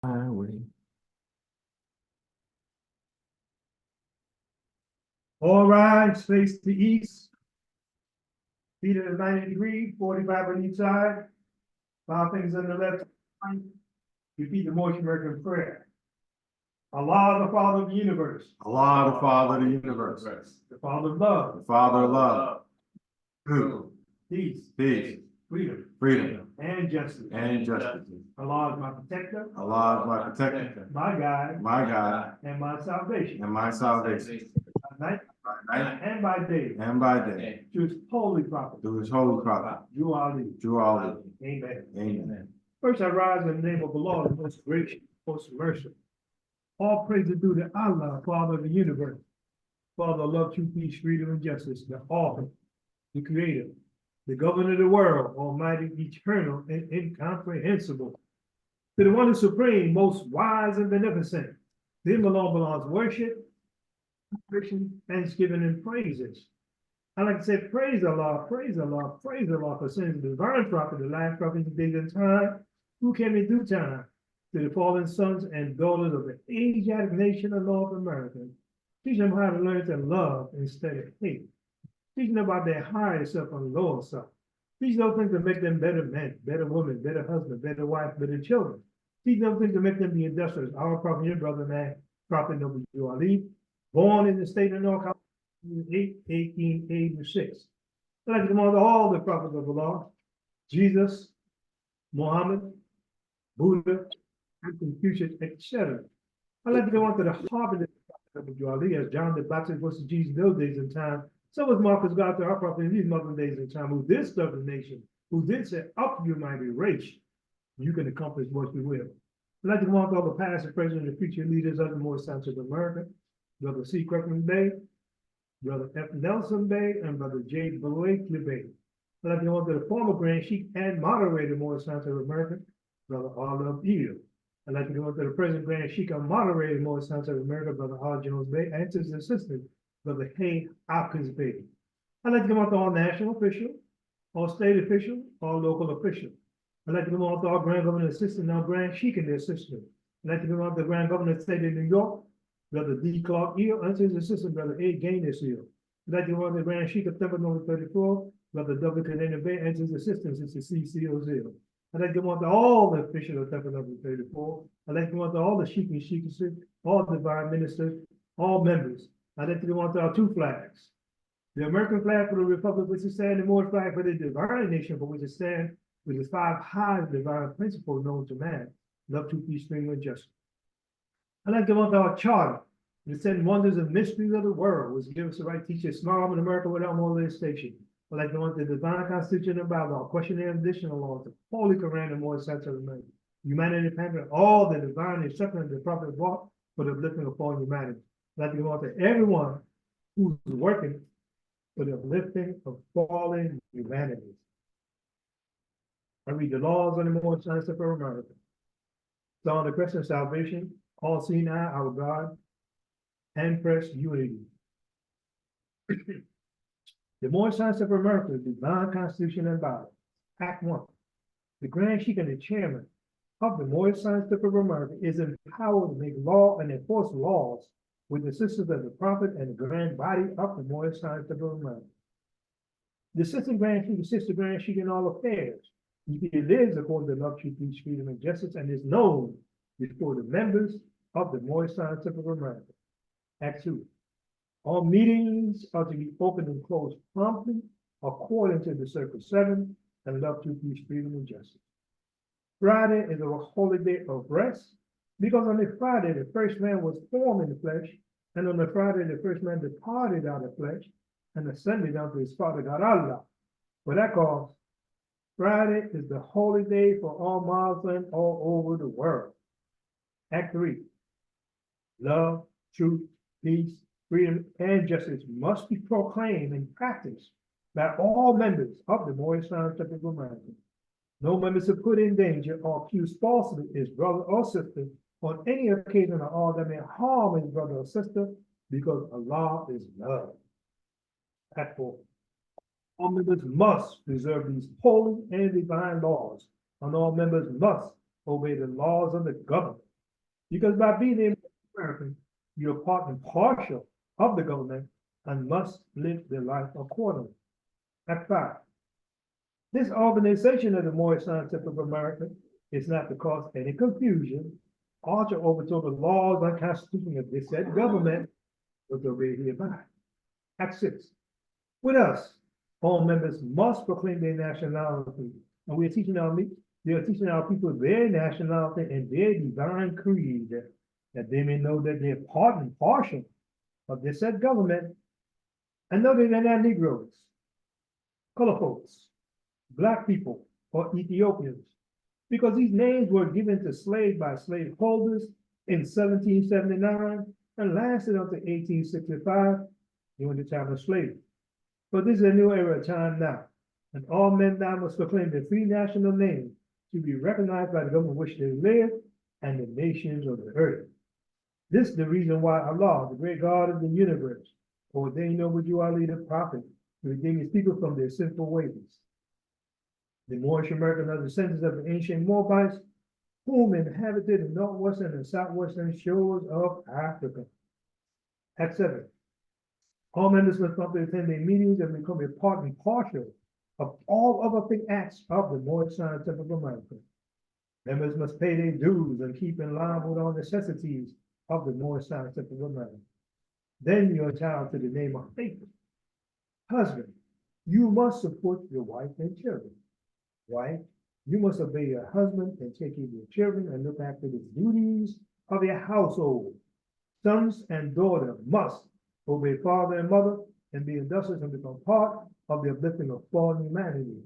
Highway. All right, face to east. Feet at a 90 degree, 45 on each side. Five fingers on the left. Repeat the Morse American prayer. Allah, the Father of the universe. Allah, the Father of the universe. The Father of love. The Father of love. Truth. Peace. Peace. Freedom. Freedom. And justice. And justice. Allah is my protector. Allah is my protector. My guide. My God. And my salvation. And my salvation. By night. Night And by day. and by day. To his holy prophet. Through his holy prophet. Drew Ali. Through all. Amen. Amen. First I rise in the name of the Lord, the most gracious, most merciful. All praise is due to Allah, Father of the universe. Father of love, truth, peace, freedom, and justice, the author, the creator, the governor of the world, almighty, eternal, and incomprehensible. To the one who is supreme, most wise and beneficent. To him alone belongs worship, thanksgiving, and praises. I like to say, praise Allah, praise Allah, praise Allah for sending the divine prophet, the last prophet in days and time, who came in due time to the fallen sons and daughters of the Asiatic nation of North America. Teach them how to learn to love instead of hate. Teach them about their higher self and lower self. Teach those things to make them better men, better women, better husbands, better wives, better children. Teach them things to make them be industrious. Our prophet, your brother, man, Prophet Noble Ali, born in the state of North Carolina in 1886. I'd like to come on to all the prophets of Allah, Jesus, Muhammad, Buddha, and Confucius, etc. I'd like to go on to the harbinger of Ali, as John the Baptist was to Jesus in those days and time. So was Marcus God to our prophet in these modern days and time, who did serve the nation, who did say, up you mighty race, you can accomplish what you will. I'd like to go on to all the past and present and future leaders of the Moorish Science of America, Brother C. Crefton Bay, Brother F. Nelson Bay, and Brother J. Blakely Bay. I'd like to go on to the former Grand Sheik and moderator of Moorish Science of America, Brother R. Eel. I'd like to go on to the present Grand Sheik and moderator of Moorish Science of America, Brother R. Jones Bay, and his assistant, Brother Hay Hopkins Bay. I'd like to come on to all national officials, all state officials, all local officials. I'd like to come on to our Grand Governor Assistant, our Grand Sheik and the assistant. I'd like to come on to the Grand Governor of the State of New York, Brother D. Clark Eel, and his assistant, Brother A. Gaines Eel. I'd like to come on to the Grand Sheik of TEMPLE34, Brother W. Canadian Bay, and his assistant, Sister C. C.O. Eel. I'd like to come on to all the officials of TEMPLE34. I'd like to come on to all the Sheik and Sheikesses, all divine ministers, all members. I'd like to go on to our two flags. The American flag for the Republic, which is stand, the Moorish flag for the divine nation, for which is stand, with the five high divine principles known to man: love, truth, peace, freedom, and justice. I'd like to go on to our charter, the 10 wonders and mysteries of the world, which gives us the right to teach a small in America without molestation. I'd like to go on to the divine constitution and bylaw, questionnaire and additional laws, the Holy Quran and more sense of America. Humanity dependent, all the divine instruction of the prophet brought for the uplifting of all humanity. I'd like to go on to everyone who's working for the uplifting of fallen humanity. I read the laws of the more science of America. So on the question of salvation, all seeing eye, our God, and press unity. The Moorish Science of America, Divine Constitution and Bylaw, Act 1. The Grand Sheik and the chairman of the Moorish Science of America is empowered to make law and enforce laws with the assistance of the prophet and the grand body of the Moorish Science of America. The assistant Grand Sheik assists the Grand Sheik in all affairs. He lives according to love, truth, peace, freedom, and justice, and is known before the members of the Moorish Science of America. Act 2. All meetings are to be opened and closed promptly according to the Circle 7 and love, truth, peace, freedom, and justice. Friday is a holy day of rest because on the Friday the first man was formed in the flesh, and on the Friday the first man departed out of the flesh and ascended unto his Father God Allah. For that cause, Friday is the holy day for all Muslims all over the world. Act 3. Love, truth, peace, freedom, and justice must be proclaimed and practiced by all members of the Moorish Science of America. No member is put in danger or accused falsely his brother or sister on any occasion at all that may harm his brother or sister, because Allah is love. Act 4. All members must preserve these holy and divine laws, and all members must obey the laws of the government. Because by being an American, you're part and partial of the government and must live their life accordingly. Act 5. This organization of the Moorish Scientific of America is not to cause any confusion or to overthrow the laws and constitution of this said government, was obeyed hereby. Act 6. With us, all members must proclaim their nationality, and we are teaching our people their nationality and their divine creed, that they may know that they're part and partial of this said government, and know that they're not Negroes, color folks, Black people, or Ethiopians, because these names were given to slaves by slaveholders in 1779 and lasted until 1865 during the time of slavery. But this is a new era of time now, and all men now must proclaim their free national name to be recognized by the government in which they live and the nations of the earth. This is the reason why Allah, the great God of the universe, ordained over you Ali the prophet to redeem his people from their sinful ways. The Moorish Americans are descendants of the ancient Moabites, whom inhabited the northwestern and southwestern shores of Africa. Act 7. All members must promptly attend their meetings and become a part and partial of all other acts of the Moorish Scientific of America. Members must pay their dues and keep in line with all necessities of the Moorish Scientific of America. Then you're entitled to the name of faithful. Husband, you must support your wife and children. Wife, you must obey your husband and take care of your children and look after the duties of your household. Sons and daughters must obey father and mother and be industrious and become part of the uplifting of fallen humanity.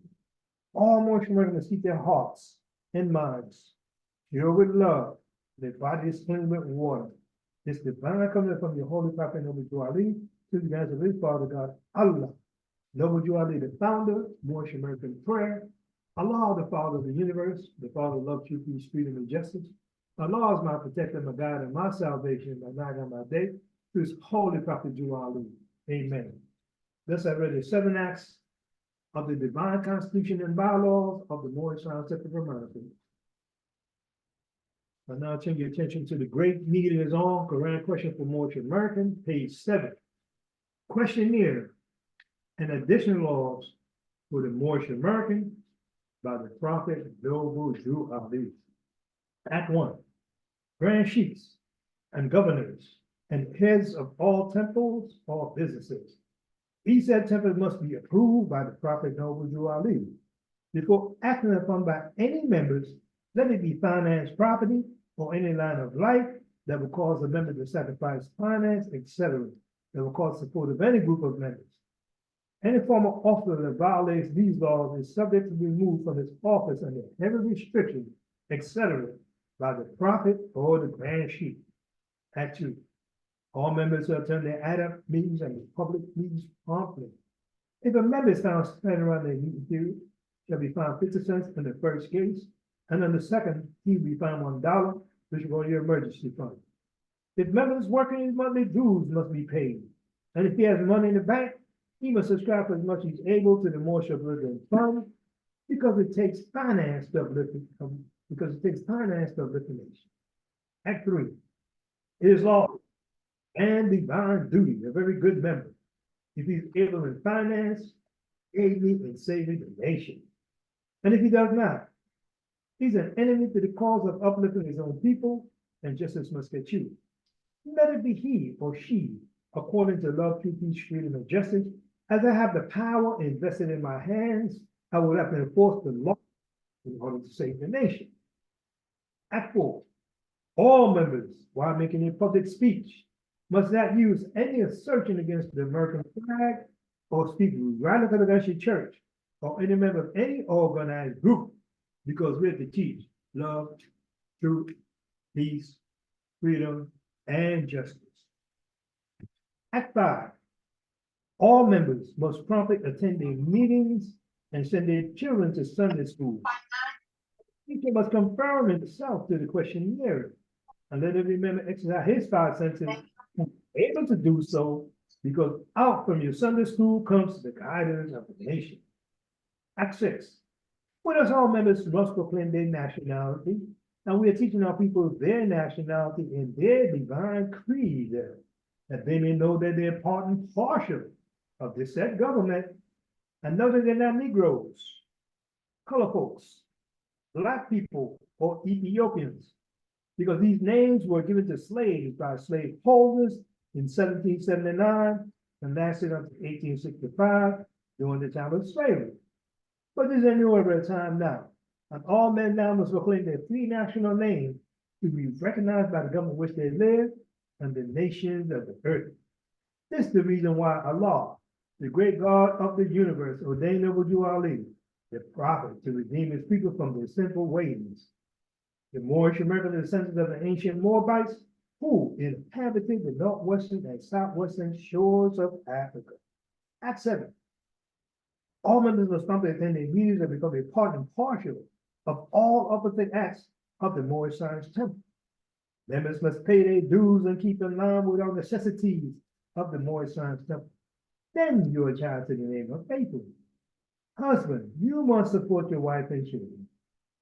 All Moorish Americans keep their hearts and minds pure with love, their bodies clean with water. This divine covenant from your holy prophet Noble Jew Ali to the guys of his father God, Allah. Noble Jew Ali, the founder, Moorish American prayer. Allah, the Father of the universe, the Father of love, truth, peace, freedom, and justice. Allah is my protector, my guide, and my salvation, my night and my day, through his holy prophet Jew Ali. Amen. Thus I read the 7 acts of the divine constitution and bylaws of the Moorish Scientific of America. I now turn your attention to the great meeting is on Quran question for Moorish American, page 7. Questionnaire and additional laws for the Moorish American by the Prophet Noble Jew Ali. Act 1. Grand chiefs and governors and heads of all temples or businesses. Each said temple must be approved by the Prophet Noble Jew Ali. Before acting upon by any members, let it be finance, property, or any line of life that will cause a member to sacrifice finance, etc., that will cause support of any group of members. Any former officer that violates these laws is subject to be removed from his office under heavy restrictions, etc., by the prophet or the grand chief. Act 2. All members shall attend their ad-hoc meetings and public meetings promptly. If a member is found standing around their meeting period, shall be fined 50 cents in the first case, and on the second, he will be fined $1, which will go to your emergency fund. If members working his monthly dues must be paid, and if he has money in the bank, he must subscribe as much as he's able to the Moorish Uplifting Fund, because it takes finance to uplift the nation. Act 3. It is law and divine duty of every good member, if he's able in finance, aiding and saving the nation. And if he does not, he's an enemy to the cause of uplifting his own people, and justice must get you. Let it be he or she, according to love, truth, peace, freedom, and justice. As I have the power invested in my hands, I will have to enforce the law in order to save the nation. Act 4. All members, while making a public speech, must not use any assertion against the American flag or speak radical against your church or any member of any organized group, because we're to teach love, truth, peace, freedom, and justice. Act 5. All members must promptly attend their meetings and send their children to Sunday school. Teacher must confirm himself to the questionnaire and let every member exercise his 5 senses, able to do so, because out from your Sunday school comes the guidance of the nation. Act 6. With us, all members must proclaim their nationality And we are teaching our people their nationality and their divine creed, that they may know that they're part and partial of this said government, and know that they're not Negroes, color folks, black people, or Ethiopians, because these names were given to slaves by slave holders in 1779 and lasted until 1865 during the time of slavery. But there's a new order of time now, and all men now must proclaim their three national names to be recognized by the government in which they live and the nations of the earth. This is the reason why Allah, the great God of the universe, ordained Noble Ali, the prophet, to redeem his people from their sinful ways. The Moorish American descendants of the ancient Moabites, who inhabited the northwestern and southwestern shores of Africa. Act 7. All members of the attend their meetings and become a part and partial of all opposite acts of the Moorish Science Temple. Members must pay their dues and keep in line with all necessities of the Moorish Science Temple. Then you are child to the name of faithful. Husband, you must support your wife and children.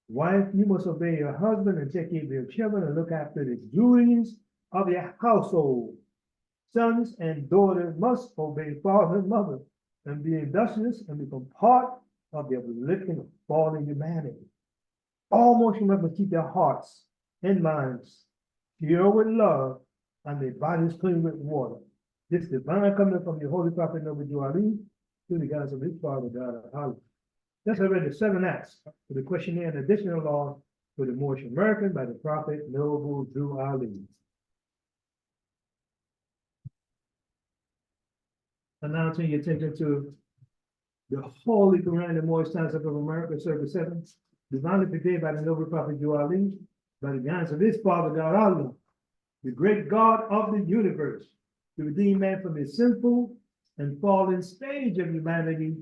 Wife, you must obey your husband and take care of your children and look after the duties of your household. Sons and daughters must obey father and mother and be industrious and become part of the uplifting of fallen humanity. All Muslims must keep their hearts and minds pure with love and their bodies clean with water. This divine covenant from the Holy Prophet Noble Ali to the guidance of his father, God Allah. Thus I read the 7 acts for the questionnaire and additional laws for the Moorish American by the Prophet Noble Ali. And now turn your attention to the Holy Quran, the Moorish Science of America, Circle 7, divinely prepared by the Noble Prophet Ali, by the guidance of his father, God Allah, the great God of the universe, to redeem man from his sinful and fallen stage of humanity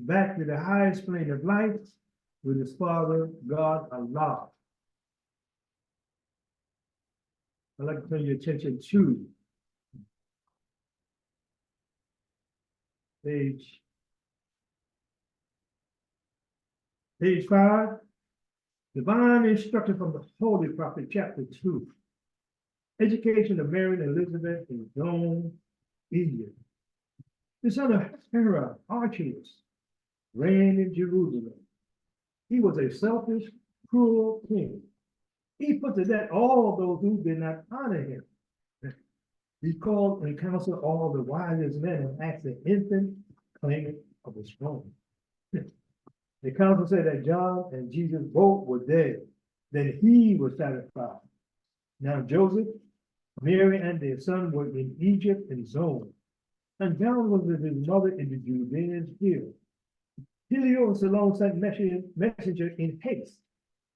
back to the highest plane of life with his father, God Allah. I'd like to turn your attention to page 5, divine instruction from the Holy Prophet, chapter 2. Education of Mary and Elizabeth in Zone, Egypt. The son of Hera, Archelaus, reigned in Jerusalem. He was a selfish, cruel king. He put to death all those who did not honor him. He called and counseled all the wisest men and asked the infant claimant of his throne. The council said that John and Jesus both were dead. Then he was satisfied. Now Joseph, Mary, and their son were in Egypt and Zone, and John was with his mother in the Judean hill. Helios alone sent messenger in haste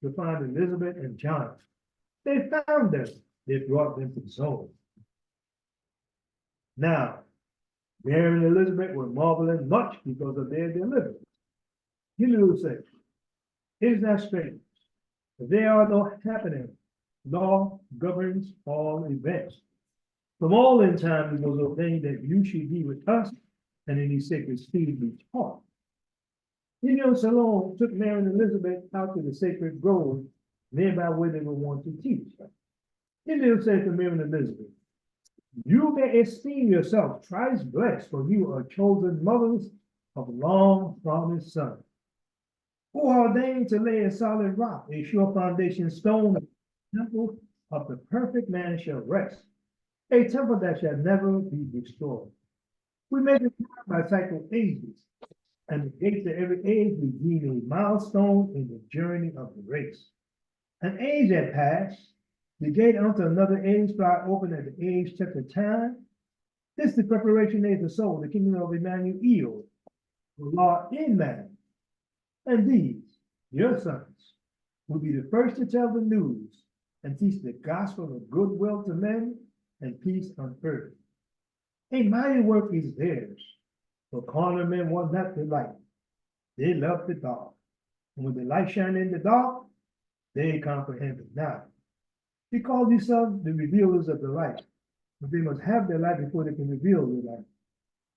to find Elizabeth and John. They found them. They brought them to Zone. Now, Mary and Elizabeth were marveling much because of their deliverance. Helios said, "It is not strange, for there are no happening. Law governs all events. From all in time it was ordained that you should be with us, and in these sacred seeds be taught." Helios alone took Mary and Elizabeth out to the sacred grove nearby where they were wont to teach. Helios said to Mary and Elizabeth, "You may esteem yourself thrice blessed, for you are chosen mothers of long promised sons, who are ordained to lay a solid rock, a sure foundation stone. The temple of the perfect man shall rest, a temple that shall never be destroyed. We measure time by cycle ages, and the gates of every age we deem a milestone in the journey of the race. An age had passed, the gate unto another age fly open at the age check of time. This is the preparation age of soul, the kingdom of Emmanuel, the law in man. And these, your sons, will be the first to tell the news and teach the gospel of goodwill to men and peace on earth. A mighty work is theirs, for carnal men want not the light. They love the dark. And when the light shines in the dark, they comprehend it not. He called these sons the revealers of the light, but they must have their light before they can reveal the light.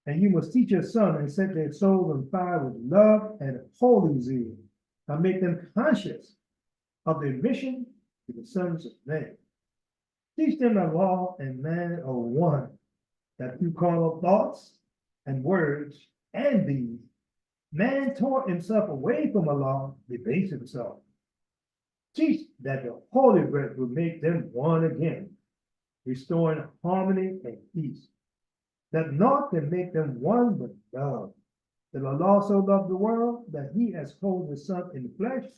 And you must teach your son and set their souls on fire with love and holy zeal, and make them conscious of their mission to the sons of men. Teach them that law and man are one, that through carnal thoughts and words and deeds, man tore himself away from Allah, debased himself. Teach that the Holy Bread will make them one again, restoring harmony and peace. That naught can make them one but love. That Allah so loved the world that he has told his Son in the flesh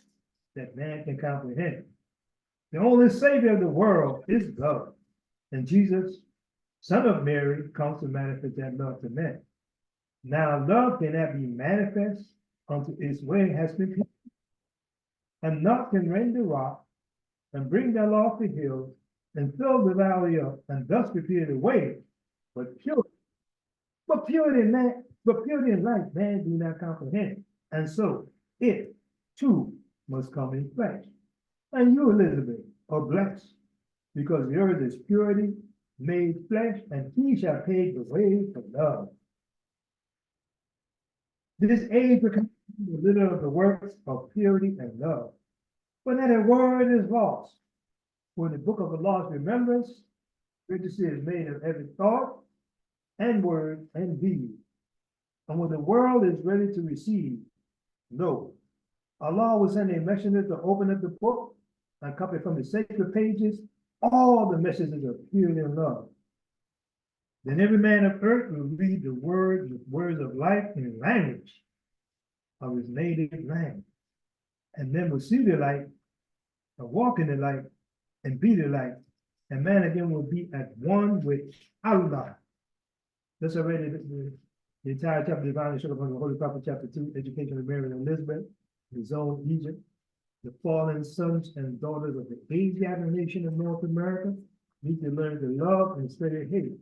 that man can comprehend. The only Savior of the world is love. And Jesus, Son of Mary, comes to manifest that love to men. Now love cannot be manifest until its way has been pure. And naught can rend the rock and bring the lofty hills and fill the valley up and thus prepare the way, but purity. But purity in life man do not comprehend. And so it too must come in flesh. And you, Elizabeth, are blessed, because the earth is purity made flesh, and he shall pave the way for love. This age becomes the little of the works of purity and love. But that a word is lost. For in the book of the Lord's remembrance, registry is made of every thought and word and deed. And when the world is ready to receive, lo, Allah will send a messenger to open up the book and copy from the sacred pages all the messages of purity and love. Then every man of earth will read the words with words of life in language of his native land, and then will see the light, and walk in the light, and be the light, and man again will be at one with Allah. That's already the entire chapter, Divine Instruction from the Holy Prophet, chapter 2, Education of Mary and Elizabeth, the zone Egypt, the fallen sons and daughters of the Asiatic nation of North America need to learn to love and study hate,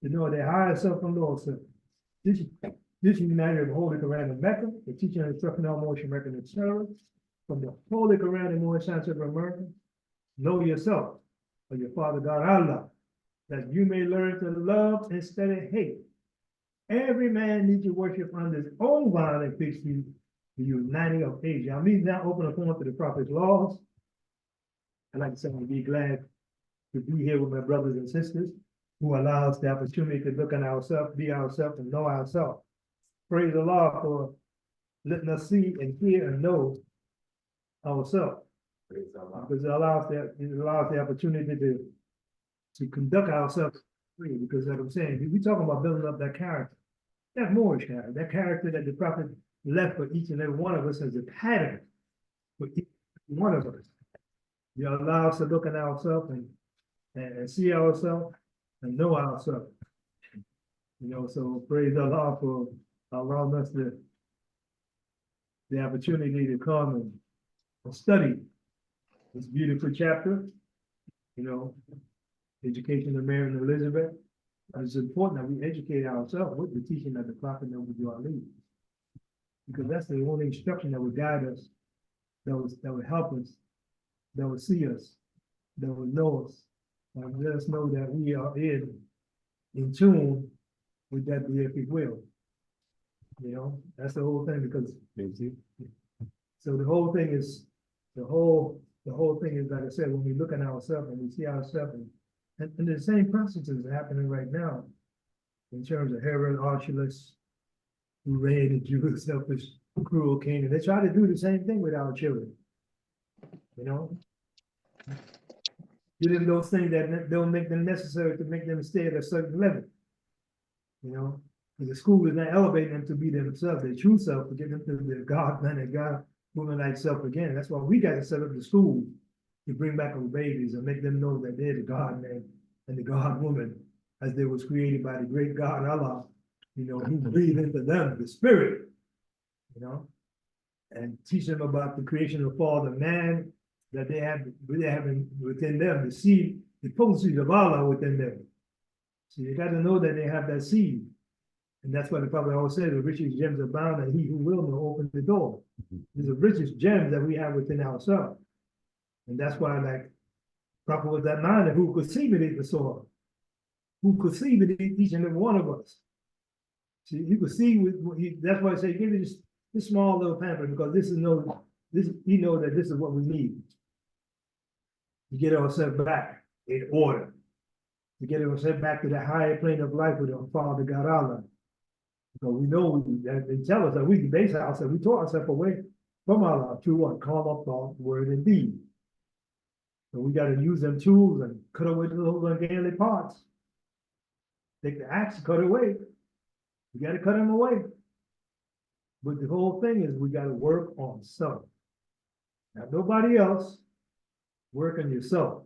to know their higher self and lower self. This is united with Holy Quran of Mecca, the teaching and instruction of Motion American etc. From the Holy Quran and Moorish Science of America, know yourself, or your Father God Allah, that you may learn to love instead of hate. Every man needs to worship under his own vine and fix you the uniting of Asia. I mean, now open a form to the prophet's laws. I'd like to say I'd be glad to be here with my brothers and sisters who allow us the opportunity to look at ourselves, be ourselves, and know ourselves. Praise the Lord for letting us see and hear and know ourselves. Because it allows the opportunity to conduct ourselves free. Because like I'm saying, we talking about building up that character, that Moorish character, that character that the prophet left for each and every one of us as a pattern for each one of us. You allow us to look at ourselves and see ourselves and know ourselves. You know, so praise Allah for allowing us the opportunity to come and study this beautiful chapter, you know, education of Mary and Elizabeth. And it's important that we educate ourselves with the teaching of the prophet that we do our lead. Because that's the only instruction that will guide us, that will help us, that will see us, that will know us, and let us know that we are in tune with that beatific will. You know, that's the whole thing, because so the whole thing is like I said, when we look at ourselves and we see ourselves, and the same processes are happening right now in terms of Herod Archelaus, who reigned a Jewish, selfish, cruel king, and they try to do the same thing with our children. You know, doing those things that don't make them necessary to make them stay at a certain level. You know, and the school is not elevating them to be themselves, their true self, to get them to their God man and God woman like self again. That's why we got to set up the school to bring back our babies and make them know that they're the God man and the God woman as they was created by the great God Allah, you know, who breathed into them the spirit, you know, and teach them about the creation of fall, the man that they have within them, the seed, the potencies of Allah within them. So you got to know that they have that seed. And that's why the Prophet always said, the richest gems abound, and he who will know open the door. There's the richest gems that we have within ourselves. And that's why, like, Prophet was that minded who could see beneath the soil, who could see beneath each and every one of us. See, he could see that's why I say, give me this small little pamphlet, because he know that this is what we need. to get ourselves back in order, to get ourselves back to the higher plane of life with our Father God Allah. Because we know that they tell us that we can base ourselves, we tore ourselves away from Allah through what? Karma, thought, word, and deed. So we got to use them tools and cut away those ungainly parts. Take the axe, cut it away. We got to cut them away. But the whole thing is we got to work on self. Now, nobody else. Work on yourself.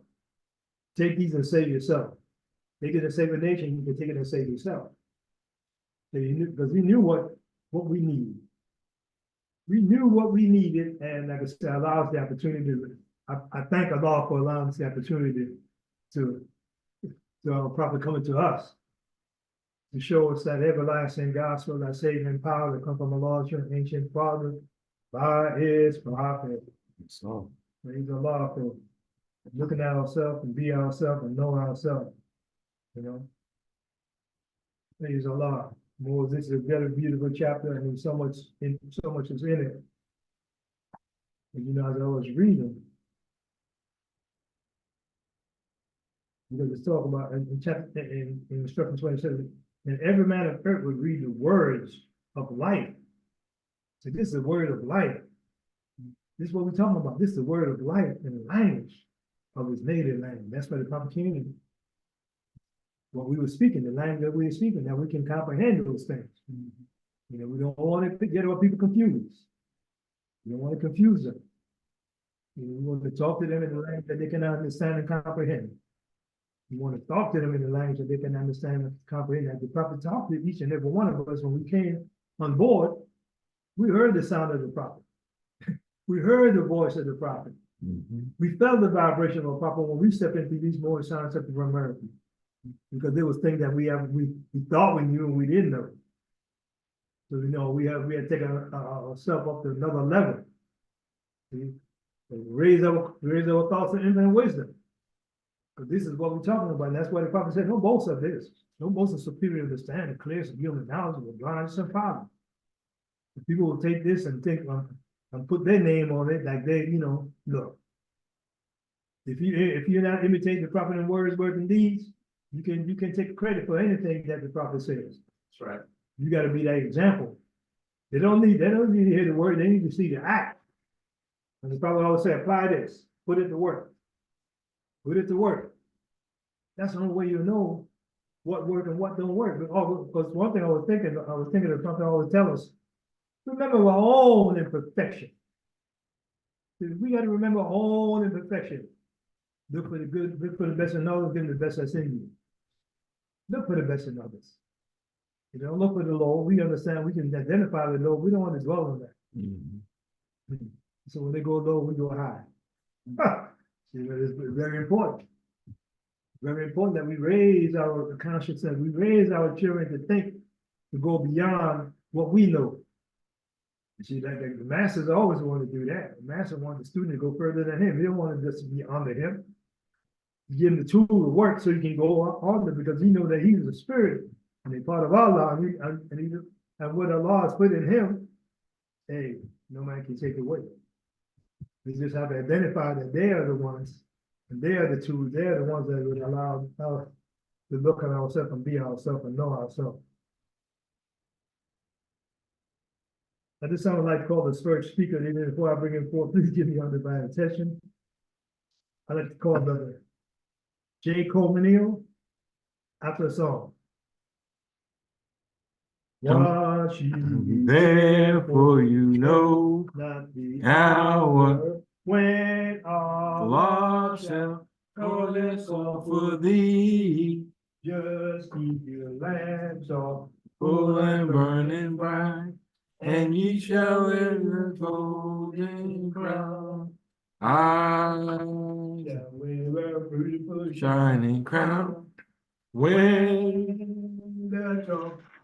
Take these and save yourself. Take it and save a nation, you can take it and save yourself. Because we knew what we needed. We knew what we needed, and like I said, allow us the opportunity. I thank Allah for allowing us the opportunity to our prophet coming to us to show us that everlasting gospel, that saving power that comes from Allah's ancient Father by His prophet. So praise Allah for looking at ourselves and be ourselves and know ourselves. You know, praise Allah. More, this is a very beautiful chapter, and so much is in it. And you know, as I was reading, because it's talk about in chapter in instruction 27, and every man of earth would read the words of life. So this is the word of life. This is what we're talking about. This is the word of life in the language of his native language. That's where the prophet came in. What we were speaking, the language that we were speaking, that we can comprehend those things. You know, we don't want to get our people confused. We don't want to confuse them. You know, we want to talk to them in the language that they can understand and comprehend. We want to talk to them in the language that they can understand and comprehend. As the prophet talked to each and every one of us when we came on board, we heard the sound of the prophet. We heard the voice of the prophet. We felt the vibration of the prophet when we stepped into these more sound centers from America. Because there was things that we thought we knew and we didn't know. So you know we had taken ourselves up to another level. See? Raise our thoughts and infinite wisdom. Because this is what we're talking about. And that's why the prophet said, don't boast of this. Don't boast of superior understanding, clear human knowledge with blindness and power. People will take this and think and put their name on it, like they, you know, look. If you're not imitating the prophet in words, and deeds, you can take credit for anything that the prophet says. That's right. You got to be that example. They don't need to hear the word, they need to see the act. And the prophet always say, apply this, put it to work. Put it to work. That's the only way you know what works and what don't work. Because one thing I was thinking of something I always tell us, remember our own imperfection. We got to remember our own imperfection. Look for the good, look for the best in others, give the best that's in you. Look for the best in others. You don't look for the low. We understand we can identify the low. We don't want to dwell on that. So when they go low, we go high. It's very important. Very important that we raise our consciousness, we raise our children to think, to go beyond what we know. You see, like the masters always want to do that. The master wants the student to go further than him. He don't want to just be under him. You give him the tool to work so he can go on there because he knows that he's a spirit and a part of Allah and what Allah has put in him, hey, no man can take it away. We just have to identify that they are the ones, and they are the tools, they are the ones that would allow us to look at ourselves and be ourselves and know ourselves. At this time, I'd like to call the first speaker, and even before I bring him forth, please give me undivided attention. I'd like to call Brother J. Coleman after a song. Watch ye Therefore you know not the hour when Allah shall call us all for thee, just keep your lamps off, full and burning bright, and ye shall wear the golden crown. I shall wear a beautiful shining crown when the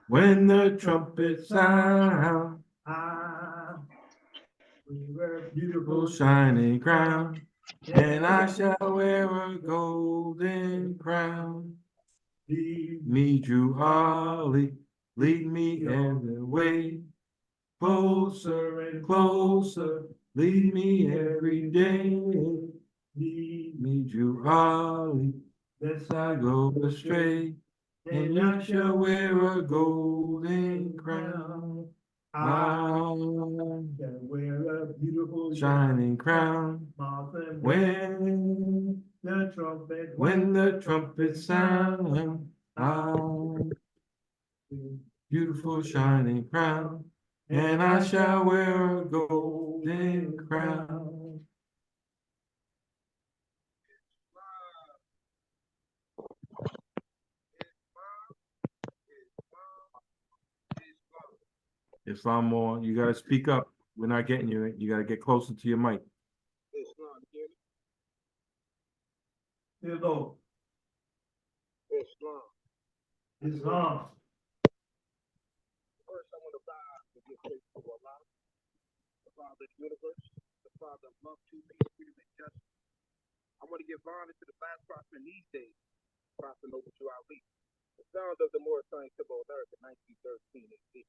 the trumpet sound. I will wear a Beautiful shining crown, and I shall wear a golden crown. lead Me, Drew Holly, lead me in the way, closer and closer, lead me every day. Lead you hardly, lest I go astray, and you shall wear a golden crown. I Shall wear a beautiful shining crown. Martha, When the trumpet sound, beautiful shining crown, and I shall wear a golden crown. Islam, more, you gotta speak up. We're not getting you. You gotta get closer to your mic. Hello. Islam. First, I want to bow and give praise to Allah, the Father of the universe, the Father of love, truth, peace, freedom, and justice. I want to give honor to the last prophet in these days, Prophet Noble Ali, the founder of the more scientific earth in 1913 AD.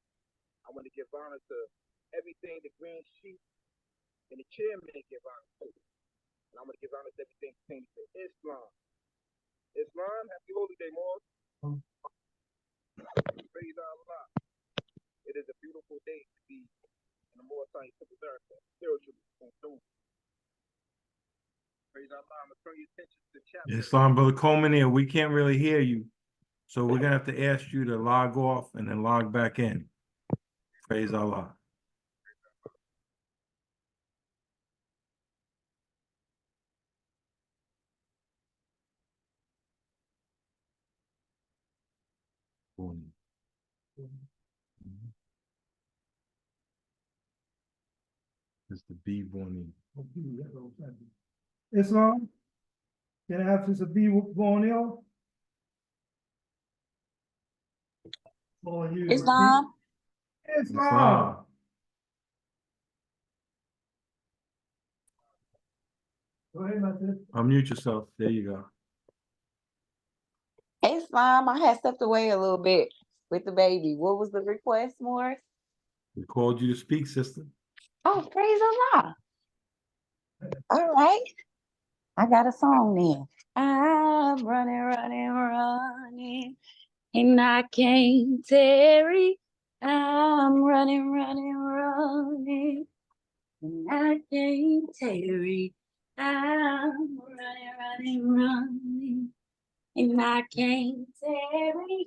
I want to give honor to everything the Green Sheep and the chairman give honor to. And I want to give honor to everything pertaining to Islam. Islam, happy holy day, more. Praise Allah. It is a beautiful day to be in the more scientific earth, spiritually consumed. Praise Allah. I'm going to turn your attention to the chapter. Islam, Brother Coleman here, we can't really hear you. So we're gonna have to ask you to log off and then log back in. Praise Allah. It's the B warning. Islam. Can I have Sister B Borneo? For you. Islam. Islam. Go ahead, my sister. Unmute yourself. There you go. Islam. I had stepped away a little bit with the baby. What was the request, Morris? We called you to speak, sister. Oh, praise Allah. All right. I got a song then. I'm running, running, running, and I can't tarry. I'm running, running, running, and I can't tarry. I'm running, running, running, and I can't tarry.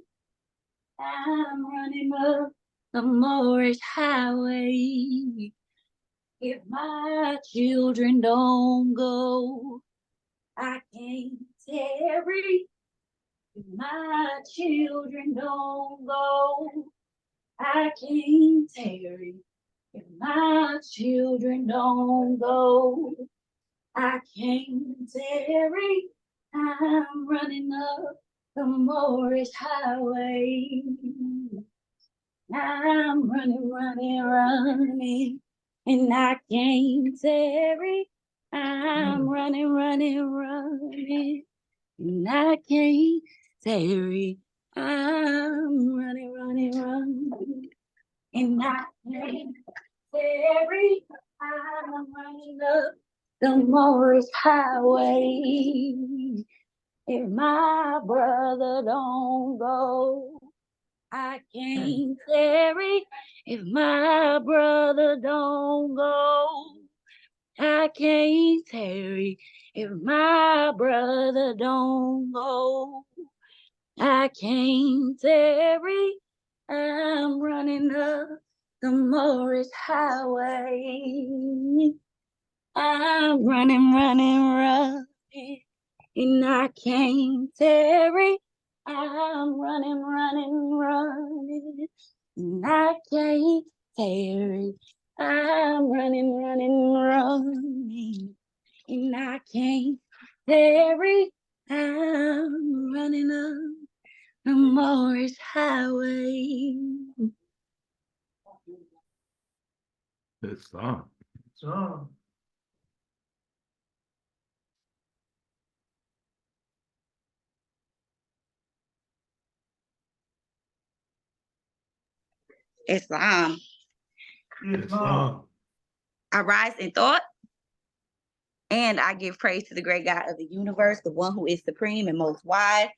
I'm running up the Moorish highway. If my children don't go, I can't tarry. If my children don't go, I can't tarry. If my children don't go, I can't tarry. I'm running up the Moorish highway. I'm running, running, running, and I can't tarry. I'm running, running, running, and I can't tarry. I'm running, running, running, and I can't tarry. I'm running up the Morris Highway. If my brother don't go, I can't tarry. If my brother don't go, I can't tarry. If my brother don't go, I can't tarry. I'm running up the Morris Highway. I'm running, running, running, and I can't tarry. I'm running, running, running, and I can't tarry. I'm running, running, running, and I can't tarry. I'm running up the Morris Highway. Islam. Islam. Islam. Islam. I rise in thought, And I give praise to the great God of the universe, the one who is supreme and most wise,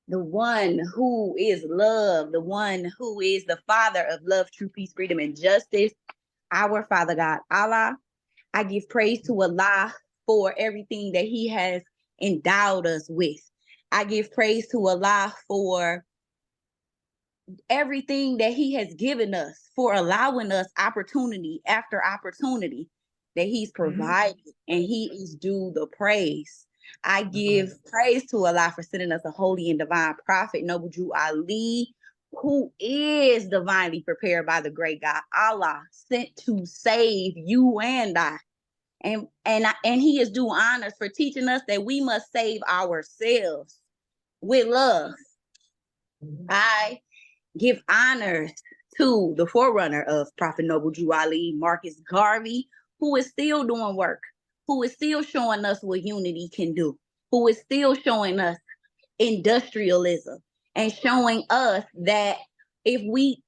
the one who is love, the one who is the Father of love, true peace, freedom, and justice, our Father God, Allah. I give praise to Allah for everything that He has endowed us with. I give praise to Allah for everything that He has given us, for allowing us opportunity after opportunity that He's provided, and He is due the praise. I give praise to Allah for sending us a holy and divine prophet, Noble Drew Ali, who is divinely prepared by the great God Allah, sent to save you and I. And He is due honors for teaching us that we must save ourselves with love. I give honors to the forerunner of Prophet Noble Drew Ali, Marcus Garvey, who is still doing work, who is still showing us what unity can do, who is still showing us industrialism and showing us that if we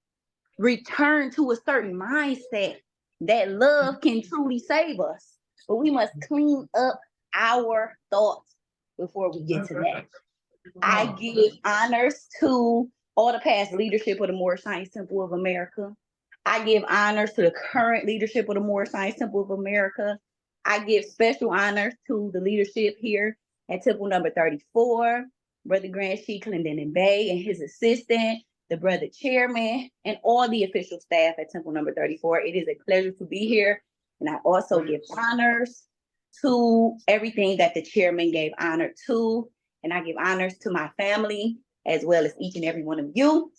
return to a certain mindset, that love can truly save us. But we must clean up our thoughts before we get to that. I give honors to all the past leadership of the Moorish Science Temple of America. I give honors to the current leadership of the Moorish Science Temple of America. I give special honors to the leadership here at Temple number 34, Brother Grant Sheik Clendon and Bay and his assistant, the brother chairman, and all the official staff at Temple number 34. It is a pleasure to be here. And I also give honors to everything that the chairman gave honor to. And I give honors to my family, as well as each and every one of you.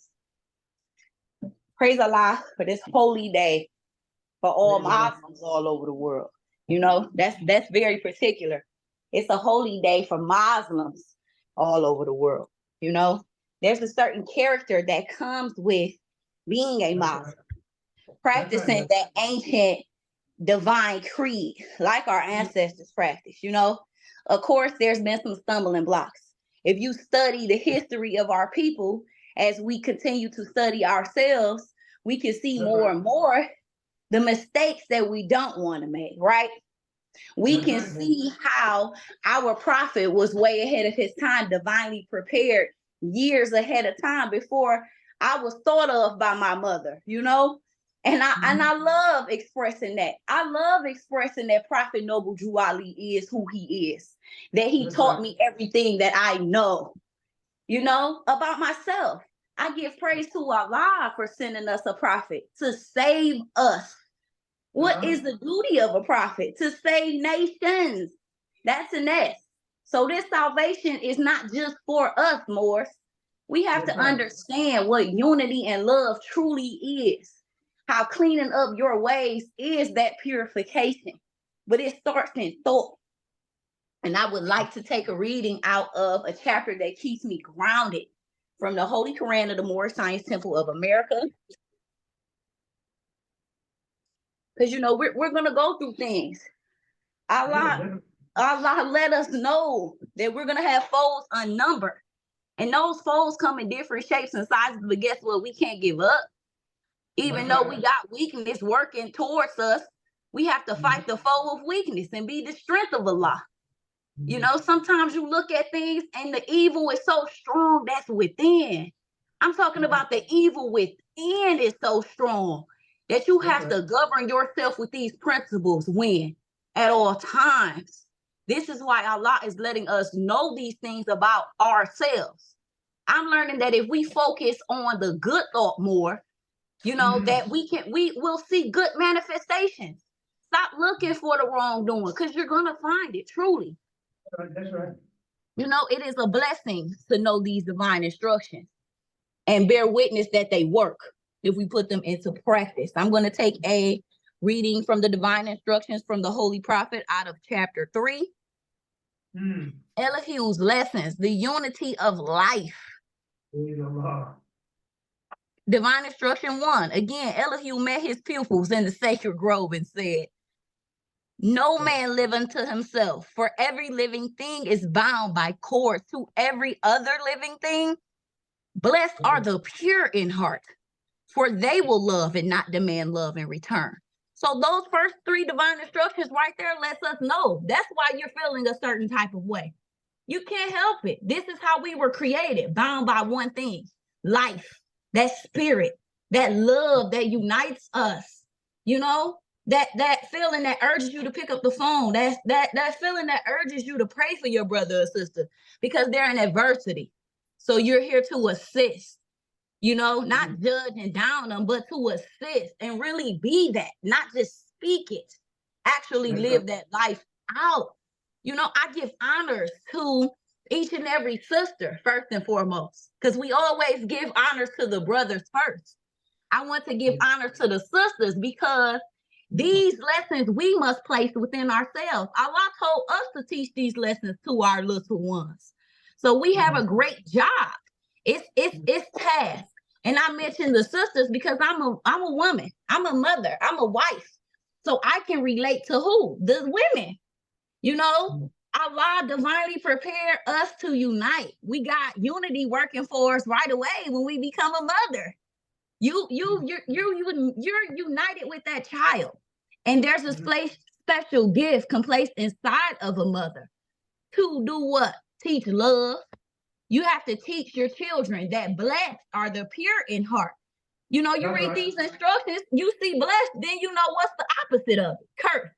Praise Allah for this holy day for all Muslims all over the world. You know, that's very particular. It's a holy day for Muslims all over the world. You know, there's a certain character that comes with being a Muslim, practicing that ancient divine creed, like our ancestors practiced, you know. Of course, there's been some stumbling blocks. If you study the history of our people, as we continue to study ourselves, we can see more and more the mistakes that we don't want to make, right? We can see how our prophet was way ahead of his time, divinely prepared years ahead of time before I was thought of by my mother, you know? And I love expressing that. I love expressing that Prophet Noble Drew Ali is who he is, that he taught me everything that I know, you know, about myself. I give praise to Allah for sending us a prophet to save us. What is the duty of a prophet? To save nations. That's an S. So this salvation is not just for us, Morris. We have to understand what unity and love truly is. How cleaning up your ways is that purification. But it starts in thought. And I would like to take a reading out of a chapter that keeps me grounded from the Holy Quran of the Moorish Science Temple of America. Because, you know, we're going to go through things. Allah let us know that we're going to have foes unnumbered. And those foes come in different shapes and sizes. But guess what? We can't give up. Even though we got weakness working towards us, we have to fight the foe of weakness and be the strength of Allah. You know, sometimes you look at things and the evil is so strong that's within. I'm talking about the evil within is so strong that you have to govern yourself with these principles when at all times. This is why Allah is letting us know these things about ourselves. I'm learning that if we focus on the good thought more, you know, that we will see good manifestations. Stop looking for the wrongdoing because you're going to find it truly. That's right. You know, it is a blessing to know these divine instructions and bear witness that they work if we put them into practice. I'm going to take a reading from the divine instructions from the Holy Prophet out of chapter 3. Elihu's lessons, the unity of life. Divine instruction 1. Again, Elihu met his pupils in the sacred grove and said, no man live unto himself, for every living thing is bound by cords to every other living thing. Blessed are the pure in heart, for they will love and not demand love in return. So those first 3 divine instructions right there lets us know that's why you're feeling a certain type of way. You can't help it. This is how we were created, bound by one thing: life, that spirit, that love that unites us. You know, that feeling that urges you to pick up the phone, that feeling that urges you to pray for your brother or sister because they're in adversity. So you're here to assist, you know, not judge and down them, but to assist and really be that, not just speak it, actually live that life out. You know, I give honors to each and every sister first and foremost, because we always give honors to the brothers first. I want to give honor to the sisters because these lessons we must place within ourselves. Allah told us to teach these lessons to our little ones. So we have a great job. It's task. And I mentioned the sisters because I'm a woman, I'm a mother, I'm a wife. So I can relate to who? The women. You know, Allah divinely prepared us to unite. We got unity working for us right away when we become a mother. You're united with that child, and there's a special gift placed inside of a mother to do what? Teach love. You have to teach your children that blessed are the pure in heart. You know, you read these instructions, you see blessed, then you know what's the opposite of it: curse.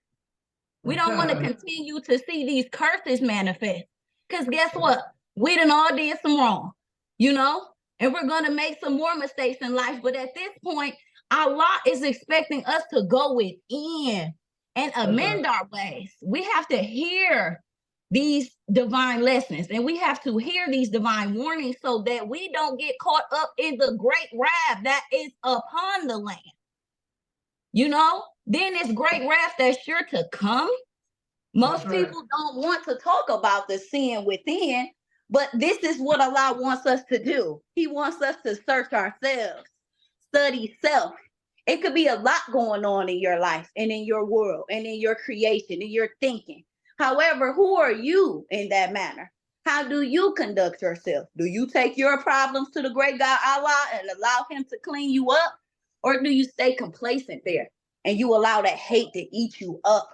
We don't want to continue to see these curses manifest, because guess what? We done all did some wrong, you know, and we're going to make some more mistakes in life. But at this point, Allah is expecting us to go within and amend our ways. We have to hear these divine lessons, and we have to hear these divine warnings so that we don't get caught up in the great wrath that is upon the land. You know, then this great wrath that's sure to come. Most people don't want to talk about the sin within, but this is what Allah wants us to do. He wants us to search ourselves, study self. It could be a lot going on in your life and in your world and in your creation and your thinking. However, who are you in that manner? How do you conduct yourself? Do you take your problems to the great God Allah and allow him to clean you up? Or do you stay complacent there and you allow that hate to eat you up?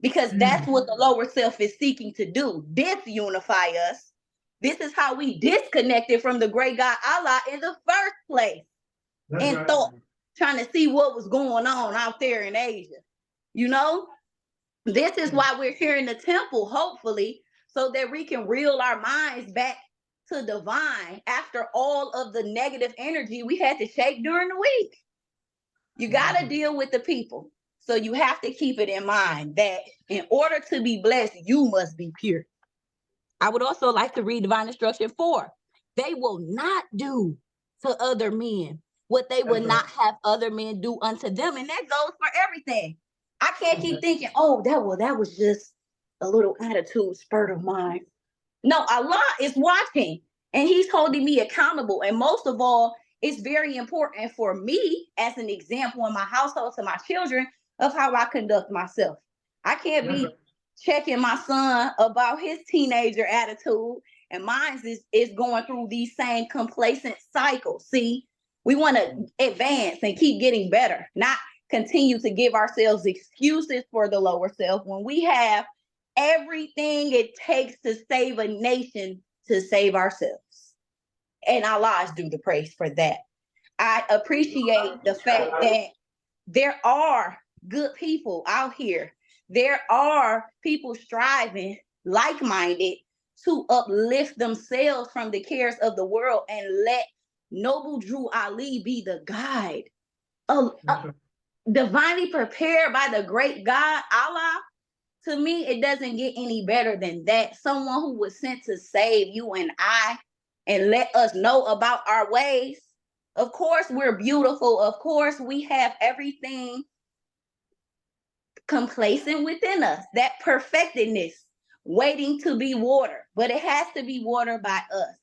Because that's what the lower self is seeking to do: disunify us. This is how we disconnected from the great God Allah in the first place. And thought, trying to see what was going on out there in Asia. You know, this is why we're here in the temple, hopefully, so that we can reel our minds back to divine after all of the negative energy we had to shake during the week. You got to deal with the people. So you have to keep it in mind that in order to be blessed, you must be pure. I would also like to read divine instruction 4. They will not do to other men what they would not have other men do unto them. And that goes for everything. I can't keep thinking, oh, that was just a little attitude spurt of mine. No, Allah is watching and he's holding me accountable. And most of all, it's very important for me as an example in my household to my children of how I conduct myself. I can't be checking my son about his teenager attitude, and mine is going through these same complacent cycles. See, we want to advance and keep getting better, not continue to give ourselves excuses for the lower self when we have everything it takes to save a nation to save ourselves. And Allah is due the praise for that. I appreciate the fact that there are good people out here. There are people striving, like-minded, to uplift themselves from the cares of the world and let noble Drew Ali be the guide. Divinely prepared by the great God, Allah. To me, it doesn't get any better than that. Someone who was sent to save you and I and let us know about our ways. Of course, we're beautiful. Of course, we have everything complacent within us, that perfectedness waiting to be watered, but it has to be watered by us.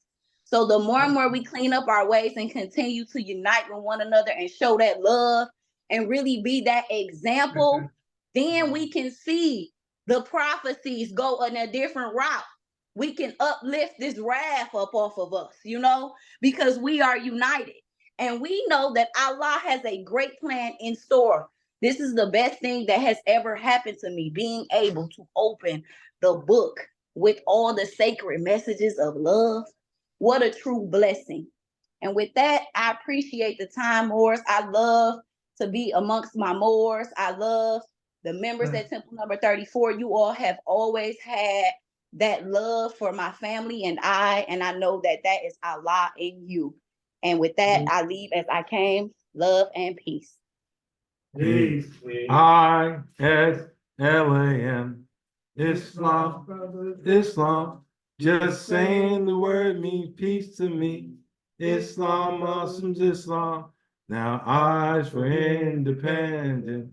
So the more and more we clean up our ways and continue to unite with one another and show that love and really be that example, then we can see the prophecies go in a different route. We can uplift this wrath up off of us, you know, because we are united. And we know that Allah has a great plan in store This is the best thing that has ever happened to me, being able to open the book with all the sacred messages of love. What a true blessing. And with that, I appreciate the time, Moors. I love to be amongst my Moors. I love the members at Temple number 34. You all have always had that love for my family and I know that that is Allah in you. And with that, I leave as I came. Love and peace. Peace. ISLAM. Islam, Islam. Just saying the word means peace to me. Islam, Muslims, Islam. Now I's for independence.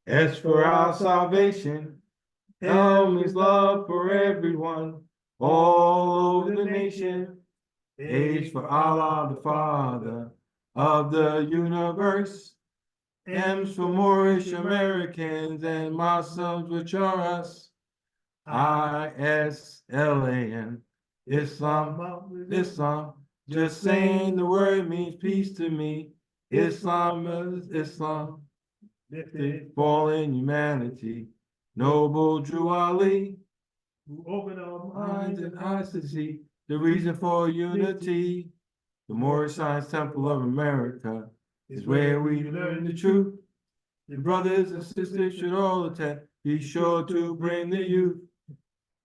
S for our salvation. L means love for everyone, all over the nation. H for Allah, the Father of the universe. M's for Moorish Americans and Muslims, which are us. ISLAM, Islam, Islam. Just saying the word means peace to me. Islam is Islam. They fall in humanity. Noble Drew Ali, Who open our minds and eyes to see the reason for unity. The Moorish Science Temple of America is where we learn the truth. Your brothers and sisters should all attend. Be sure to bring the youth.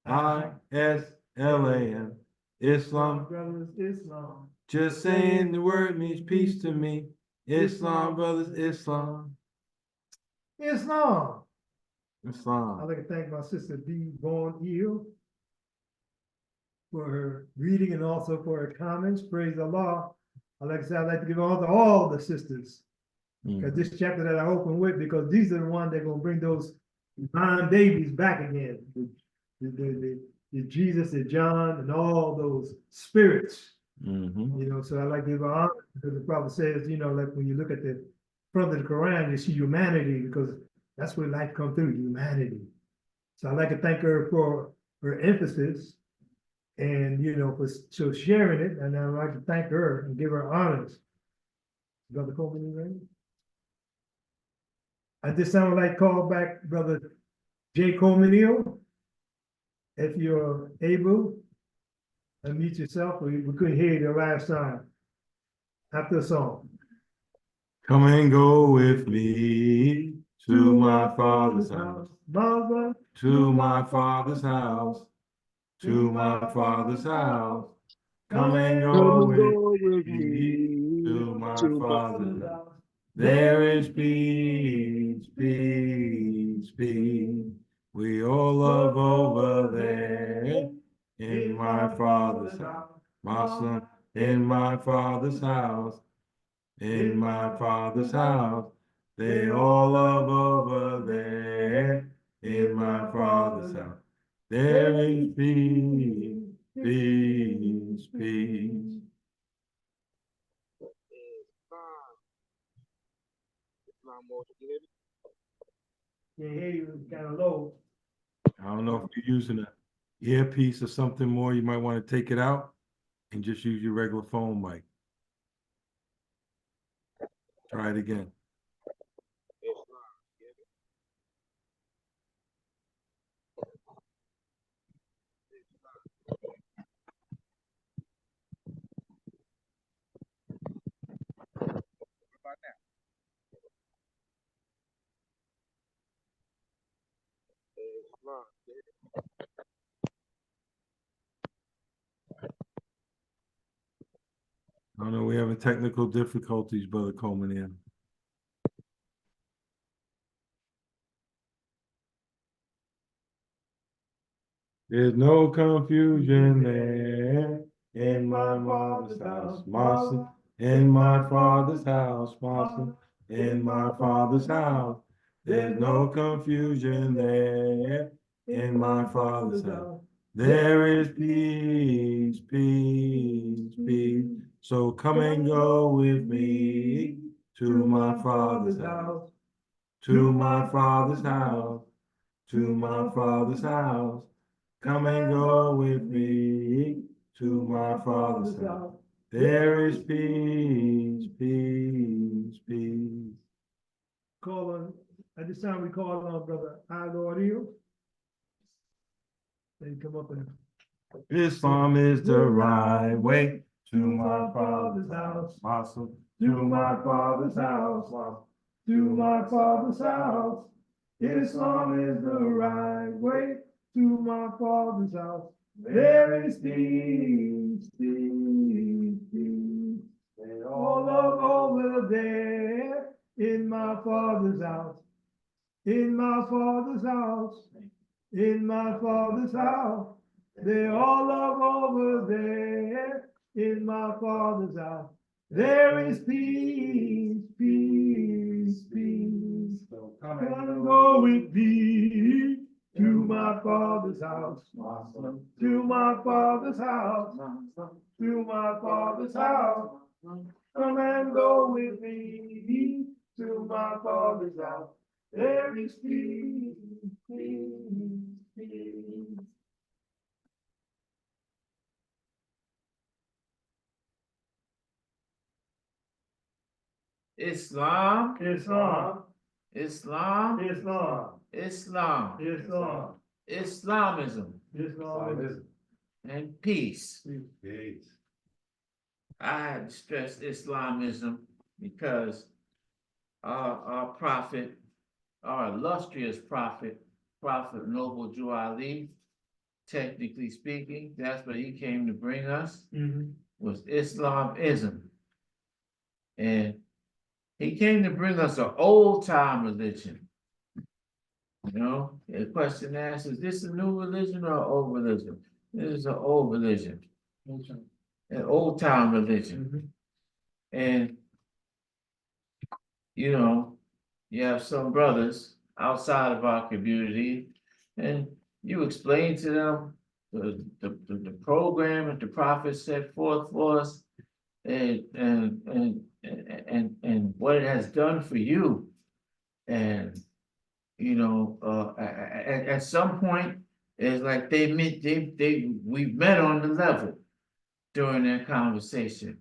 ISLAM, Islam. brothers, Islam. Just saying the word means peace to me. Islam, brothers, Islam. Islam. I'd Islam. like to thank my sister B. Vaughn Eel for her reading and also for her comments. Praise Allah. I'd like to give honor to all the sisters. Because this chapter that I open with, because these are the ones that are going to bring those divine babies back again. The Jesus and John and all those spirits. Mm-hmm. You know, so I like to give honor because the prophet says, you know, like when you look at the front of the Quran, you see humanity because that's where life comes through, humanity. So I'd like to thank her for her emphasis and, you know, for so sharing it. And I'd like to thank her and give her honors. Brother Coleman, you ready? At this time, I'd like to call back Brother J. Coleman Neal. If you're able, unmute yourself. We couldn't hear you the last time. After the song. Come and go with me to my father's house, Mother, to my father's house, to my father's house. Come and go with me to my father's house. There is peace, peace, peace. We all love over there in my father's house. My son, in my father's house. In my father's house, they all love over there. In my father's house, there is peace, peace, peace. Islam, more to give. can't hear you, kind of low. I don't know if you're using an earpiece or something more. You might want to take it out and just use your regular phone mic. Try it again. Islam, give it. What about now? Islam, give it. I don't know. We're having technical difficulties, Brother Coleman. Here. There's no confusion there in my father's house, Master. In my father's house, Master. In my father's house. There's no confusion there in my father's house. There is peace, peace, peace. So come and go with me to my father's house, to my father's house, to my father's house. Come and go with me to my father's house. There is peace, peace, peace. Call on At this time, we call on Brother Aldo. They come up and Islam is the right way to my father's house. Muslim, to my father's house. to my father's house. Islam is the right way to my father's house. There is peace, peace, peace. All over there in my father's house. In my father's house. In my father's house. They're all over there in my father's house. There is peace, peace, peace. Come and go with me to my father's house. To my father's house. To my father's house. Come and go with me to my father's house. There is peace, peace, peace. Islam, Islam, Islam, Islam, Islam, Islam, Islamism, Islam. and peace. Peace. I had to stress Islamism because our prophet, our illustrious prophet, Prophet Noble Jew Ali, technically speaking, that's what he came to bring us, was Islamism. And he came to bring us an old time religion. You know, the question asked, is this a new religion or an old religion? This is an old religion, an old time religion. And, you know, you have some brothers outside of our community, and you explain to them the program that the prophet set forth for us, and what it has done for you. And you know, at some point, it's like we met on the level during that conversation.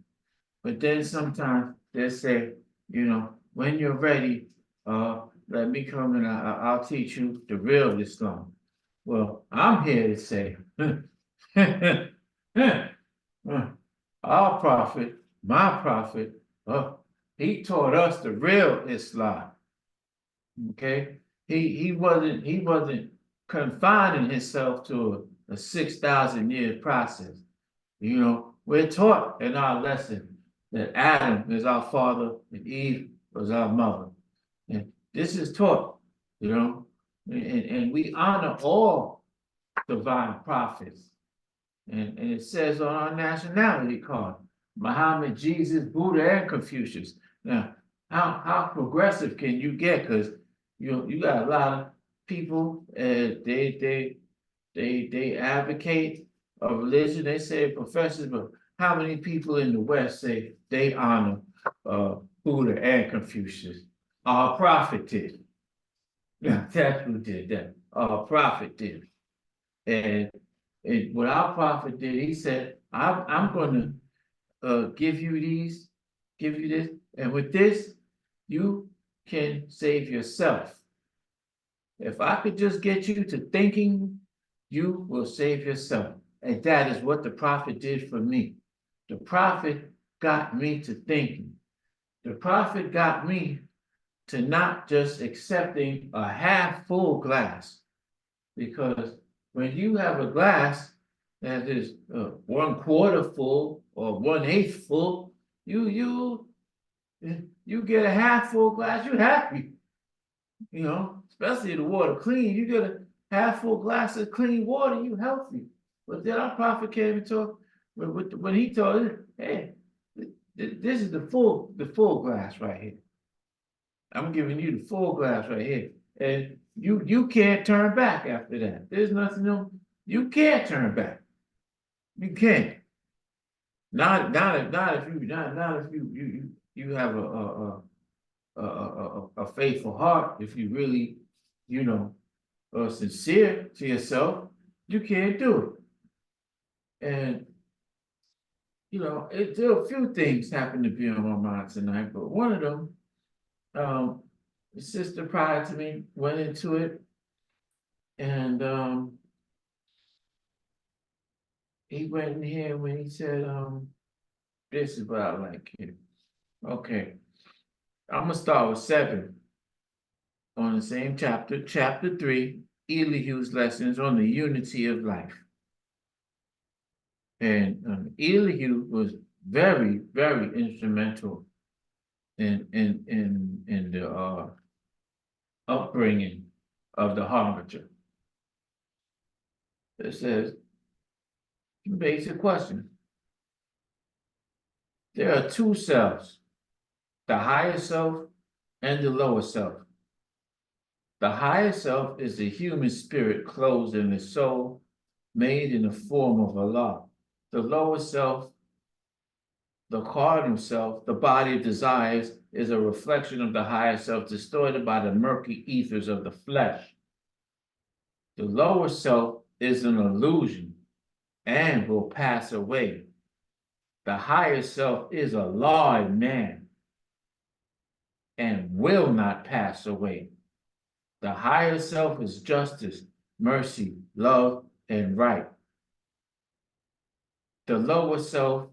But then sometimes they say, you know, when you're ready, let me come and I'll teach you the real Islam. Well, I'm here to say, our prophet, my prophet, he taught us the real Islam. Okay, he wasn't confining himself to a 6,000 year process. You know, we're taught in our lesson that Adam is our father and Eve was our mother. And this is taught, you know, and we honor all divine prophets. And it says on our nationality card, Muhammad, Jesus, Buddha, and Confucius. Now, how progressive can you get? Because you got a lot of people, they advocate a religion, they say professors, but how many people in the West say they honor Buddha and Confucius? Our prophet did. Yeah, that's who did that. Our prophet did. And what our prophet did, he said, I'm going to give you this, and with this, you can save yourself. If I could just get you to thinking, you will save yourself. And that is what the prophet did for me. The prophet got me to thinking. The prophet got me to not just accepting a half full glass. Because when you have a glass that is 1/4 full or 1/8 full, you get a half full glass, you're happy. You know, especially if the water clean, you get a half full glass of clean water, you healthy. But then our prophet came and told, when he told us, hey, this is the full glass right here. I'm giving you the full glass right here. And you can't turn back after that. There's nothing new. You can't turn back. You can't. Not if you have a faithful heart. If you really, you know, are sincere to yourself, you can't do it. And you know, there are a few things happen to be on my mind tonight, but one of them, the sister prior to me went into it. And he went in here when he said, this is what I like here. Okay. I'm gonna start with 7 on the same chapter, chapter 3, Elihu's lessons on the unity of life. And Elihu was very, very instrumental in the upbringing of the harbinger. It says, basic question. There are 2 selves, the higher self and the lower self. The higher self is the human spirit clothed in the soul, made in the form of Allah. The lower self, the cardinal self, the body of desires, is a reflection of the higher self, distorted by the murky ethers of the flesh. The lower self is an illusion and will pass away. The higher self is a law in man and will not pass away. The higher self is justice, mercy, love, and right. The lower self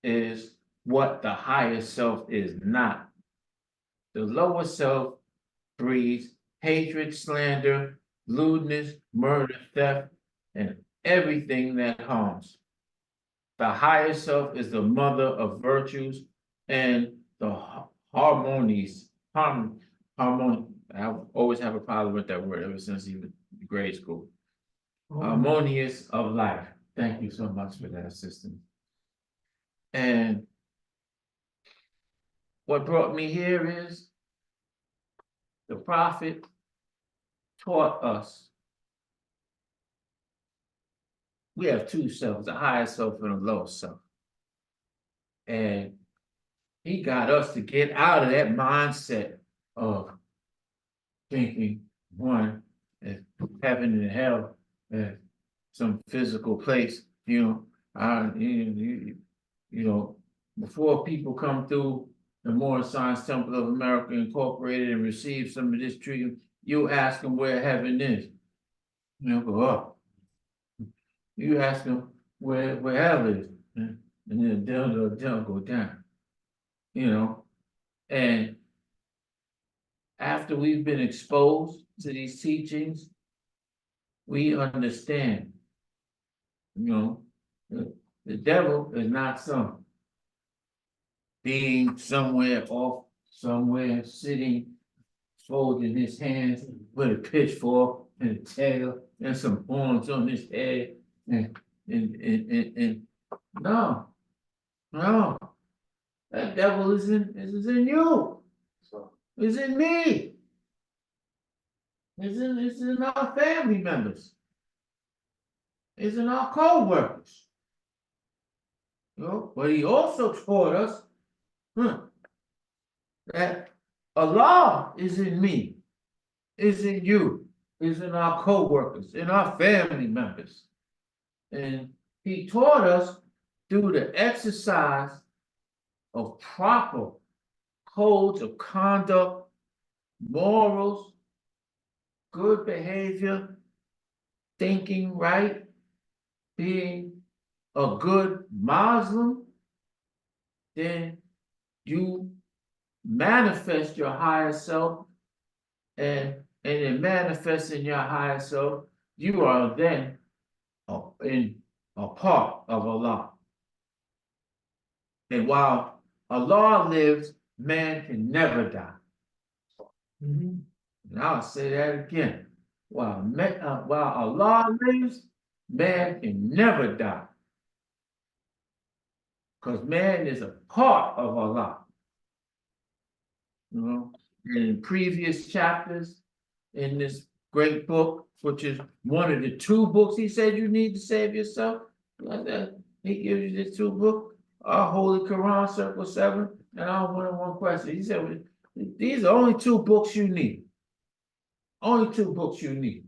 is what the higher self is not. The lower self breeds hatred, slander, lewdness, murder, theft, and everything that harms. The higher self is the mother of virtues and the harmonies. I always have a problem with that word ever since even grade school. Harmonious of life. Thank you so much for that assistance. And what brought me here is the prophet taught us we have 2 selves, the higher self and the lower self. And he got us to get out of that mindset of thinking one as heaven and hell as some physical place, you know, before people come through the Moorish Science Temple of America Incorporated and receive some of this treatment, you ask them where heaven is. You know, go up. You ask them where hell is, and then they'll go down. You know, and after we've been exposed to these teachings, we understand, you know, the devil is not some being somewhere off, somewhere sitting, folding his hands with a pitchfork and a tail and some horns on his head. And no, that devil is in you. It's in me. It's in our family members. It's in our co-workers. You know, but he also taught us that Allah is in me, is in you, is in our co-workers, in our family members. And he taught us through the exercise of proper codes of conduct, morals, good behavior, thinking right, being a good Muslim, then you manifest your higher self, and in manifesting your higher self, you are then in a part of Allah. And while Allah lives, man can never die. And I'll say that again. While Allah lives, man can never die. Because man is a part of Allah. You know, in previous chapters in this great book, which is one of the 2 books he said you need to save yourself. He gives you the 2 books, our Holy Quran, Circle 7, and our one-on-one question. He said, these are only 2 books you need. Only 2 books you need.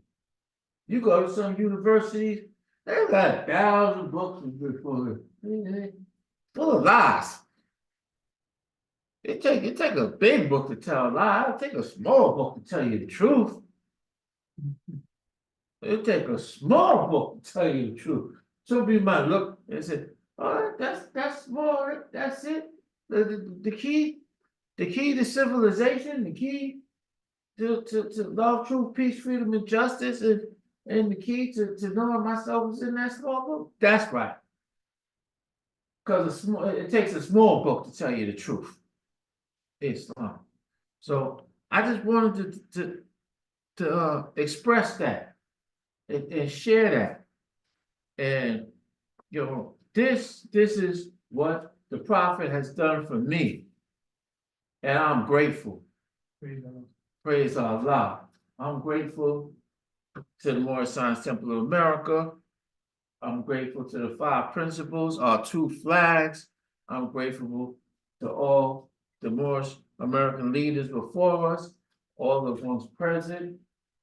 You go to some universities, they've got 1,000 books full of lies. It take a big book to tell a lie. It take a small book to tell you the truth. It take a small book to tell you the truth. Some people might look and say, "Oh, that's small. That's it. The key to civilization, the key to love, truth, peace, freedom, and justice, and the key to knowing myself is in that small book." That's right. Because it takes a small book to tell you the truth. Islam. So I just wanted to express that and share that. And you know, this is what the prophet has done for me. And I'm grateful. Praise the Lord. Praise Allah. I'm grateful to the Moorish Science Temple of America. I'm grateful to the 5 principles, our 2 flags. I'm grateful to all the Moorish American leaders before us, all the ones present,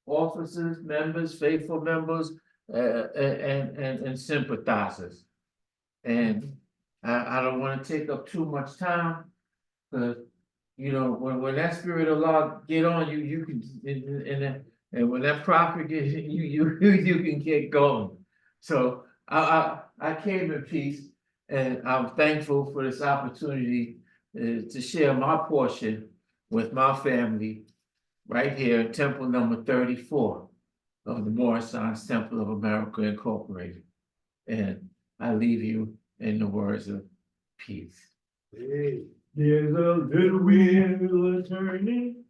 officers, members, faithful members, and sympathizers. And I don't want to take up too much time, because you know, when that spirit of law get on you, you can and when that prophet gets you can get going. So I came in peace, and I'm thankful for this opportunity to share my portion with my family right here in Temple number 34 of the Moorish Science Temple of America Incorporated. And I leave you in the words of peace. There's a little wheel a turning,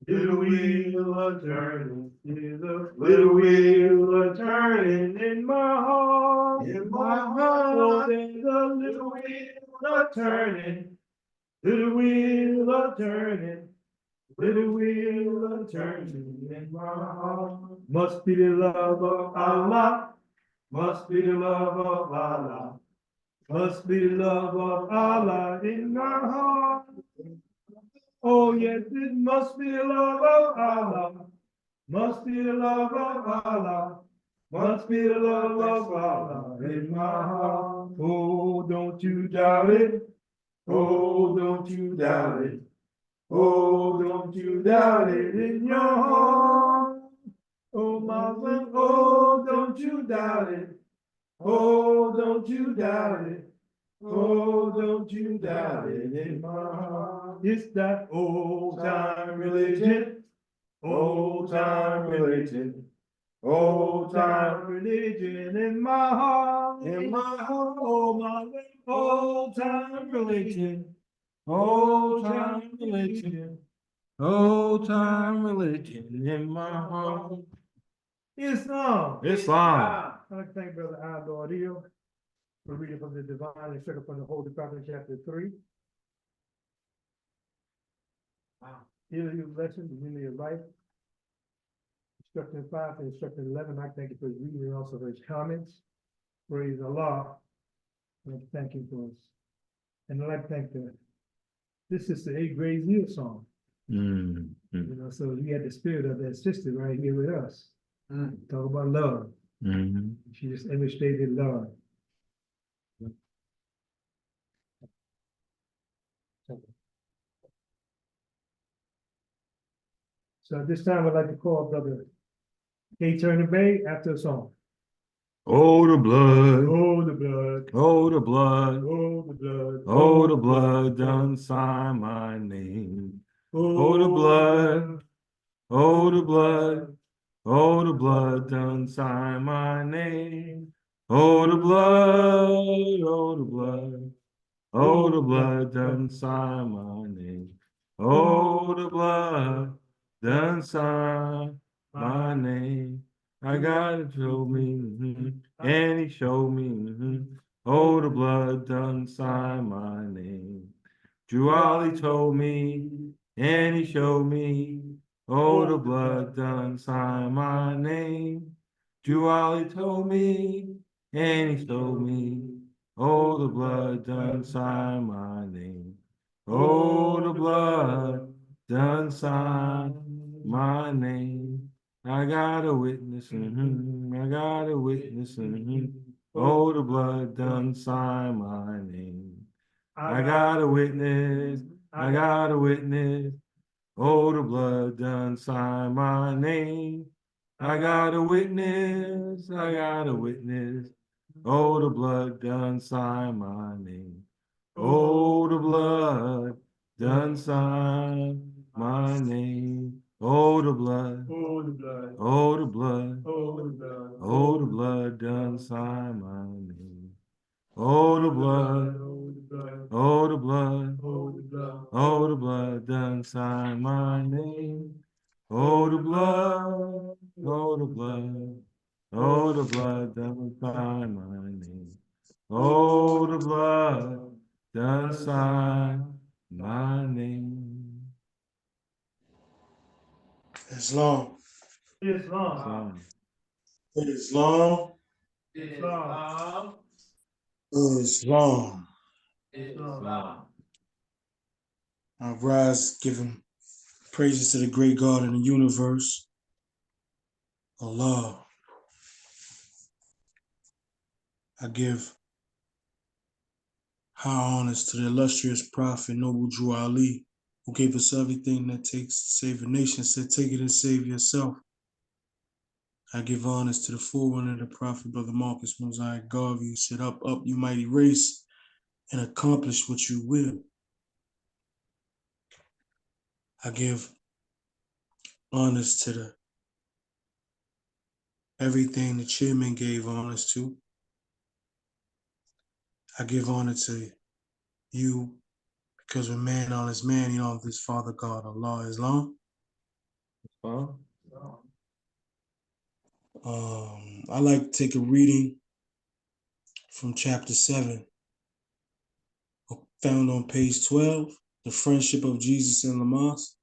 little wheel a turning. There's a little wheel a turning in my heart. In my Oh, heart. there's a little wheel a turning, little wheel a turning, little wheel a turning in my heart. Must be the love of Allah, must be the love of Allah. Must be the love of Allah in my heart. Oh, yes, it must be the love of Allah. Must be the love of Allah. Must be the love of Allah in my heart. Oh, don't you doubt it. Oh, don't you doubt it. Oh, don't you doubt it in your heart. Oh, mama, oh, don't you doubt it. Oh, don't you doubt it. Oh, don't you doubt it in my heart. It's that old time religion, old time religion, old time religion in my heart. In my heart. Oh, my old time religion, Old time religion, old time religion in my heart. Islam. Islam. I'd like to thank Brother Aldo for reading from the Divine Instruction from the Holy Prophet, chapter 3. Healing your lesson, the healing your life. Instruction 5 and instruction 11. I thank you for his reading and also for his comments. Praise Allah. I'd like to thank him for us. And I'd like to thank this is the 8 grade Zeal song. You know, so we had the spirit of that sister right here with us. Talk about love. She just illustrated love. So at this time, I'd like to call Brother K. Turner Bay after a song. Oh, the blood, Oh, the blood. oh, the blood, Oh, the blood. oh, the blood done sign my name. Oh, the blood, oh, the blood, oh, the blood done sign my name. Oh, the blood, oh, the blood, oh, the blood done sign my name. Oh, the blood done sign my name. I got it, showed me, and he showed me, oh, the blood done sign my name. Juali told me, and he showed me, oh, the blood done sign my name. Juali told me, and he showed me, oh, the blood done sign my name. Oh, the blood done sign my name. I got a witness, I got a witness, oh, the blood done sign my name. I got a witness, I got a witness. Oh, the blood done sign my name. I got a witness. I got a witness. Oh, the blood done sign my name. Oh, the blood done sign my name. Oh, the blood. Oh, the blood. Oh, the blood. Oh, the blood. Oh, the blood done sign my name. Oh, the blood. Oh, the blood. Oh, the blood. Oh, the blood. Oh, the blood done sign my name. Oh, the blood. Oh, the blood. Oh, the blood done sign my name. Oh, the blood done sign my name. Islam. Islam. Islam. Islam. Islam. Islam. I rise giving praises to the great God in the universe, Allah. I give high honors to the illustrious Prophet Noble Drew Ali, who gave us everything that takes to save a nation, said, take it and save yourself. I give honors to the forerunner of the Prophet, Brother Marcus Mosiah Garvey, who said, up, up, you mighty race, and accomplish what you will. I give honors to the everything the chairman gave honors to. I give honor to you because when man honors man, he honors his Father God, Allah, Islam. I like to take a reading from chapter 7, found on page 12, the friendship of Jesus and Lamas.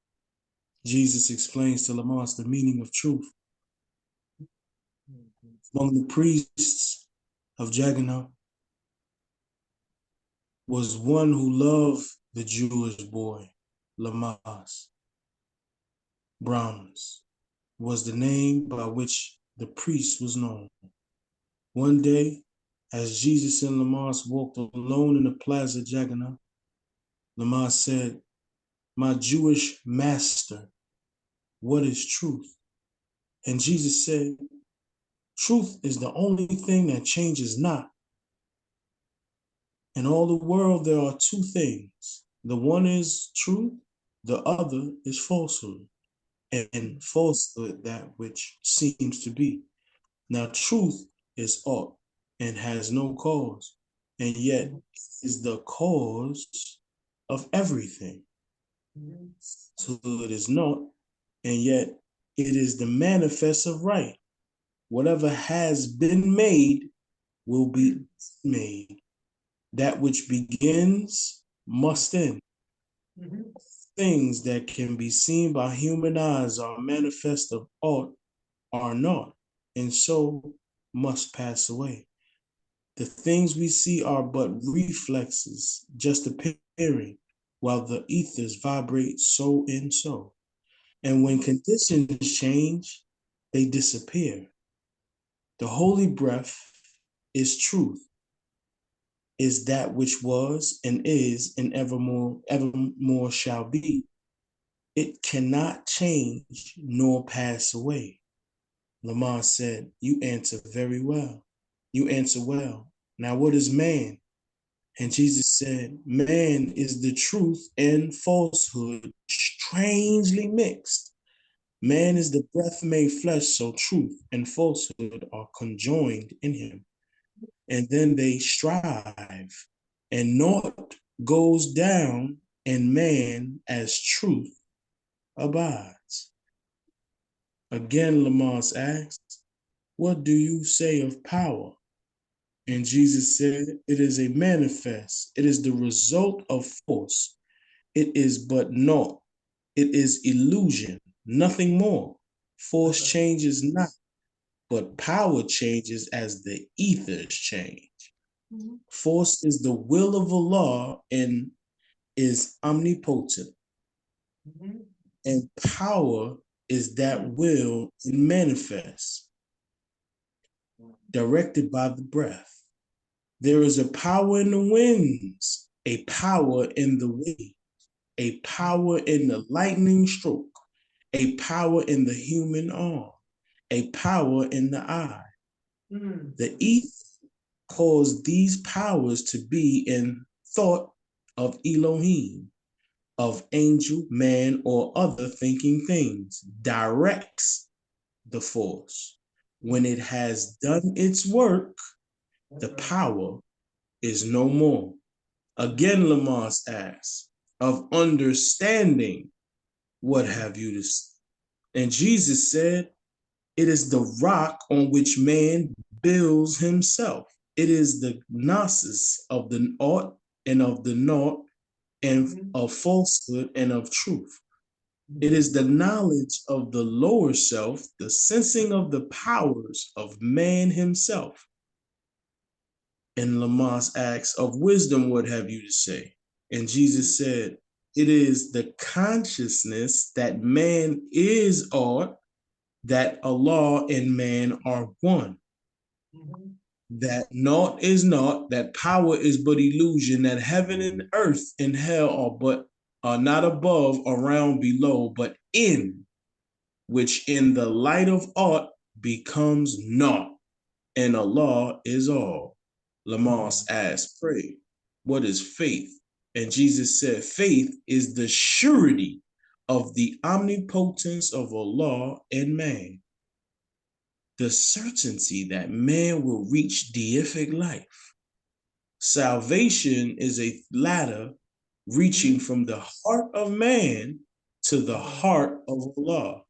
Jesus explains to Lamas the meaning of truth. Among the priests of Jagannath was one who loved the Jewish boy, Lamas. Brahms was the name by which the priest was known. One day, as Jesus and Lamas walked alone in the Plaza Jagannath, Lamas said, my Jewish master, what is truth? And Jesus said, truth is the only thing that changes not. In all the world, there are two things. The one is truth, the other is falsehood. And falsehood, that which seems to be. Now, truth is aught and has no cause, and yet is the cause of everything. So it is not, and yet it is the manifest of right. Whatever has been made will be made. That which begins must end. Things that can be seen by human eyes are manifest of aught are not, and so must pass away. The things we see are but reflexes, just appearing, while the ethers vibrate so and so. And when conditions change, they disappear. The holy breath is truth, is that which was and is and evermore shall be. It cannot change nor pass away. Lamar said, you answer very well. You answer well. Now what is man? And Jesus said, man is the truth and falsehood strangely mixed. Man is the breath made flesh, so truth and falsehood are conjoined in him. And then they strive, and naught goes down, and man as truth abides. Again, Lamas asked, what do you say of power? And Jesus said, it is a manifest. It is the result of force. It is but naught. It is illusion, nothing more. Force changes not, but power changes as the ethers change. Force is the will of Allah and is omnipotent. And power is that will and manifest, directed by the breath. There is a power in the winds, a power in the wind. a power in the lightning stroke, a power in the human arm, a power in the eye. The ether caused these powers to be in thought of Elohim, of angel, man, or other thinking things, directs the force. When it has done its work, the power is no more. Again, Lamont asks, of understanding, what have you to say? And Jesus said, it is the rock on which man builds himself. It is the gnosis of the ought and of the naught and of falsehood and of truth. It is the knowledge of the lower self, the sensing of the powers of man himself. And Lamont asks, of wisdom, what have you to say? And Jesus said, it is the consciousness that man is ought, that Allah and man are one. That naught is naught, that power is but illusion, that heaven and earth and hell are not above, around, below, but in, which in the light of aught becomes naught, and Allah is all. Lamont asked, pray, what is faith? And Jesus said, faith is the surety of the omnipotence of Allah and man. The certainty that man will reach deific life. Salvation is a ladder reaching from the heart of man to the heart of Allah.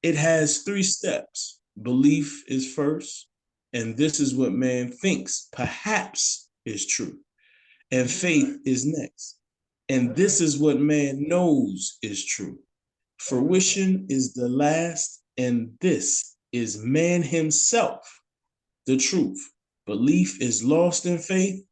It has 3 steps. Belief is first, and this is what man thinks perhaps is true. And faith is next. And this is what man knows is true. Fruition is the last, and this is man himself, the truth. Belief is lost in faith,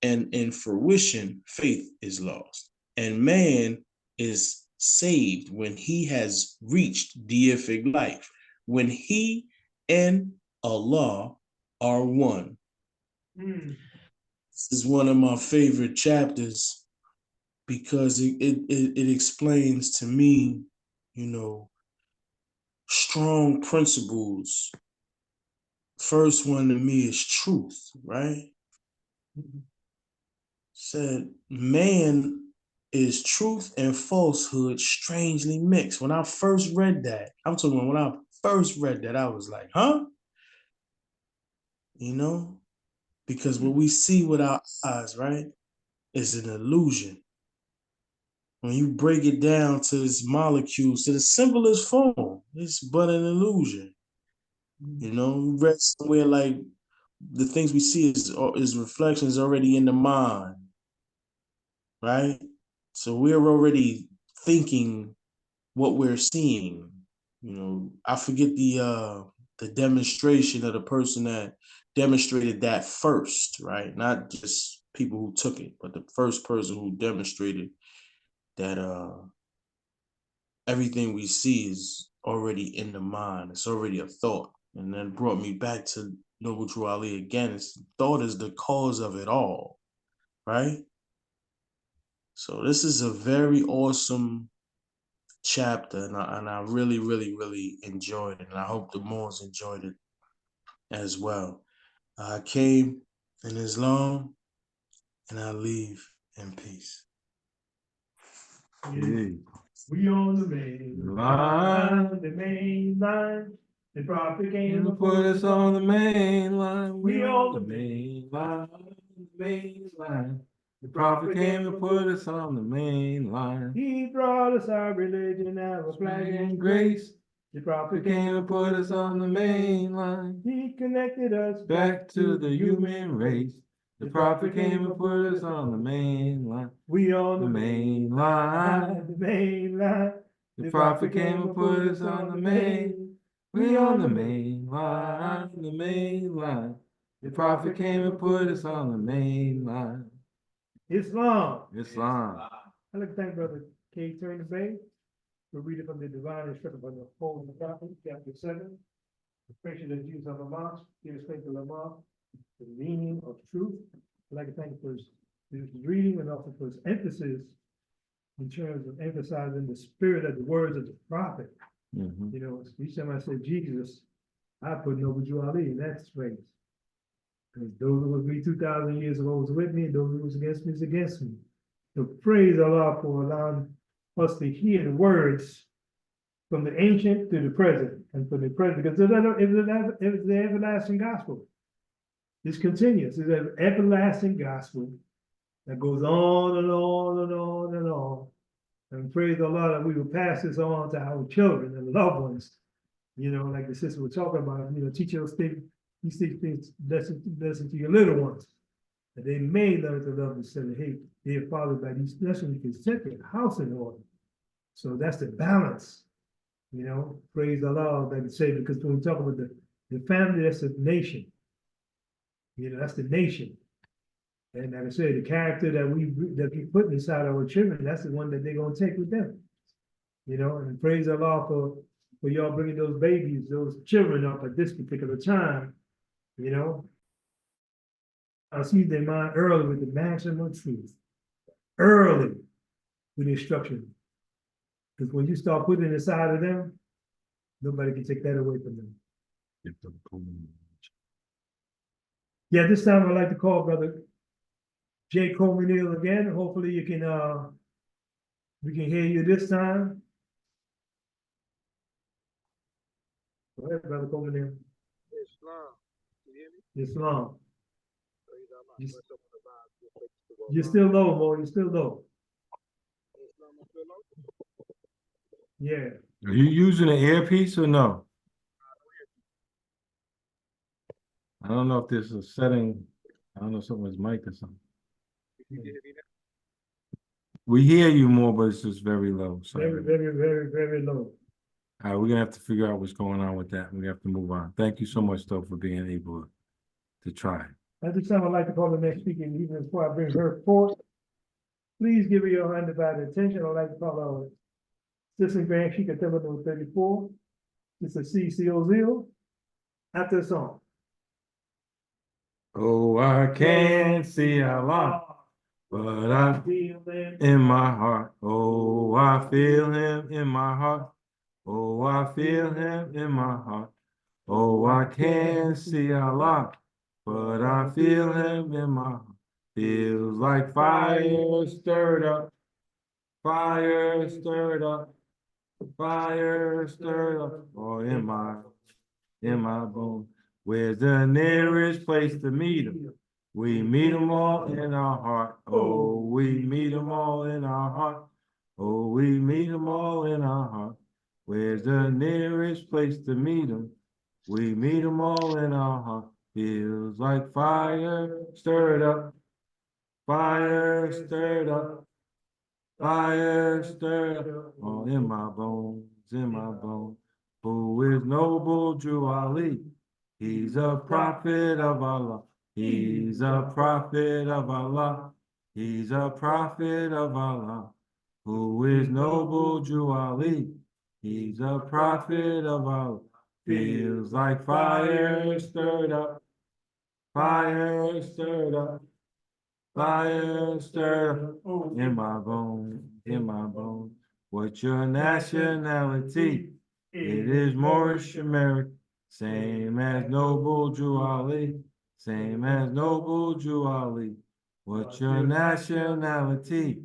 and in fruition, faith is lost. And man is saved when he has reached deific life, when he and Allah are one. This is one of my favorite chapters because it explains to me, strong principles. First one to me is truth, right? Said man is truth and falsehood strangely mixed. When I first read that, I was like, huh? Because what we see with our eyes, right, is an illusion. When you break it down to its molecules, to the simplest form, it's but an illusion. We read somewhere like the things we see is reflections already in the mind, right? So we're already thinking what we're seeing. I forget the demonstration of the person that demonstrated that first, right? Not just people who took it, but the first person who demonstrated that everything we see is already in the mind. It's already a thought. And then brought me back to Noble Drew Ali again. Thought is the cause of it all, right? So this is a very awesome chapter, and I really, really, really enjoyed it. And I hope the Moors enjoyed it as well. I came in Islam, and I leave in peace. We on the main line, the main line. The prophet came And and put us on the main line. We on the main line. Main line. The prophet came and put us on the main line. He brought us our religion, our flag and grace. The prophet came and put us on the main line. He connected us Back to the human race. The prophet came and put us on the main line. We on The main line. the main line. The prophet came and put us on the main. We on the main line. The main line. The prophet came and put us on the main line. Islam. Islam. I'd like to thank Brother K. Turner Bay for reading from the Divine Instruction of the Holy Prophet, chapter 7. The pressure that Jesus on the mosque, gives faith to Lamar, the meaning of truth. I'd like to thank him for his reading and also for his emphasis in terms of emphasizing the spirit of the words of the prophet. Mhm. You know, each time I say Jesus, I put Noble Drew Ali in that phrase. Because those who was me 2,000 years ago was with me, and those who was against me is against me. So praise Allah for allowing us to hear the words from the ancient to the present, and from the present, because it's the everlasting gospel. It's continuous. It's an everlasting gospel that goes on and on and on and on. And praise Allah that we will pass this on to our children and loved ones. You know, like the sister was talking about, you know, teach those things, these things, listen to your little ones. That they may learn to love instead of hate. They are followed by these lessons, you can set their house in order. So that's the balance. You know, praise Allah, like I say, because when we talk about the family, that's the nation. You know, that's the nation. And like I said, the character that we put inside our children, that's the one that they're gonna take with them. You know, and praise Allah for y'all bringing those babies, those children up at this particular time. You know, I see their mind early with the maximum truth, early with instruction. Because when you start putting it inside of them, nobody can take that away from them. Yeah, this time I'd like to call Brother J. Coleman Neal again. Hopefully you can we can hear you this time. Go ahead, Brother Coleman Neal. Islam. Can you hear me? Islam. Praise Allah. You- Bless up on the vibes. Give thanks to Allah. You're still low, boy. You're still low. Islam, I'm still low? Yeah. Are you using an earpiece or no? I don't know if there's a setting. I don't know if something's mic or something. You can hear me now? We hear you more, but it's just very low. So, Very, very, very, very low. all right, we're gonna have to figure out what's going on with that. We have to move on. Thank you so much, though, for being able to try. At this time, I'd like to call the next speaker, even before I bring her forth. Please give her your undivided attention. I'd like to call our Assistant Grand Sheikh at TEMPLE34, Mr. C.C. Ozil, after the song. Oh, I can't see Allah, but I feel it in my heart. Oh, I feel him in my heart. Oh, I feel him in my heart. Oh, I can't see Allah, but I feel him in my heart. Feels like fire stirred up, fire stirred up, fire stirred up. Oh, in my bones. Where's the nearest place to meet him? We meet them all in our heart. Oh, we meet them all in our heart. Oh, we meet them all in our heart. Where's the nearest place to meet them? We meet them all in our heart. Feels like fire stirred up. Fire stirred up. Fire stirred up. Oh, in my bones, in my bones. Who is noble Drew Ali? He's a prophet of Allah. He's a prophet of Allah. He's a prophet of Allah. Who is noble Drew Ali? He's a prophet of Allah. Feels like fire stirred up. Fire stirred up. Fire stirred up in my bones, in my bones. What's your nationality? It is Moorish American. Same as Noble Drew Ali. Same as Noble Drew Ali. What's your nationality?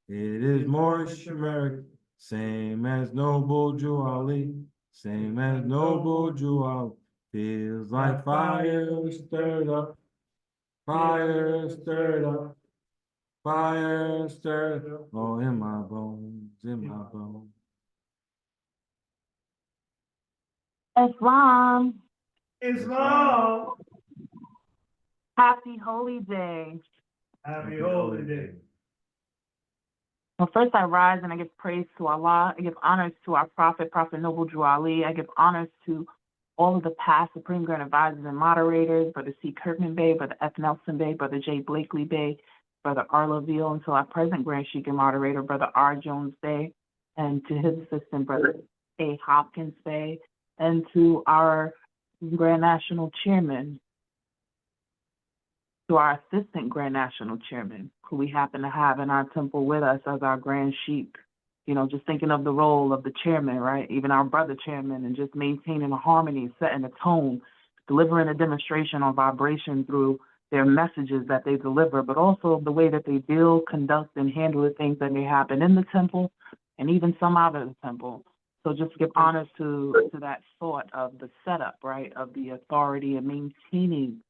It is Moorish American. Same as Noble Drew Ali. Same as Noble Drew Ali. Feels like fire stirred up. Fire stirred up. Fire stirred up. Oh, in my bones, in my bones. Islam, Islam. happy holy day. Happy holy day. Well, first I rise and I give praise to Allah. I give honors to our Prophet Noble Drew Ali. I give honors to all of the past Supreme Grand Advisors and moderators, Brother C. Kirkman Bey, Brother F. Nelson Bey, Brother J. Blakely Bey, Brother R. LaVille, and to our present Grand Sheikh and moderator, Brother R. Jones Bey, and to his assistant, Brother A. Hopkins Bey, and to our Grand National Chairman, to our assistant Grand National Chairman, who we happen to have in our temple with us as our grand sheep. You know, just thinking of the role of the chairman, right? Even our brother chairman, and just maintaining a harmony, setting a tone, delivering a demonstration on vibration through their messages that they deliver, but also the way that they deal, conduct, and handle the things that may happen in the temple and even some out of the temple. So just give honors to that thought of the setup, right, of the authority and maintaining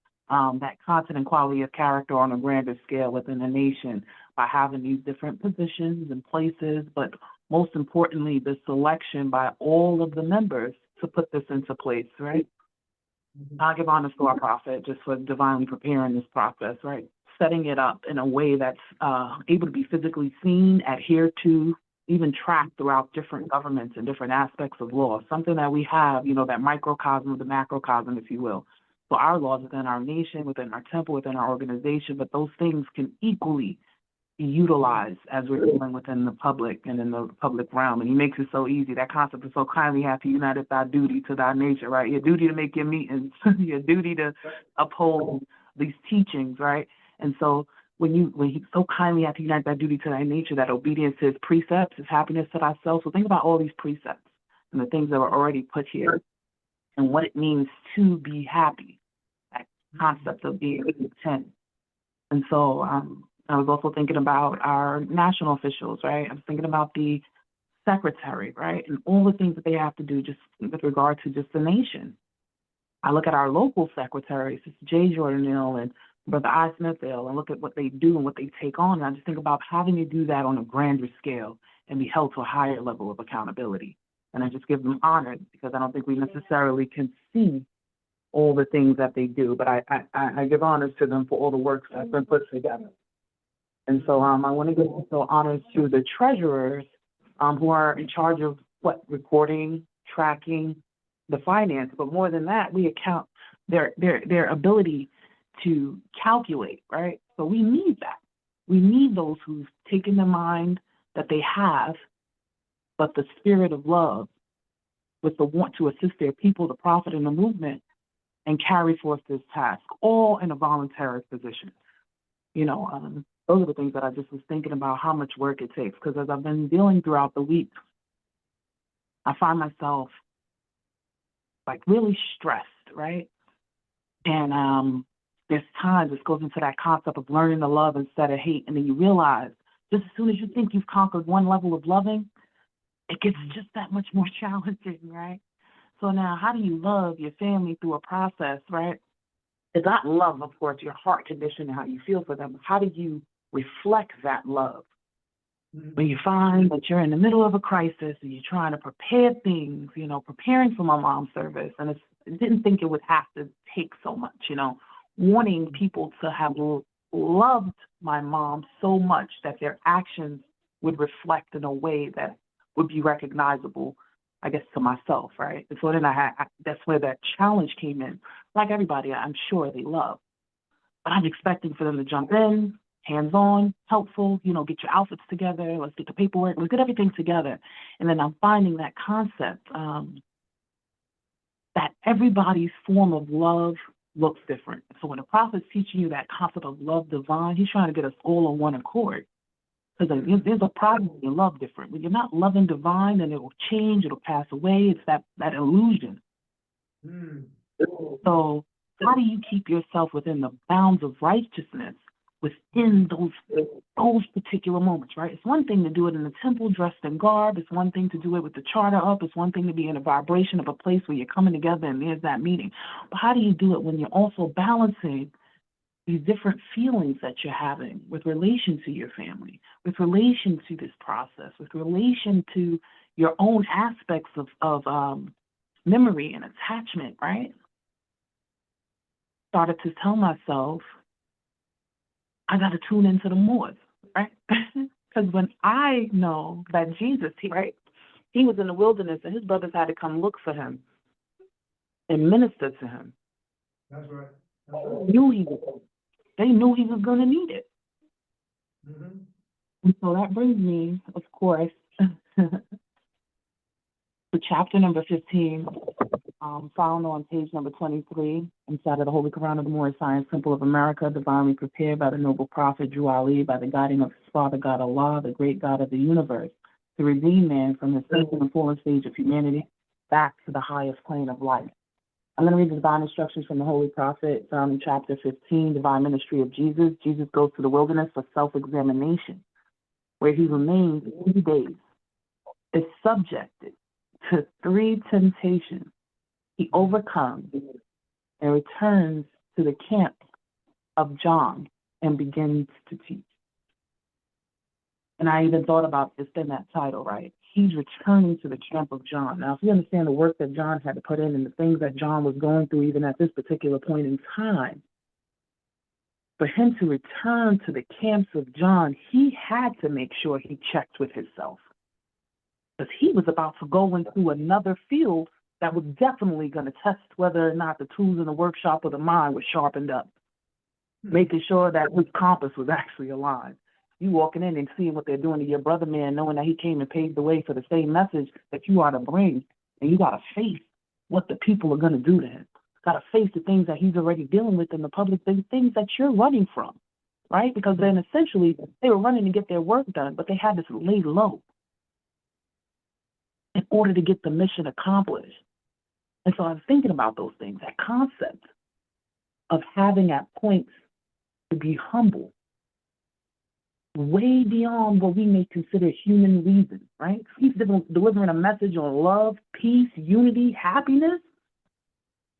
that content and quality of character on a grander scale within the nation by having these different positions and places, but most importantly, the selection by all of the members to put this into place, right? I'll give honors to our prophet just for divinely preparing this process, right? Setting it up in a way that's able to be physically seen, adhered to, even tracked throughout different governments and different aspects of law, something that we have, you know, that microcosm of the macrocosm, if you will. So our laws within our nation, within our temple, within our organization, but those things can equally be utilized as we're dealing within the public and in the public realm. And he makes it so easy. That concept is so kindly hath he united thy duty to thy nature, right? Your duty to make your meetings, your duty to uphold these teachings, right? And so when he so kindly hath united thy duty to thy nature, that obedience to his precepts, his happiness to thyself. So think about all these precepts and the things that were already put here and what it means to be happy, that concept of being content. And so I was also thinking about our national officials, right? I was thinking about the secretary, right? And all the things that they have to do just with regard to just the nation. I look at our local secretaries, it's Jay Jordan Hill and Brother I. Smithville, and look at what they do and what they take on. And I just think about having to do that on a grander scale and be held to a higher level of accountability. And I just give them honor because I don't think we necessarily can see all the things that they do, but I give honors to them for all the work that's been put together. And so I want to give also honors to the treasurers who are in charge of recording, tracking, the finance. But more than that, we account their ability to calculate, right? So we need that. We need those who've taken the mind that they have, but the spirit of love with the want to assist their people, the prophet, and the movement, and carry forth this task, all in a voluntary position. You know, those are the things that I just was thinking about, how much work it takes. Because as I've been dealing throughout the week, I find myself like really stressed, right? And there's times this goes into that concept of learning to love instead of hate. And then you realize just as soon as you think you've conquered one level of loving, it gets just that much more challenging, right? So now how do you love your family through a process, right? It's not love, of course, your heart condition and how you feel for them. How do you reflect that love? When you find that you're in the middle of a crisis and you're trying to prepare things, you know, preparing for my mom's service, and I didn't think it would have to take so much, you know, wanting people to have loved my mom so much that their actions would reflect in a way that would be recognizable, I guess, to myself, right? And so then that's where that challenge came in. Like everybody, I'm sure they love, but I'm expecting for them to jump in, hands-on, helpful, you know, get your outfits together, let's get the paperwork, let's get everything together. And then I'm finding that concept that everybody's form of love looks different. So when the prophet's teaching you that concept of love divine, he's trying to get us all on one accord. Because there's a problem when you love different. When you're not loving divine, then it will change, it'll pass away. It's that illusion. So how do you keep yourself within the bounds of righteousness within those particular moments, right? It's one thing to do it in the temple dressed in garb. It's one thing to do it with the charter up. It's one thing to be in a vibration of a place where you're coming together and there's that meeting. But how do you do it when you're also balancing these different feelings that you're having with relation to your family, with relation to this process, with relation to your own aspects of memory and attachment, right? Started to tell myself, I got to tune into the more, right? Because when I know that Jesus, right, he was in the wilderness and his brothers had to come look for him and minister to him. That's right. They knew he was going to need it. And so that brings me, of course, to chapter number 15 found on page number 23, inside of the Holy Quran of the Moorish Science Temple of America, divinely prepared by the noble prophet Drew Ali, by the guiding of his father God Allah, the great God of the universe, to redeem man from his sinful and fallen stage of humanity back to the highest plane of life. I'm going to read the divine instructions from the Holy Prophet, found in chapter 15, Divine Ministry of Jesus. Jesus goes to the wilderness for self-examination, where he remains 3 days, is subjected to 3 temptations. He overcomes and returns to the camp of John and begins to teach. And I even thought about this in that title, right? He's returning to the camp of John. Now, if you understand the work that John had to put in and the things that John was going through even at this particular point in time, for him to return to the camps of John, he had to make sure he checked with himself. Because he was about to go into another field that was definitely going to test whether or not the tools in the workshop of the mind were sharpened up, making sure that his compass was actually aligned. You walking in and seeing what they're doing to your brother man, knowing that he came and paved the way for the same message that you are to bring, and you got to face what the people are going to do to him. Got to face the things that he's already dealing with in the public, the things that you're running from, right? Because then essentially they were running to get their work done, but they had to lay low in order to get the mission accomplished. And so I was thinking about those things, that concept of having at points to be humble, way beyond what we may consider human reason, right? He's delivering a message on love, peace, unity, happiness.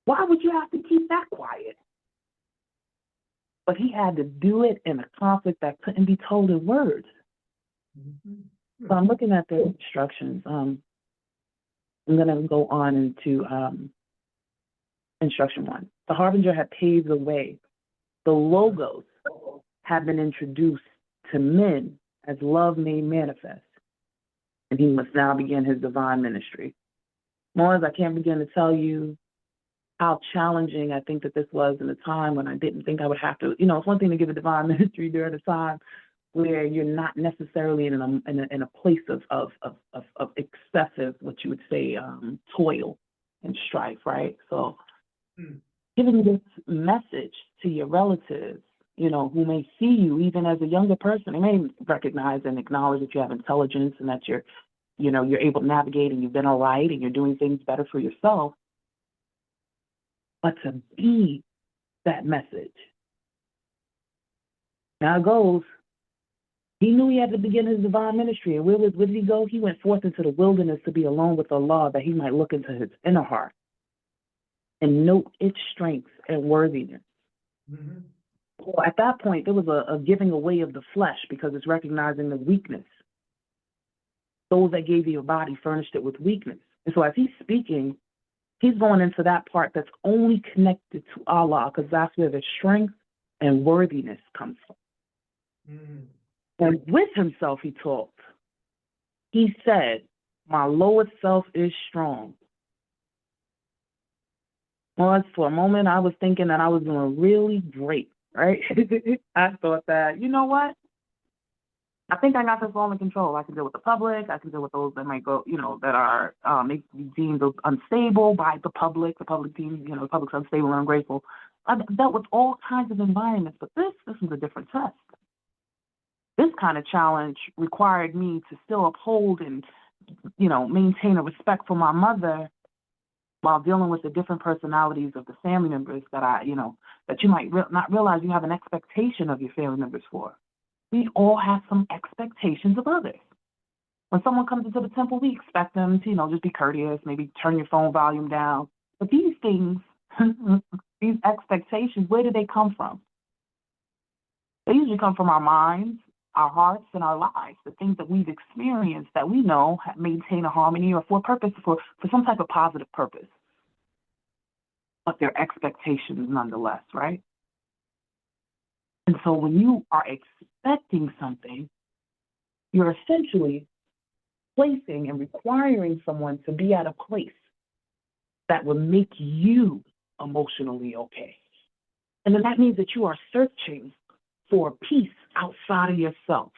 Why would you have to keep that quiet? But he had to do it in a conflict that couldn't be told in words. So I'm looking at the instructions. I'm going to go on into instruction 1. The harbinger had paved the way. The logos have been introduced to men as love made manifest, and he must now begin his divine ministry. Mars, I can't begin to tell you how challenging I think that this was in a time when I didn't think I would have to. You know, it's one thing to give a divine ministry during a time where you're not necessarily in a place of excessive, what you would say, toil and strife, right? So, giving this message to your relatives, you know, who may see you even as a younger person, they may recognize and acknowledge that you have intelligence and that you're able to navigate and you've been all right and you're doing things better for yourself. But to be that message. Now it goes, he knew he had to begin his divine ministry. And where did he go? He went forth into the wilderness to be alone with Allah, that he might look into his inner heart and note its strength and worthiness. Well, at that point, there was a giving away of the flesh because it's recognizing the weakness. Those that gave you a body furnished it with weakness. And so as he's speaking, he's going into that part that's only connected to Allah, because that's where the strength and worthiness comes from. And with himself, he talked. He said, my lowest self is strong. Well, for a moment, I was thinking that I was doing really great, right? I thought that, you know what? I think I got this all in control. I can deal with the public. I can deal with those that might go, that are maybe deemed unstable by the public. The public deemed, the public's unstable and ungrateful. I dealt with all kinds of environments, but this was a different test. This kind of challenge required me to still uphold and, maintain a respect for my mother while dealing with the different personalities of the family members that that you might not realize you have an expectation of your family members for. We all have some expectations of others. When someone comes into the temple, we expect them to, just be courteous, maybe turn your phone volume down. But these things, these expectations, where do they come from? They usually come from our minds, our hearts, and our lives, the things that we've experienced that we know maintain a harmony or for a purpose, for some type of positive purpose. But they're expectations nonetheless, right? And so when you are expecting something, you're essentially placing and requiring someone to be at a place that will make you emotionally okay. And then that means that you are searching for peace outside of yourself.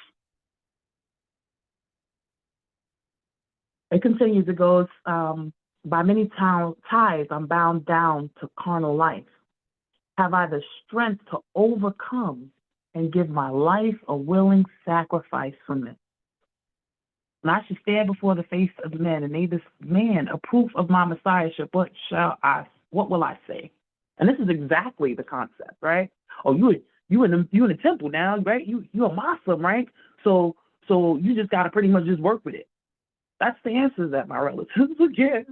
It continues, it goes, by many ties I'm bound down to carnal life. Have I the strength to overcome and give my life a willing sacrifice for men? And I should stand before the face of men and make this man a proof of my messiahship. What will I say? And this is exactly the concept, right? Oh, you in the temple now, right? You a Muslim, right? So you just gotta pretty much just work with it. That's the answer that my relatives would give.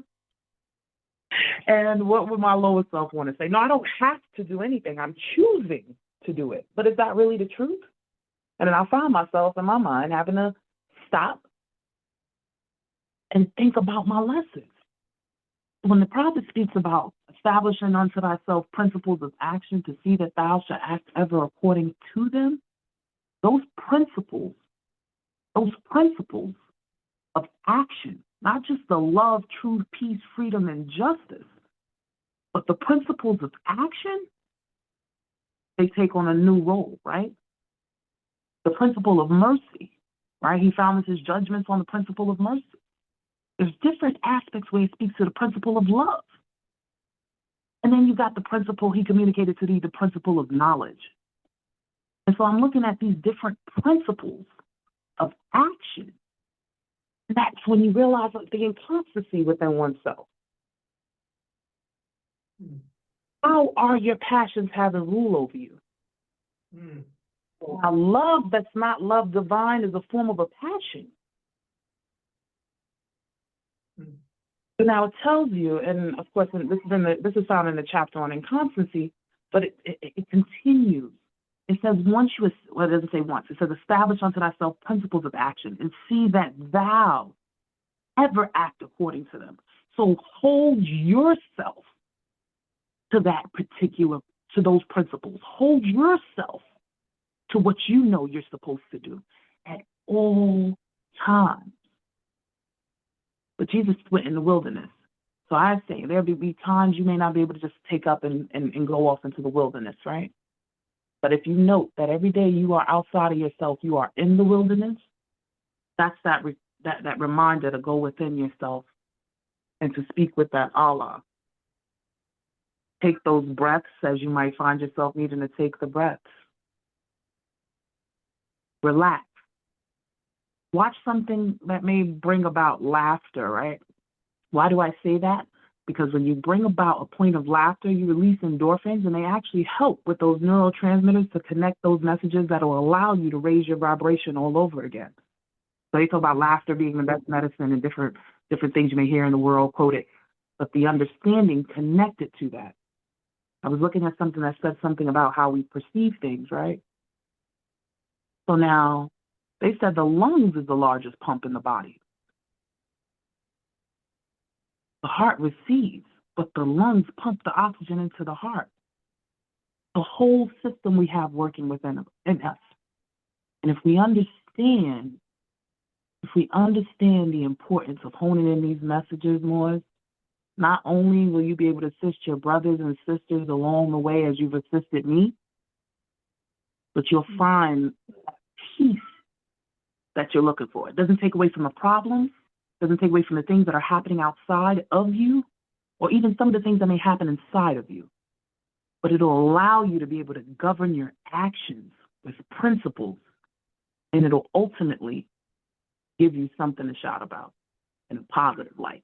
And what would my lower self want to say? No, I don't have to do anything. I'm choosing to do it. But is that really the truth? And then I found myself in my mind having to stop and think about my lessons. When the prophet speaks about establishing unto thyself principles of action to see that thou shalt act ever according to them, those principles of action, not just the love, truth, peace, freedom, and justice, but the principles of action, they take on a new role, right? The principle of mercy, right? He founded his judgments on the principle of mercy. There's different aspects where he speaks to the principle of love. And then you got the principle he communicated to thee, the principle of knowledge. And so I'm looking at these different principles of action. And that's when you realize the inconsistency within oneself. How are your passions having rule over you? Now, love that's not love divine is a form of a passion. Now it tells you, and of course, this is found in the chapter on inconstancy, but it continues. It says well, it doesn't say once. It says establish unto thyself principles of action and see that thou ever act according to them. So hold yourself to those principles. Hold yourself to what you know you're supposed to do at all times. But Jesus went in the wilderness. So I say there'll be times you may not be able to just take up and go off into the wilderness, right? But if you note that every day you are outside of yourself, you are in the wilderness, that's that reminder to go within yourself and to speak with that Allah. Take those breaths as you might find yourself needing to take the breaths. Relax. Watch something that may bring about laughter, right? Why do I say that? Because when you bring about a point of laughter, you release endorphins, and they actually help with those neurotransmitters to connect those messages that will allow you to raise your vibration all over again. So they talk about laughter being the best medicine and different things you may hear in the world quoted, but the understanding connected to that. I was looking at something that said something about how we perceive things, right? So now, they said the lungs is the largest pump in the body. The heart receives, but the lungs pump the oxygen into the heart. The whole system we have working within us. And if we understand the importance of honing in these messages more, not only will you be able to assist your brothers and sisters along the way as you've assisted me, but you'll find peace that you're looking for. It doesn't take away from the problems, doesn't take away from the things that are happening outside of you, or even some of the things that may happen inside of you. But it'll allow you to be able to govern your actions with principles, and it'll ultimately give you something to shout about in a positive light.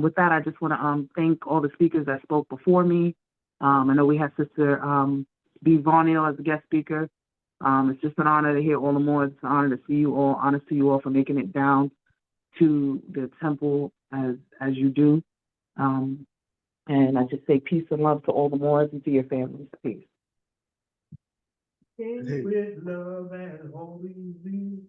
With that, I just want to thank all the speakers that spoke before me. I know we had Sister B. Varnell as a guest speaker. It's just an honor to hear all the more. It's an honor to see you all. Honest to you all for making it down to the temple as you do. And I just say peace and love to all the Moors and to your families. Peace. With love and holy zeal,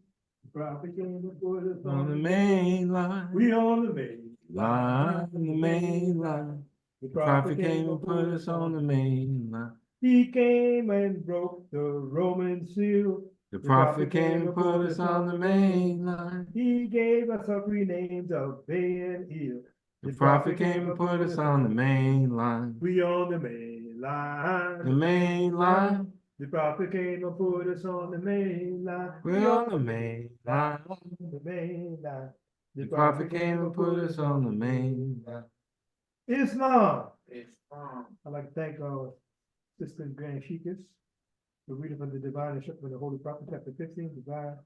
the prophet came to put us On the main line, We on the main line, the main line. The The prophet came and put us on the main line. He came and broke the Roman seal. The prophet came and put us on the main line. He gave us our three names of Bay and Hill. The prophet came and put us on the main line. We on the main line. The main line. The prophet came and put us on the main line. We're on the main line. The main line. The prophet came and put us on the main line. Islam. It's I'd like to thank our Sister Grand Sheikahs for reading from the Divine Instruction of the Holy Prophet, chapter 15, Divine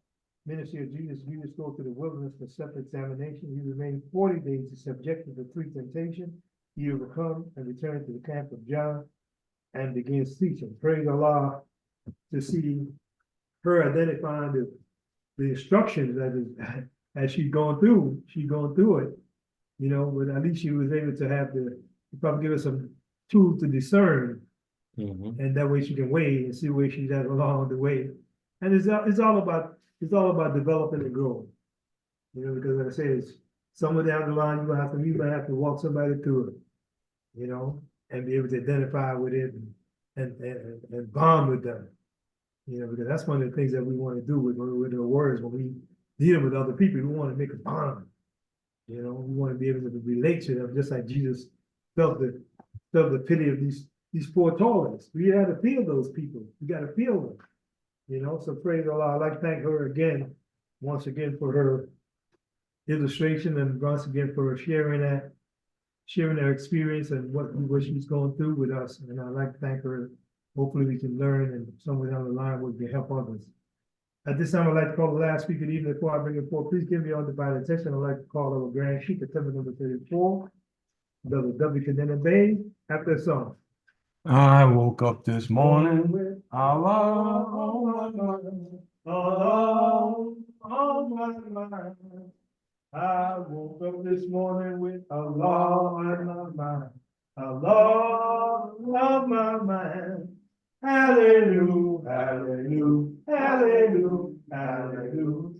Ministry of Jesus. Jesus go to the wilderness for self-examination. He remained 40 days subjected to 3 temptations. He overcome and returned to the camp of John and begins teaching. Praise Allah to see her identifying the instructions that is as she's going through. She's going through it, you know, but at least she was able to have probably give us some tools to discern, and that way she can weigh and see where she's at along the way. And it's all about developing and growing. You know, because like I say, it's somewhere down the line you might have to walk somebody through it, you know, and be able to identify with it and bond with them. You know, because that's one of the things that we want to do with our words when we deal with other people. We want to make a bond. You know, we want to be able to relate to them, just like Jesus felt the pity of these 4 toilets. We had to feel those people. We got to feel them. You know, so praise Allah. I'd like to thank her once again for her illustration, and once again for sharing her experience and what she's going through with us. And I'd like to thank her. Hopefully we can learn, and somewhere down the line we can help others. At this time, I'd like to call the last speaker of the evening before I bring it forth. Please give me undivided attention. I'd like to call our Grand Sheikh at Temple number 34, Brother W. Kadena Bay, after a song. I woke up this morning with Allah on my mind. Allah on my mind. I woke up this morning with Allah on my mind. Allah on my mind. Hallelujah, hallelujah, hallelujah, hallelujah,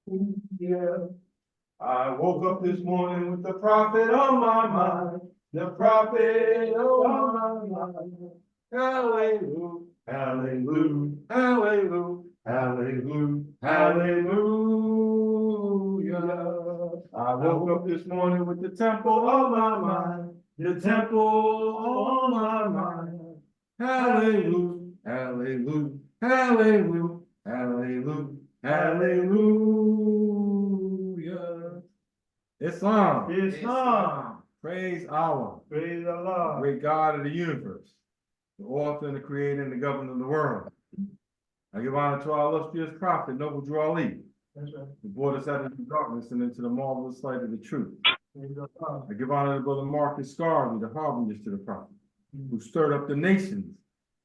hallelujah. I woke up this morning with the prophet on my mind. The prophet on my mind. Hallelujah, hallelujah, hallelujah, hallelujah, hallelujah. I woke up this morning with the temple on my mind. The temple on my mind. Hallelujah, hallelujah, hallelujah, hallelujah, hallelujah. Islam. Islam. Praise Allah. Praise Allah. Great God of the universe, the author and the creator and the governor of the world. I give honor to our illustrious prophet, Noble Drew Ali, That's right. who brought us out of the darkness and into the marvelous light of the truth. Praise Allah. I give honor to Brother Marcus Scarby, the harbingers to the prophet, who stirred up the nations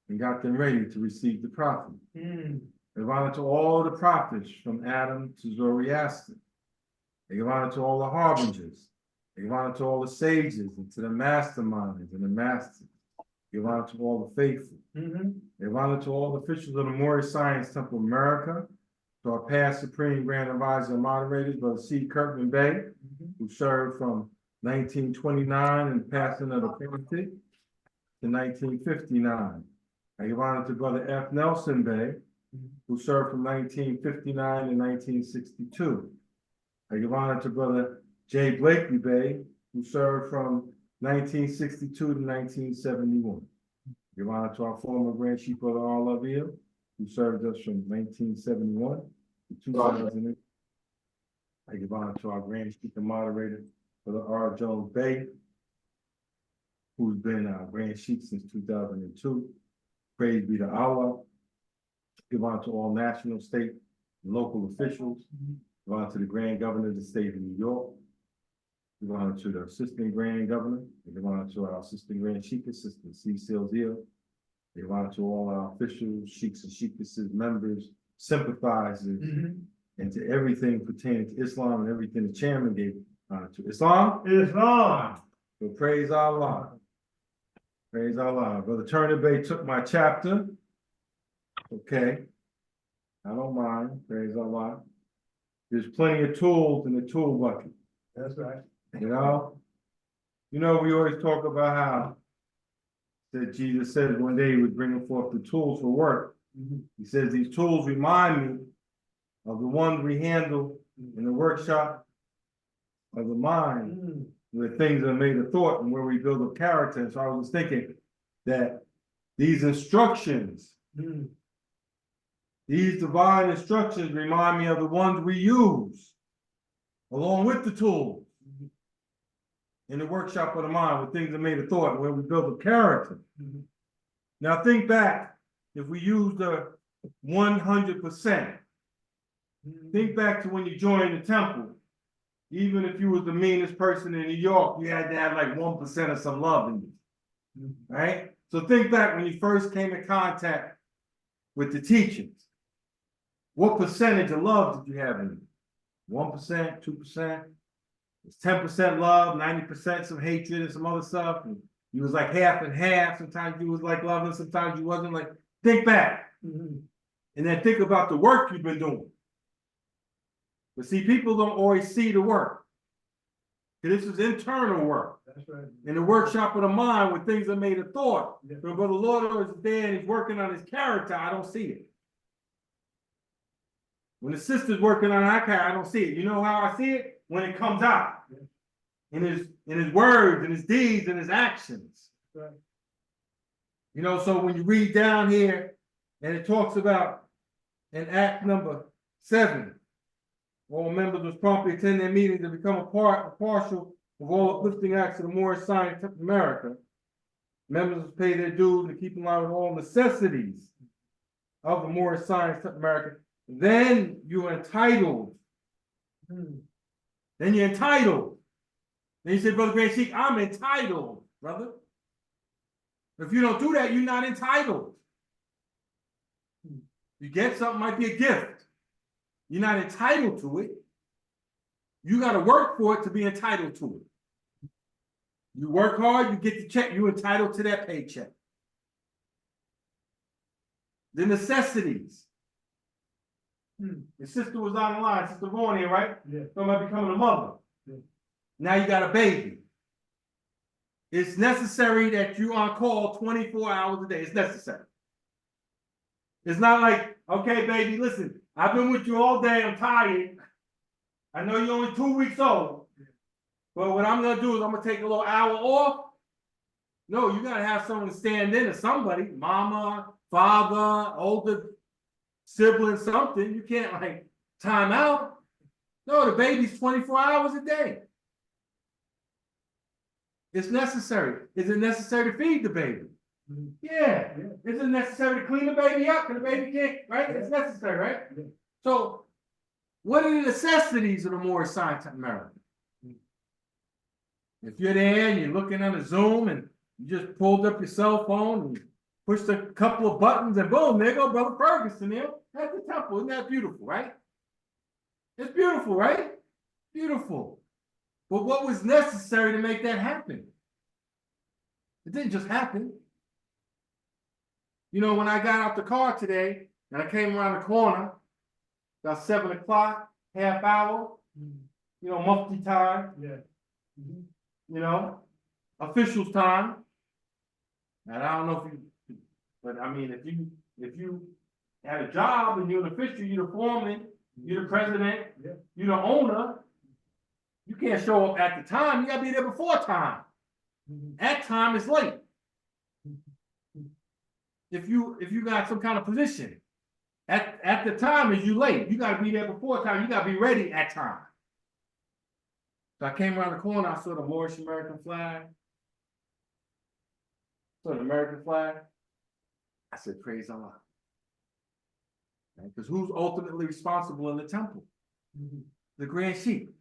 and got them ready to receive the prophet. I give honor to all the prophets from Adam to Zoroaster. I give honor to all the harbingers. I give honor to all the sages and to the masterminds and the masters. I give honor to all the faithful. I give honor to all the officials of the Moorish Science Temple of America, to our past Supreme Grand Advisor and moderators, Brother C. Kirkman Bey, who served from 1929 in the passing of the Pentateuch to 1959. I give honor to Brother F. Nelson Bey, who served from 1959 to 1962. I give honor to Brother J. Blakely Bey, who served from 1962 to 1971. I give honor to our former Grand Chief Brother R. Laville, who served us from 1971 to 2008. I give honor to our Grand Chief and moderator, Brother R. Jones Bey, who's been our Grand Chief since 2002. Praise be to Allah. Give honor to all national, state, and local officials. Give honor to the Grand Governor of the state of New York. Give honor to the Assistant Grand Governor. Give honor to our Assistant Grand Sheikh, Sister C. Silzia. Give honor to all our officials, sheiks and sheikesses, members, sympathizers, and to everything pertaining to Islam and everything the chairman gave honor to. Islam? Islam. So praise Allah. Praise Allah. Brother Turner Bey took my chapter. Okay. I don't mind. Praise Allah. There's plenty of tools in the tool bucket. That's right. You know? We always talk about how that Jesus said one day he was bringing forth the tools for work. He says these tools remind me of the ones we handle in the workshop of the mind, where things are made of thought and where we build up character. And so I was thinking that these instructions, these divine instructions remind me of the ones we use along with the tools in the workshop of the mind, where things are made of thought, where we build a character. Mhm. Now think back, if we use the 100%, think back to when you joined the temple. Even if you was the meanest person in New York, you had to have like 1% of some love in you, right? So think back when you first came in contact with the teachings. What percentage of love did you have in you? 1%, 2%? It's 10% love, 90% some hatred and some other stuff. And you was like half and half. Sometimes you was like loving, sometimes you wasn't. Like, think back. Mhm. And then think about the work you've been doing. But see, people don't always see the work. This is internal work. That's right. In the workshop of the mind, where things are made of thought. Yeah. When Brother Lord is there and he's working on his character, I don't see it. When the sister's working on her character, I don't see it. You know how I see it? When it comes out. In his words, in his deeds, in his actions. Right. You know, so when you read down here, and it talks about in Act number 7, all members must promptly attend their meetings and become a partial of all uplifting acts of the Moorish Science of America. Members must pay their dues and keep in line with all necessities of the Moorish Science of America. Then you're entitled. Then you're entitled. Then you say, Brother Grand Sheik, I'm entitled, brother. If you don't do that, you're not entitled. You get something, might be a gift. You're not entitled to it. You got to work for it to be entitled to it. You work hard, you get the check, you're entitled to that paycheck. The necessities. Your sister was on the line, Sister Vaughn here, right? Yeah. Talking about becoming a mother. Yeah. Now you got a baby. It's necessary that you on call 24 hours a day. It's necessary. It's not like, okay, baby, listen, I've been with you all day, I'm tired. I know you're only 2 weeks old. But what I'm gonna do is I'm gonna take a little hour off. No, you gotta have someone to stand in, or somebody, mama, father, older sibling, something. You can't like time out. No, the baby's 24 hours a day. It's necessary. Is it necessary to feed the baby? Yeah. Is it necessary to clean the baby up? Because the baby can't, right? It's necessary, right? Yeah. So, what are the necessities of the Moorish Science of America? If you're there and you're looking on a Zoom and you just pulled up your cell phone and pushed a couple of buttons and boom, there go Brother Ferguson there. That's the temple. Isn't that beautiful, right? It's beautiful, right? Beautiful. But what was necessary to make that happen? It didn't just happen. You know, when I got out the car today and I came around the corner, about 7 o'clock, half hour, you know, mufti time. Yeah. You know, officials time. And I don't know if you, but I mean, if you had a job and you're an official, you're the foreman, you're the president, Yeah. you're the owner, you can't show up at the time. You gotta be there before time. At time is late. If you got some kind of position, at the time is you late. You gotta be there before time. You gotta be ready at time. So I came around the corner, I saw the Moorish American flag. Saw the American flag. I said, praise Allah. Because who's ultimately responsible in the temple? The Grand Sheik.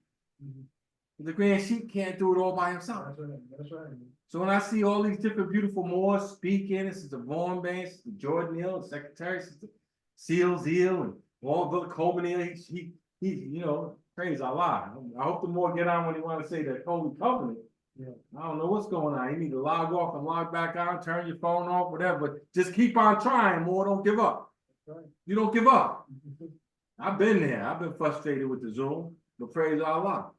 The Grand Sheik can't do it all by himself. That's right. That's right. So when I see all these different beautiful Moors speaking, this is the Vaughn Banks, the Jordan Hill, the Secretary, Sister Seal Zeal, and all Brother Coleman here, he, you know, praise Allah. I hope the more get on when he want to say that Holy Covenant. Yeah. I don't know what's going on. You need to log off and log back on, turn your phone off, whatever, but just keep on trying, more. Don't give up. Right. You don't give up. I've been there. I've been frustrated with the Zoom, but praise Allah.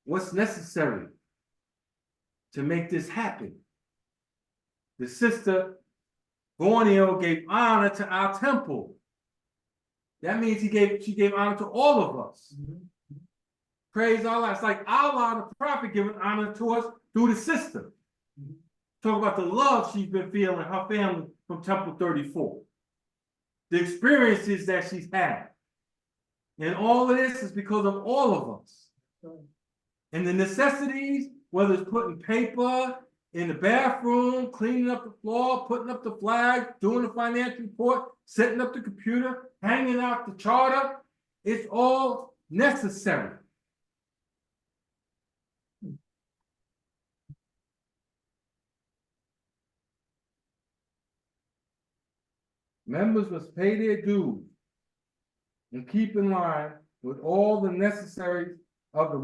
What's necessary to make this happen? The sister Borneo gave honor to our temple. That means she gave honor to all of us. Praise Allah. It's like Allah, the prophet, giving honor to us through the sister. Talk about the love she's been feeling, her family from Temple 34. The experiences that she's had. And all of this is because of all of us. And the necessities whether it's putting paper in the bathroom, cleaning up the floor, putting up the flag, doing the financial report, setting up the computer, hanging out the charter, it's all necessary. Members must pay their dues and keep in line with all the necessities of the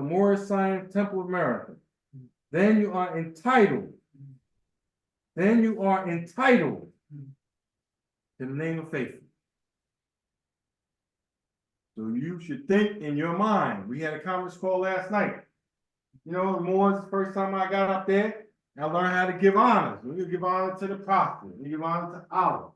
more assigned Temple of America. Then you are entitled. Then you are entitled to the name of faithful. So you should think in your mind. We had a conference call last night. You know, the Moors, the first time I got up there, I learned how to give honors. We give honor to the prophet. We give honor to Allah.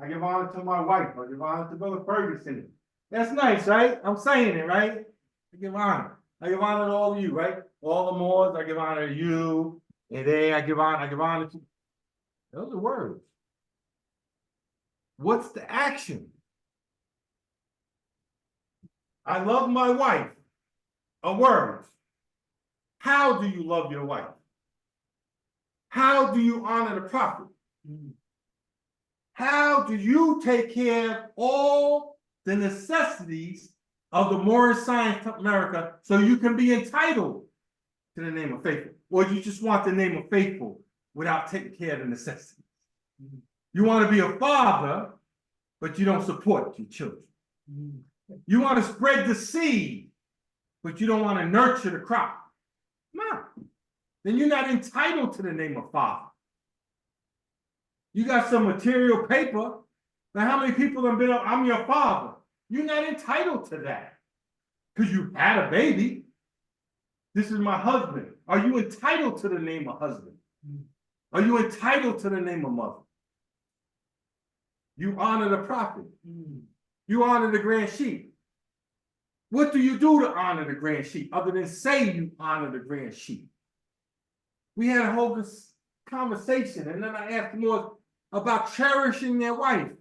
I give honor to my wife. I give honor to Brother Ferguson. That's nice, right? I'm saying it, right? I give honor. I give honor to all of you, right? All the Moors, I give honor to you. And then I give honor to. Those are words. What's the action? I love my wife. A word. How do you love your wife? How do you honor the prophet? How do you take care of all the necessities of the Moorish science of America so you can be entitled to the name of faithful? Or you just want the name of faithful without taking care of the necessities? You want to be a father, but you don't support your children. You want to spread the seed, but you don't want to nurture the crop. No. Then you're not entitled to the name of father. You got some material paper, but how many people have been up, I'm your father? You're not entitled to that because you had a baby. This is my husband. Are you entitled to the name of husband? Are you entitled to the name of mother? You honor the prophet. You honor the grand sheep. What do you do to honor the grand sheep other than say you honor the grand sheep? We had a whole conversation, and then I asked more about cherishing their wife.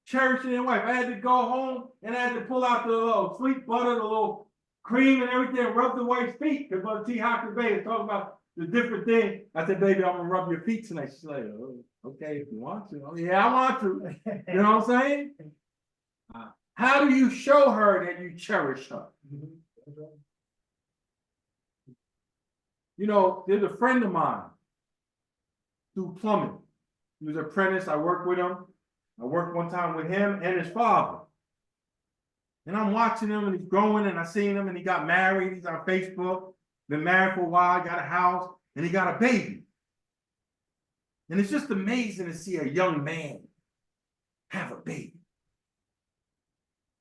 Cherishing their wife. I had to go home and I had to pull out the little sweet butter, the little cream and everything, and rub the wife's feet. Because Brother T. Hawkins Bay is talking about the different thing. I said, baby, I'm gonna rub your feet tonight. She's like, oh, okay, if you want to. Oh, yeah, I want to. You know what I'm saying? How do you show her that you cherish her? You know, there's a friend of mine through plumbing. He was an apprentice. I worked with him. I worked one time with him and his father. And I'm watching him and he's growing and I seen him and he got married. He's on Facebook. Been married for a while, got a house, and he got a baby. And it's just amazing to see a young man have a baby.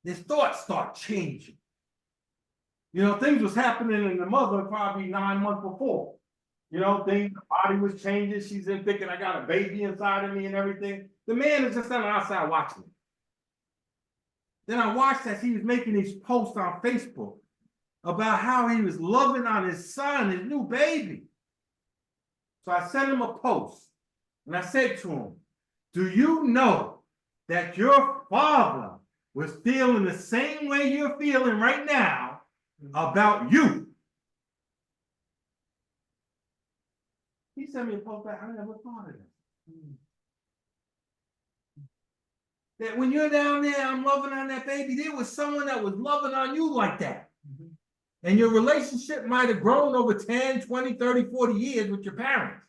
His thoughts start changing. You know, things was happening in the mother probably 9 months before. You know, things, the body was changing. She's in thinking I got a baby inside of me and everything. The man is just on the outside watching. Then I watched as he was making these posts on Facebook about how he was loving on his son, his new baby. So I sent him a post and I said to him, do you know that your father was feeling the same way you're feeling right now about you? He sent me a post back, I never thought of that. That when you're down there, I'm loving on that baby, there was someone that was loving on you like that. And your relationship might have grown over 10, 20, 30, 40 years with your parents.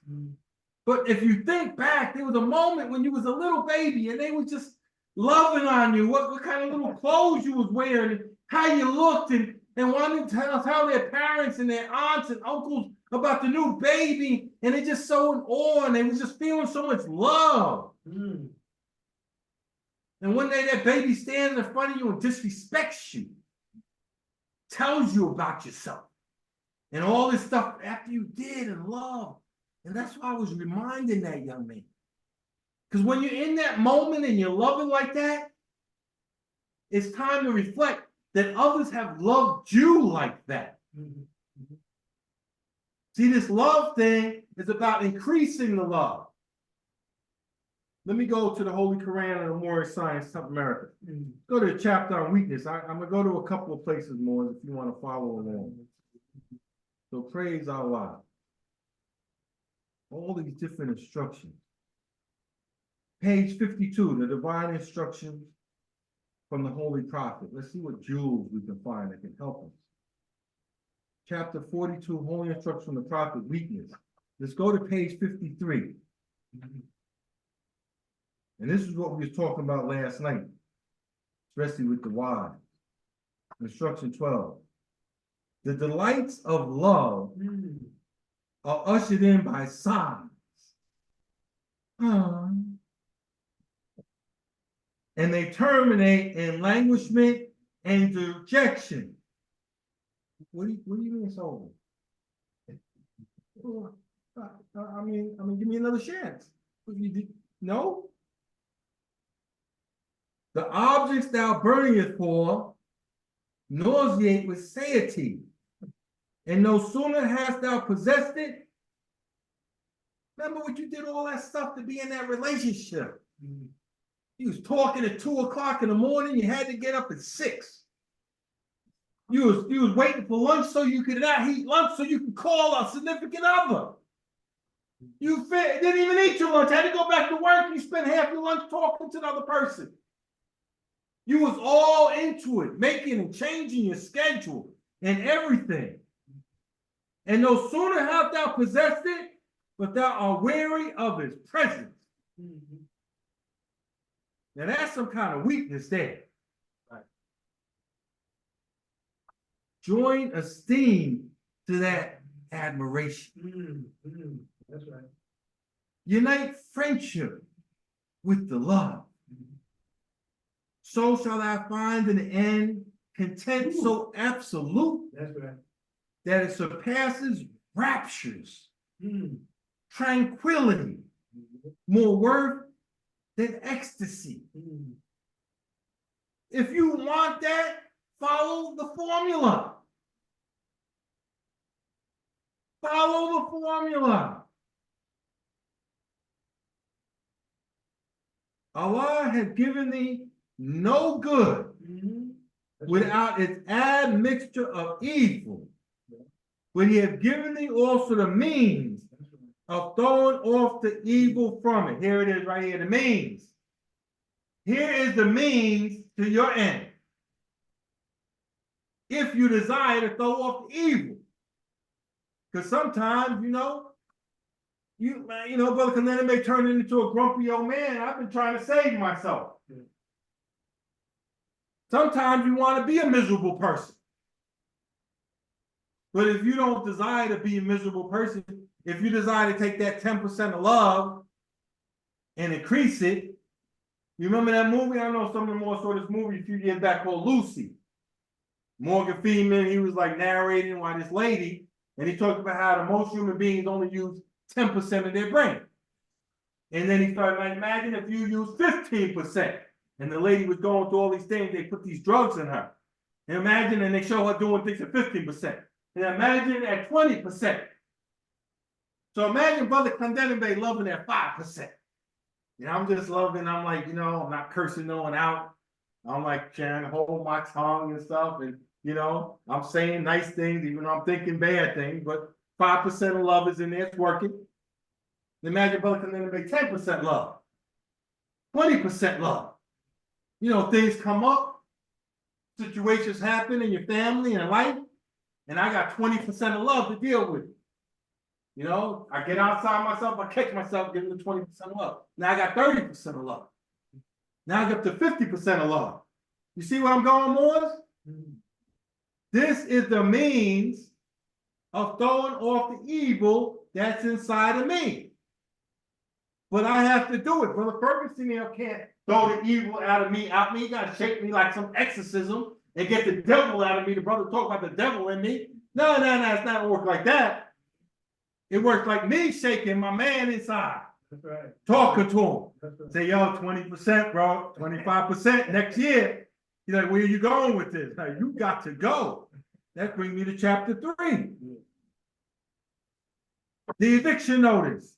But if you think back, there was a moment when you was a little baby and they were just loving on you, what kind of little clothes you was wearing, how you looked, and wanting to tell their parents and their aunts and uncles about the new baby, and they just so in awe, and they was just feeling so much love. And one day that baby stands in front of you and disrespects you, tells you about yourself, and all this stuff after you did and love. And that's why I was reminding that young man. Because when you're in that moment and you're loving like that, it's time to reflect that others have loved you like that. See, this love thing is about increasing the love. Let me go to the Holy Quran and the Moorish Science, South America. Go to the chapter on weakness. I'm gonna go to a couple of places more if you want to follow along. So praise Allah. All these different instructions. Page 52, the divine instructions from the Holy Prophet. Let's see what jewels we can find that can help us. Chapter 42, Holy Instructions from the Prophet, weakness. Let's go to page 53. And this is what we were talking about last night, especially with the why. Instruction 12. The delights of love are ushered in by signs. And they terminate in languishment and dejection. What do you mean it's over? I mean, give me another chance. No? The objects thou burnest for nauseate with satiety, and no sooner hast thou possessed it. Remember what you did all that stuff to be in that relationship. You was talking at 2 o'clock in the morning, you had to get up at 6. You was waiting for lunch so you could not eat lunch so you could call a significant other. You didn't even eat your lunch, had to go back to work, you spent half your lunch talking to the other person. You was all into it, making and changing your schedule and everything. And no sooner hast thou possessed it, but thou art weary of its presence. Now that's some kind of weakness there. Right. Join esteem to that admiration. That's right. Unite friendship with the love. So shall I find in the end content so absolute. That's right. That it surpasses raptures, tranquility, more worth than ecstasy. If you want that, follow the formula. Follow the formula. Allah has given thee no good without its admixture of evil, but he has given thee also the means of throwing off the evil from it. Here it is right here, the means. Here is the means to your end. If you desire to throw off the evil. Because sometimes, Brother Kanene may turn into a grumpy old man. I've been trying to save myself. Sometimes you want to be a miserable person. But if you don't desire to be a miserable person, if you desire to take that 10% of love and increase it, you remember that movie? I know some of them more saw this movie a few years back called Lucy. Morgan Freeman, he was like narrating while this lady, and he talked about how most human beings only use 10% of their brain. And then he started like, imagine if you use 15%. And the lady was going through all these things, they put these drugs in her. And imagine, and they show her doing things at 15%. And imagine at 20%. So imagine Brother Kanene loving at 5%. And I'm just loving, I'm like, I'm not cursing no one out. I'm like trying to hold my tongue and stuff. And, I'm saying nice things, even though I'm thinking bad things. But 5% of love is in there, it's working. Imagine Brother Kanene 10% love. 20% love. Things come up. Situations happen in your family and life. And I got 20% of love to deal with. I get outside myself, I catch myself giving the 20% of love. Now I got 30% of love. Now I get to 50% of love. You see where I'm going, Moors? This is the means of throwing off the evil that's inside of me. But I have to do it. Brother Ferguson can't throw the evil out of me. You got to shake me like some exorcism and get the devil out of me. The brother talk about the devil in me. No, it's not work like that. It works like me shaking my man inside. That's right. Talking to him. Right. Say, yo, 20%, bro, 25% next year. He's like, where are you going with this? Now, you got to go. That brings me to chapter 3. The eviction notice.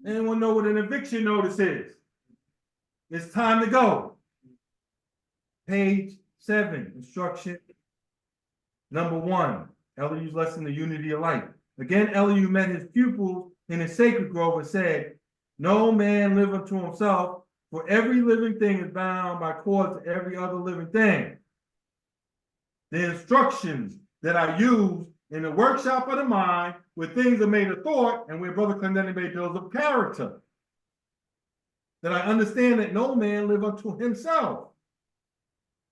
Anyone know what an eviction notice is? It's time to go. Page 7, instruction number 1. Elihu's lesson, the unity of life. Again, Elihu met his pupils in a sacred grove and said, no man live unto himself, for every living thing is bound by cords to every other living thing. The instructions that I use in the workshop of the mind, where things are made of thought and where Brother Clendenin Bay builds up character. That I understand that no man live unto himself.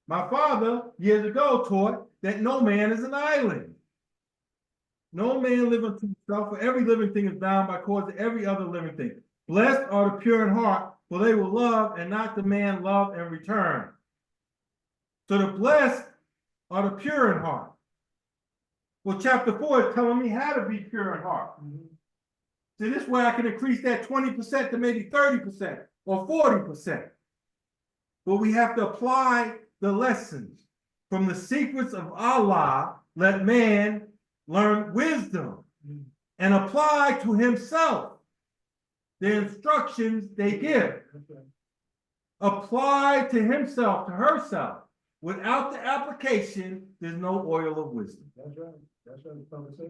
My father years ago taught that no man is an island. No man live unto himself, for every living thing is bound by cords to every other living thing. Blessed are the pure in heart, for they will love, and not the man love in return. So the blessed are the pure in heart. Well, chapter 4 is telling me how to be pure in heart. So this way I can increase that 20% to maybe 30% or 40%. But we have to apply the lessons from the secrets of Allah. Let man learn wisdom and apply to himself the instructions they give. Apply to himself, to herself. Without the application, there's no oil of wisdom. That's right. That's what the Prophet said.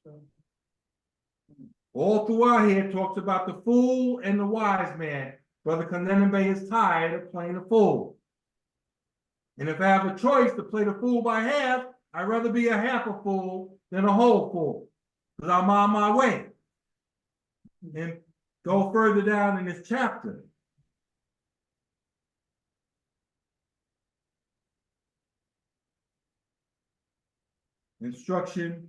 That's right. All throughout here, it talks about the fool and the wise man. Brother Clendenin Bay is tired of playing the fool. And if I have a choice to play the fool by half, I'd rather be a half a fool than a whole fool. Because I'm on my way. And go further down in this chapter. Instruction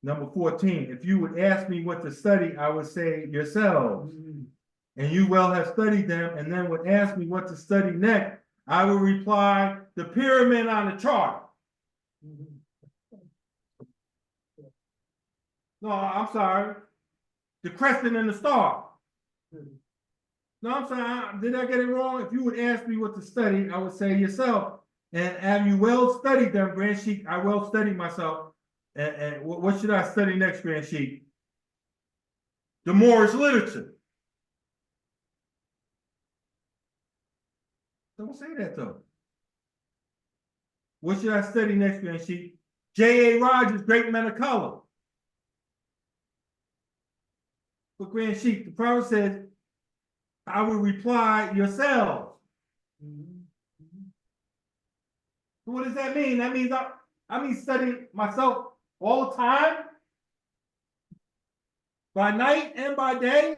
number 14. If you would ask me what to study, I would say yourselves. And you well have studied them, and then would ask me what to study next, I will reply, the pyramid on the chart. No, I'm sorry. The crescent and the star. No, I'm sorry. Did I get it wrong? If you would ask me what to study, I would say yourself. And have you well studied them, Grand Sheik? I well studied myself. And what should I study next, Grand Sheik? The Moorish literature. Don't say that though. What should I study next, Grand Sheik? J.A. Rogers, Great Men of Color. But Grand Sheik, the Prophet says, I will reply yourselves. So what does that mean? That means I mean studying myself all the time, by night and by day.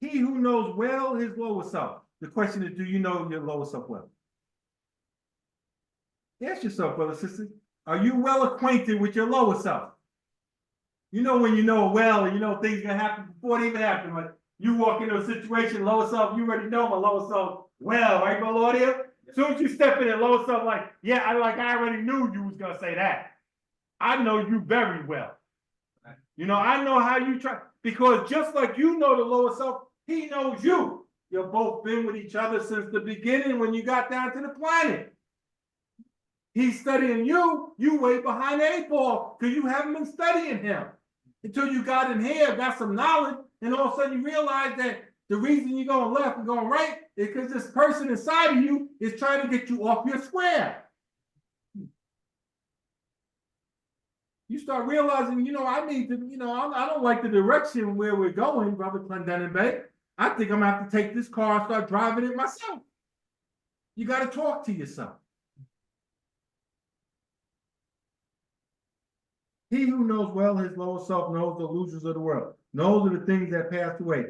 He who knows well his lower self. The question is, do you know your lower self well? Ask yourself, brothers and sisters, are you well acquainted with your lower self? You know when you know well, and you know things are gonna happen before they even happen. Like you walk into a situation, lower self, you already know my lower self well, right, Melodia? As soon as you step in and lower self, like, yeah, I already knew you was gonna say that. I know you very well. You know, I know how you try, because just like you know the lower self, he knows you. You've both been with each other since the beginning when you got down to the planet. He's studying you, you way behind the 8 ball because you haven't been studying him until you got in here, got some knowledge, and all of a sudden you realize that the reason you're going left and going right is because this person inside of you is trying to get you off your square. You start realizing, you know, I need to, you know, I don't like the direction where we're going, Brother Clendenin Bay. I think I'm gonna have to take this car and start driving it myself. You got to talk to yourself. He who knows well his lower self knows the illusions of the world, knows of the things that pass away.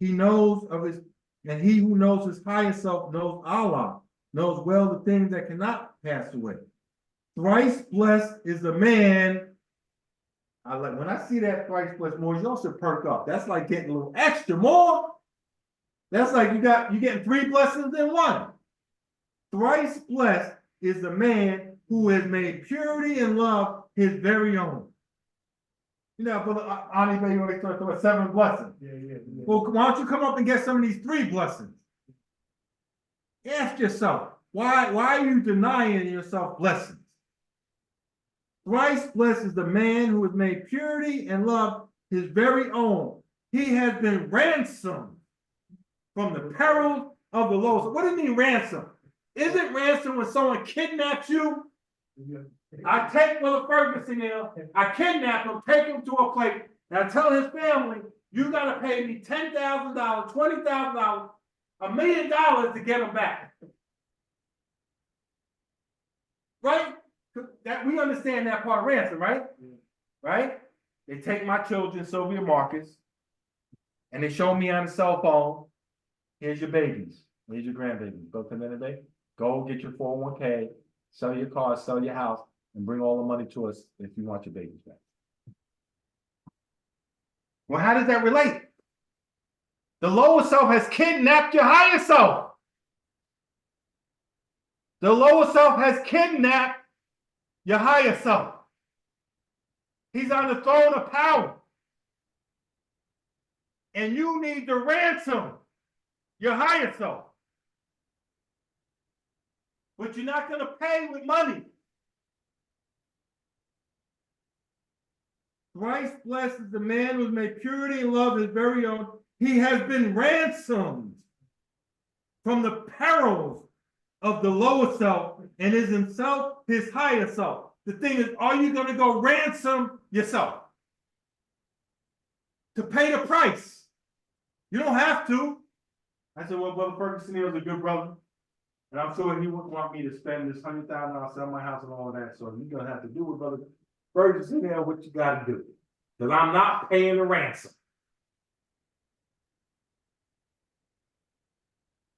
He knows of his, and he who knows his higher self knows Allah, knows well the things that cannot pass away. Thrice blessed is the man. I like when I see that thrice blessed more, you also perk up. That's like getting a little extra more. That's like you getting 3 blessings in 1. Thrice blessed is the man who has made purity and love his very own. You know, Brother Ani Bay always talks about 7 blessings. Yeah. Well, why don't you come up and get some of these 3 blessings? Ask yourself, why are you denying yourself blessings? Thrice blessed is the man who has made purity and love his very own. He has been ransomed from the perils of the Lord. So what do you mean ransom? Isn't ransom when someone kidnaps you? I take Willie Ferguson there, I kidnap him, take him to a place, and I tell his family, you gotta pay me $10,000, $20,000, $1 million to get him back. Right? That we understand that part of ransom, right? Right? They take my children, Sylvia Marcus, and they show me on the cell phone, here's your babies, here's your grandbabies. Go to the day, go get your 401k, sell your car, sell your house, and bring all the money to us if you want your babies back. Well, how does that relate? The lower self has kidnapped your higher self. The lower self has kidnapped your higher self. He's on the throne of power. And you need to ransom your higher self. But you're not going to pay with money. Thrice blessed is the man who has made purity and love his very own. He has been ransomed from the perils of the lower self and is himself his higher self. The thing is, are you going to go ransom yourself to pay the price? You don't have to. I said, well, Brother Ferguson was a good brother. And I'm sure he wouldn't want me to spend this $100,000, sell my house and all of that. So you're going to have to do it, Brother Ferguson, what you got to do. Because I'm not paying the ransom.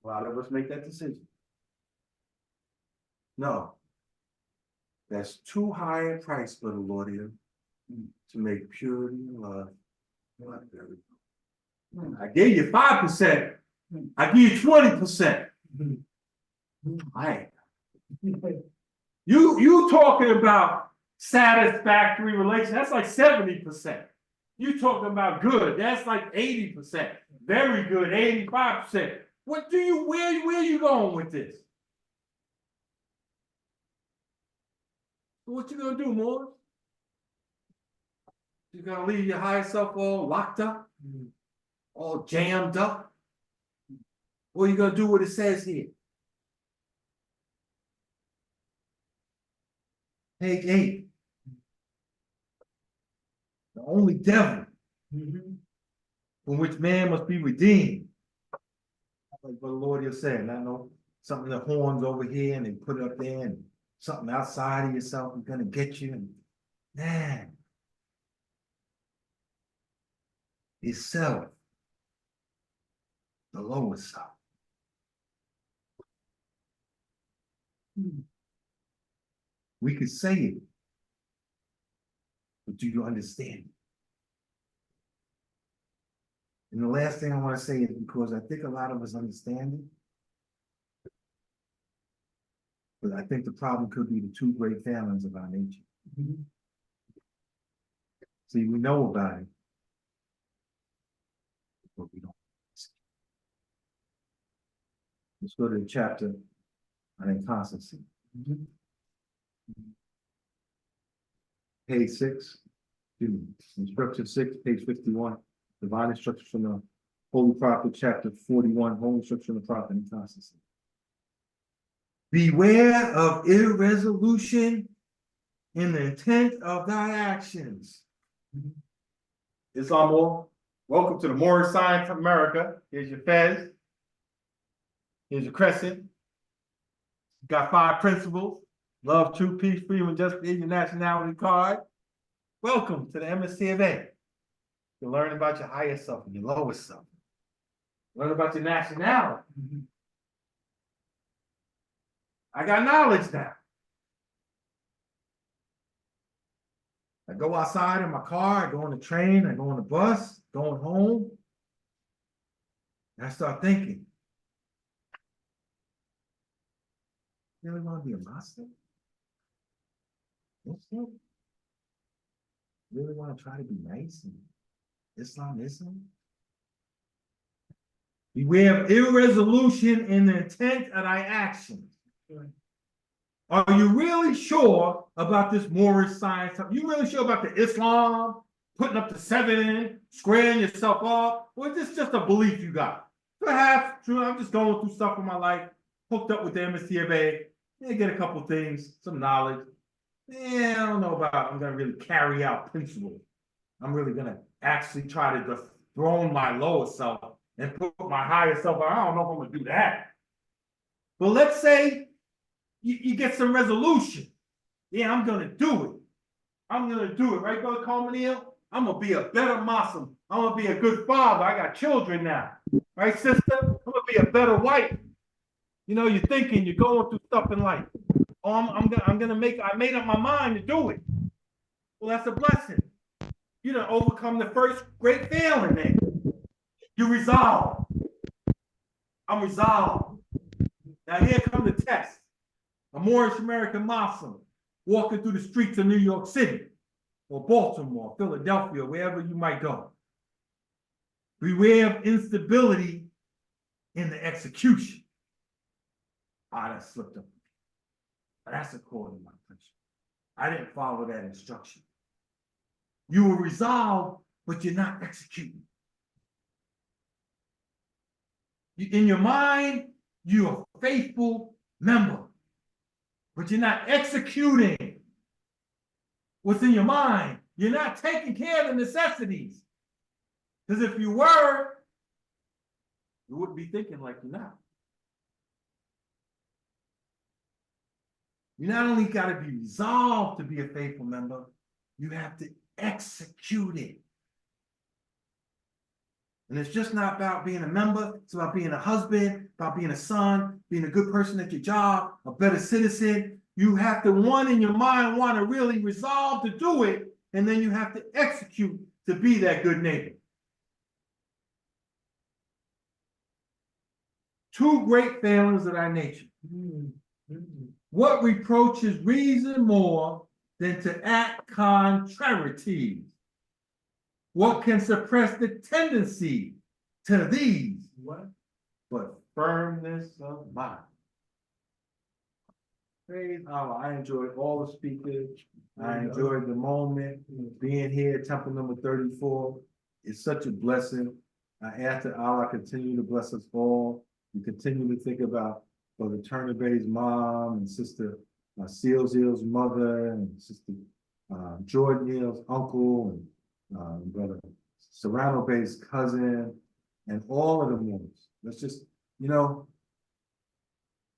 A lot of us make that decision. No. That's too high a price for the Lord here to make purity and love. I gave you 5%. I give you 20%. Right. You talking about satisfactory relations? That's like 70%. You talking about good? That's like 80%. Very good, 85%. What do you? Where are you going with this? What you gonna do, Morris? You gonna leave your higher self all locked up, all jammed up? What are you gonna do what it says here? Page 8. The only devil from which man must be redeemed. Like what the Lord is saying, I know something the horns over here and they put it up there and something outside of yourself is gonna get you. And man, it's self, the lower self. We could say it, but do you understand it? And the last thing I want to say is because I think a lot of us understand it, but I think the problem could be the two great failings of our nature. See, we know about it, but we don't. Let's go to the chapter on inconstancy. Page 6, instruction 6, page 51, divine instruction from the Holy Prophet, chapter 41, Holy instruction from the prophet inconstancy. Beware of irresolution in the intent of thy actions. It's all. Welcome to the Moorish Science of America. Here's your Fez. Here's your crescent. Got 5 principles: love, truth, peace, freedom, and justice, your nationality card. Welcome to the MSC of A. You learn about your higher self and your lower self. Learn about your nationality. I got knowledge now. I go outside in my car, I go on the train, I go on the bus, going home. And I start thinking, you really want to be a Muslim? Muslim? Really want to try to be nice and Islam? Beware of irresolution in the intent of thy actions. Are you really sure about this Moorish science? Are you really sure about the Islam, putting up the 7, squaring yourself up? Or is this just a belief you got? Perhaps, true, I'm just going through stuff in my life, hooked up with the MSTFA, get a couple things, some knowledge. I don't know about I'm gonna really carry out principles. I'm really gonna actually try to dethrone my lower self and put my higher self. I don't know if I'm gonna do that. But let's say you get some resolution. Yeah, I'm gonna do it. I'm gonna do it, right, Brother Carmenil? I'm gonna be a better Muslim. I'm gonna be a good father. I got children now, right, sister? I'm gonna be a better wife. You know, you're thinking, you're going through stuff in life. Oh, I'm gonna make. I made up my mind to do it. Well, that's a blessing. You done overcome the first great failing there. You resolve. I'm resolved. Now here come the test. A Moorish American Muslim walking through the streets of New York City or Baltimore, Philadelphia, wherever you might go. Beware of instability in the execution. That slipped up. But that's according to my principle. I didn't follow that instruction. You will resolve, but you're not executing. In your mind, you're a faithful member, but you're not executing what's in your mind. You're not taking care of the necessities. Because if you were, you wouldn't be thinking like you're not. You not only got to be resolved to be a faithful member, you have to execute it. And it's just not about being a member, it's about being a husband, about being a son, being a good person at your job, a better citizen. You have to, one in your mind, want to really resolve to do it, and then you have to execute to be that good neighbor. Two great failings of our nature. What reproaches reason more than to act contrariety? What can suppress the tendency to these? What? But firmness of mind. Praise Allah. I enjoyed all the speakers. I enjoyed the moment being here at Temple number 34. It's such a blessing. I ask that Allah continue to bless us all. We continue to think about Brother Turner Bay's mom and Sister Seal Zeal's mother and Sister Jordan Neal's uncle and Brother Serrano Bay's cousin and all of the mothers. Let's just,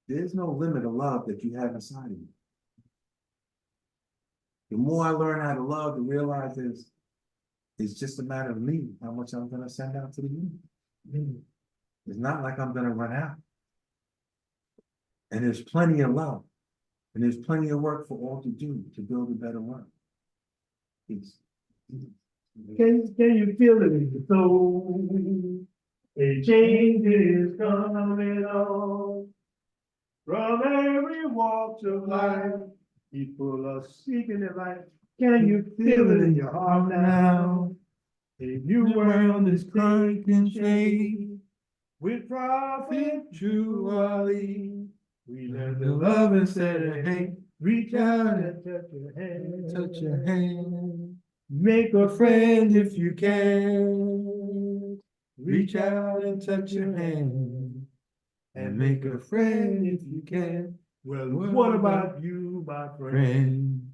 there's no limit of love that you have inside of you. The more I learn how to love, to realize it's just a matter of me, how much I'm going to send out to the universe. It's not like I'm going to run out. And there's plenty of love. And there's plenty of work for all to do to build a better world. Peace. Can you feel it in your soul? A change is coming on. From every walk of life, people are seeking their life. Can you feel it in your heart now? A new world is taking shape. With prophet true Ali, we learn to love instead of hate. Reach out and touch your hand. Touch your hand. Make a friend if you can. Reach out and touch your hand. And make a friend if you can. Well, what about you, my friend? Friend.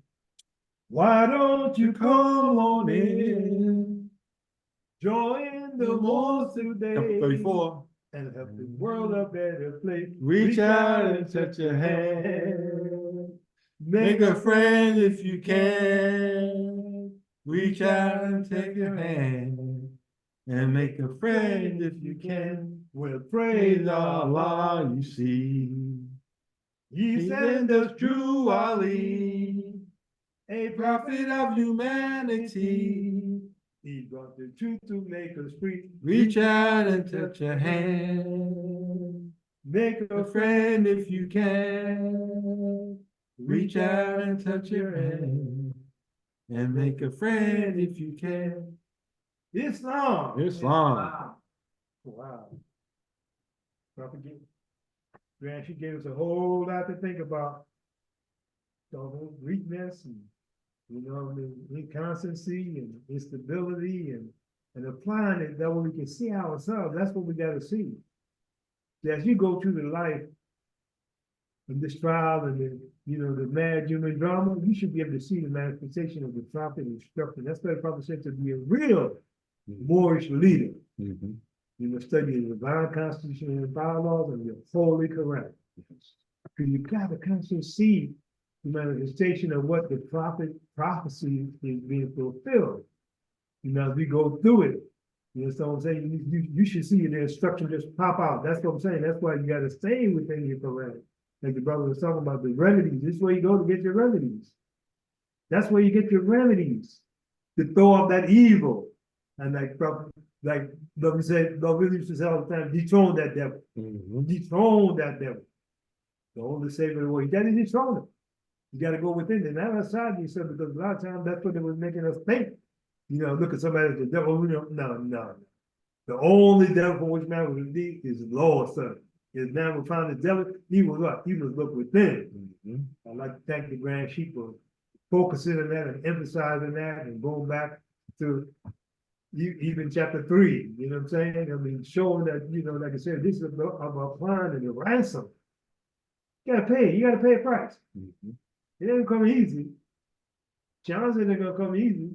Why don't you come on in? Join the most today. Temple 34. And help the world a better place. Reach out and touch your hand. Make a friend if you can. Reach out and take your hand. And make a friend if you can. Well, Praise Allah, you see. He sent us true Ali, a prophet of humanity. He brought the truth to make us free. Reach out and touch your hand. Make A friend if you can. Reach out and touch your hand. And make a friend if you can. Islam. Islam. Wow. Prophet Grant, she gave us a whole lot to think about. weakness and, the inconstancy and instability and applying it that way we can see ourselves. That's what we gotta see. As you go through the life of this trial and the mad human drama, you should be able to see the manifestation of the prophet instruction. That's why the prophet said to be a real Moorish leader. Mhm. Study the divine constitution and bylaws and you're fully correct. Because you got to constantly see the manifestation of what the prophecy is being fulfilled. As we go through it, so I'm saying you should see the instruction just pop out. That's what I'm saying. That's why you got to stay within your correct. Like the brother was talking about the remedies. This is where you go to get your remedies. That's where you get your remedies to throw off that evil. And like we said, we used to say all the time, dethrone that devil. Mhm. Dethrone that devil. The only savior of the world. You got to dethrone him. You got to go within it, not outside yourself, because a lot of times that's what it was making us think. Look at somebody as the devil. No. The only devil for which man was indeed is the Lord's son. Is now we found the devil, he was what? He was look within. Mhm. I'd like to thank the grand sheep for focusing on that and emphasizing that and going back to even chapter 3, you know what I'm saying? I mean, showing that, like I said, this is about applying the ransom. You gotta pay a price. Mhm. It doesn't come easy. John said they're gonna come easy.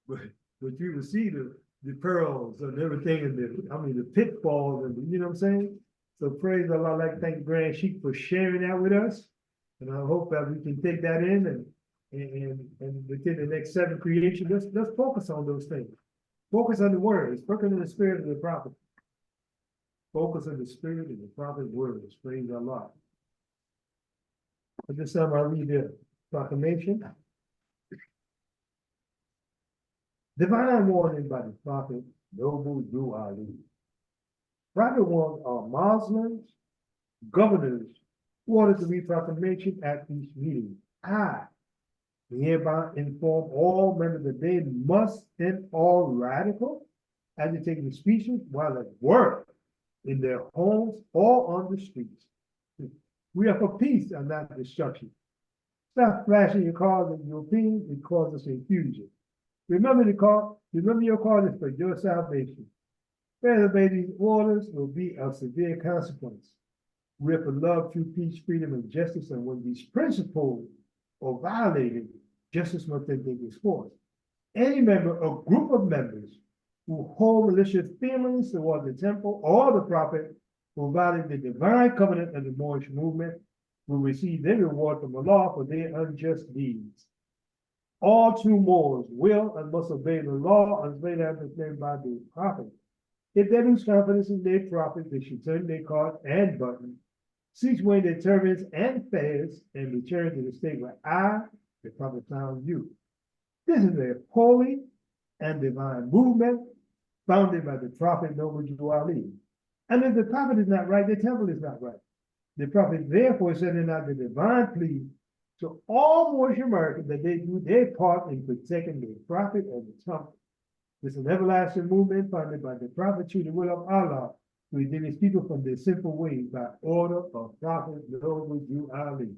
But you will see the pearls and everything and the pitfalls and you know what I'm saying? So praise Allah, I'd like to thank Grand Sheik for sharing that with us. And I hope that we can take that in and within the next 7 creation, let's focus on those things. Focus on the words, focus on the spirit of the prophet. Focus on the spirit of the prophet's words. Praise Allah. At this time, I read the proclamation. Divine warning by the prophet Noble Drew Ali. Private ones are Muslims, governors, who ordered to read proclamation at each meeting. I hereby inform all members that they must end all radical agitating speeches while at work, in their homes, or on the streets. We are for peace and not destruction. Stop flashing your cars and your opinions, it causes confusion. Remember your cause is for your salvation. Failure to obey these orders will be of severe consequence. We are for love, true peace, freedom, and justice, and when these principles are violated, justice must take its course. Any member or group of members who hold malicious feelings toward the temple or the prophet who violate the divine covenant of the Moorish movement will receive their reward from Allah for their unjust deeds. All true Moors will and must obey the law and obey that proclaimed by the prophet. If they lose confidence in their prophet, they should turn their card and button, cease wearing their turbans and fez, and return to the state where I, the prophet, found you. This is a holy and divine movement founded by the prophet Noble Drew Ali. And if the prophet is not right, the temple is not right. The prophet therefore is sending out the divine plea to all Moorish Americans that they do their part in protecting the prophet and the temple. This is an everlasting movement founded by the prophet through the will of Allah to redeem his people from their sinful ways by order of prophet Noble Drew Ali.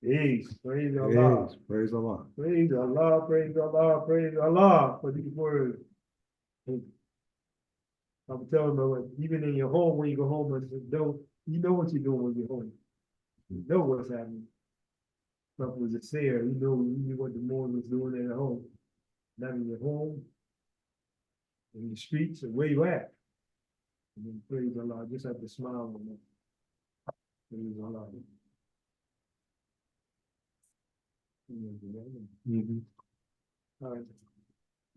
Peace. Praise Allah. Yes, praise Allah. Praise Allah, praise Allah, praise Allah for these words. I'm telling you, even in your home, when you go home, you know what you're doing when you're home. You know what's happening. Something was a sayer, you knew what the Mormon was doing at home. Not in your home, in the streets, and where you at. And then praise Allah, I just have to smile on that. Praise Allah. Mhm. All right.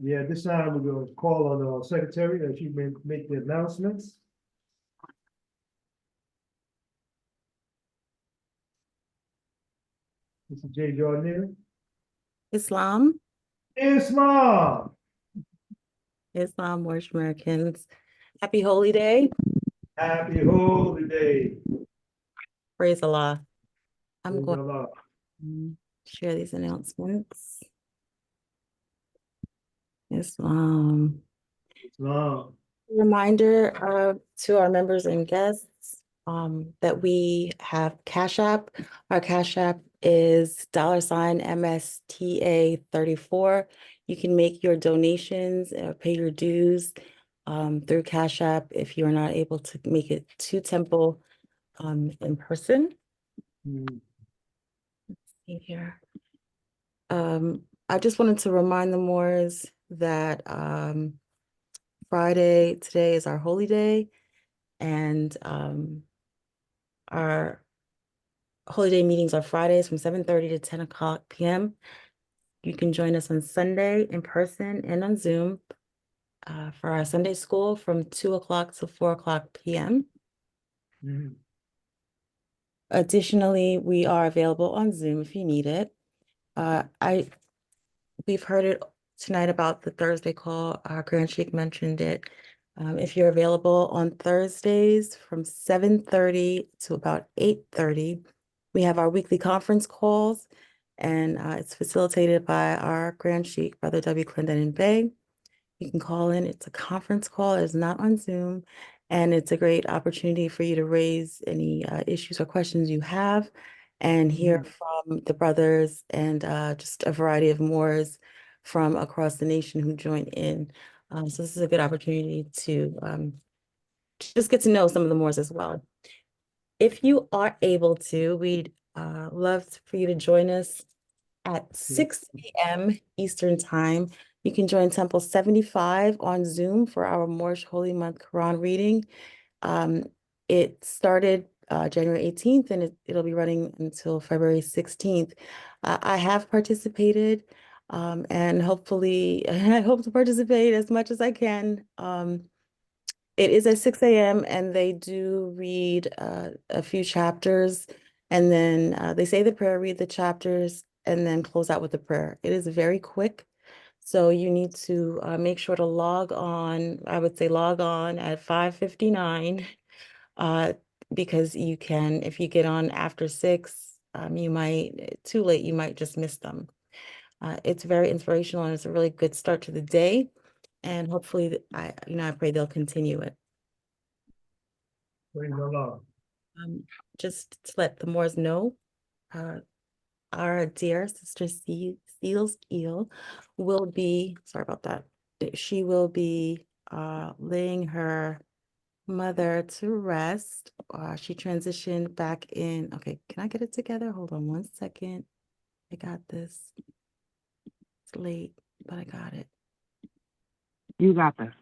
Yeah, this time we're going to call on our secretary that she may make the announcements. Mr. J. Jordan. Islam, Islam. Moorish Americans. Happy Holy Day. Happy Holy Day. Praise Allah. I'm Praise going Allah. to share these announcements. Islam. Islam. Reminder to our members and guests that we have Cash App. Our Cash App is $MSTA34. You can make your donations or pay your dues through Cash App if you're not able to make it to Temple in person. Mm. See here. I just wanted to remind the Moors that Friday, today is our holy day, and our holy day meetings are Fridays from 7:30 to 10 o'clock p.m. You can join us on Sunday in person and on Zoom for our Sunday school from 2 o'clock to 4 o'clock p.m. Mhm. Additionally, we are available on Zoom if you need it. We've heard it tonight about the Thursday call. Our Grand Sheik mentioned it. If you're available on Thursdays from 7:30 to about 8:30, we have our weekly conference calls, and it's facilitated by our Grand Sheik, Brother W. Clendenin Bey. You can call in. It's a conference call. It's not on Zoom, and it's a great opportunity for you to raise any issues or questions you have and hear from the brothers and just a variety of Moors from across the nation who join in. So this is a good opportunity to just get to know some of the Moors as well. If you are able to, we'd love for you to join us at 6 a.m. Eastern Time. You can join Temple 75 on Zoom for our Moorish Holy Month Quran reading. It started January 18th, and it'll be running until February 16th. I have participated, and hopefully I hope to participate as much as I can. It is at 6 a.m. and they do read a few chapters, and then they say the prayer, read the chapters, and then close out with the prayer. It is very quick. So you need to make sure to log on. I would say log on at 5:59 because you can, if you get on after 6, you might, too late, you might just miss them. It's very inspirational, and it's a really good start to the day. And hopefully, I pray they'll continue it. Praise the Lord. Just to let the Moors know, our dear sister Seals Eel will be, sorry about that, she will be laying her mother to rest. She transitioned back in, okay, can I get it together? Hold on one second. I got this. It's late, but I got it. You got this.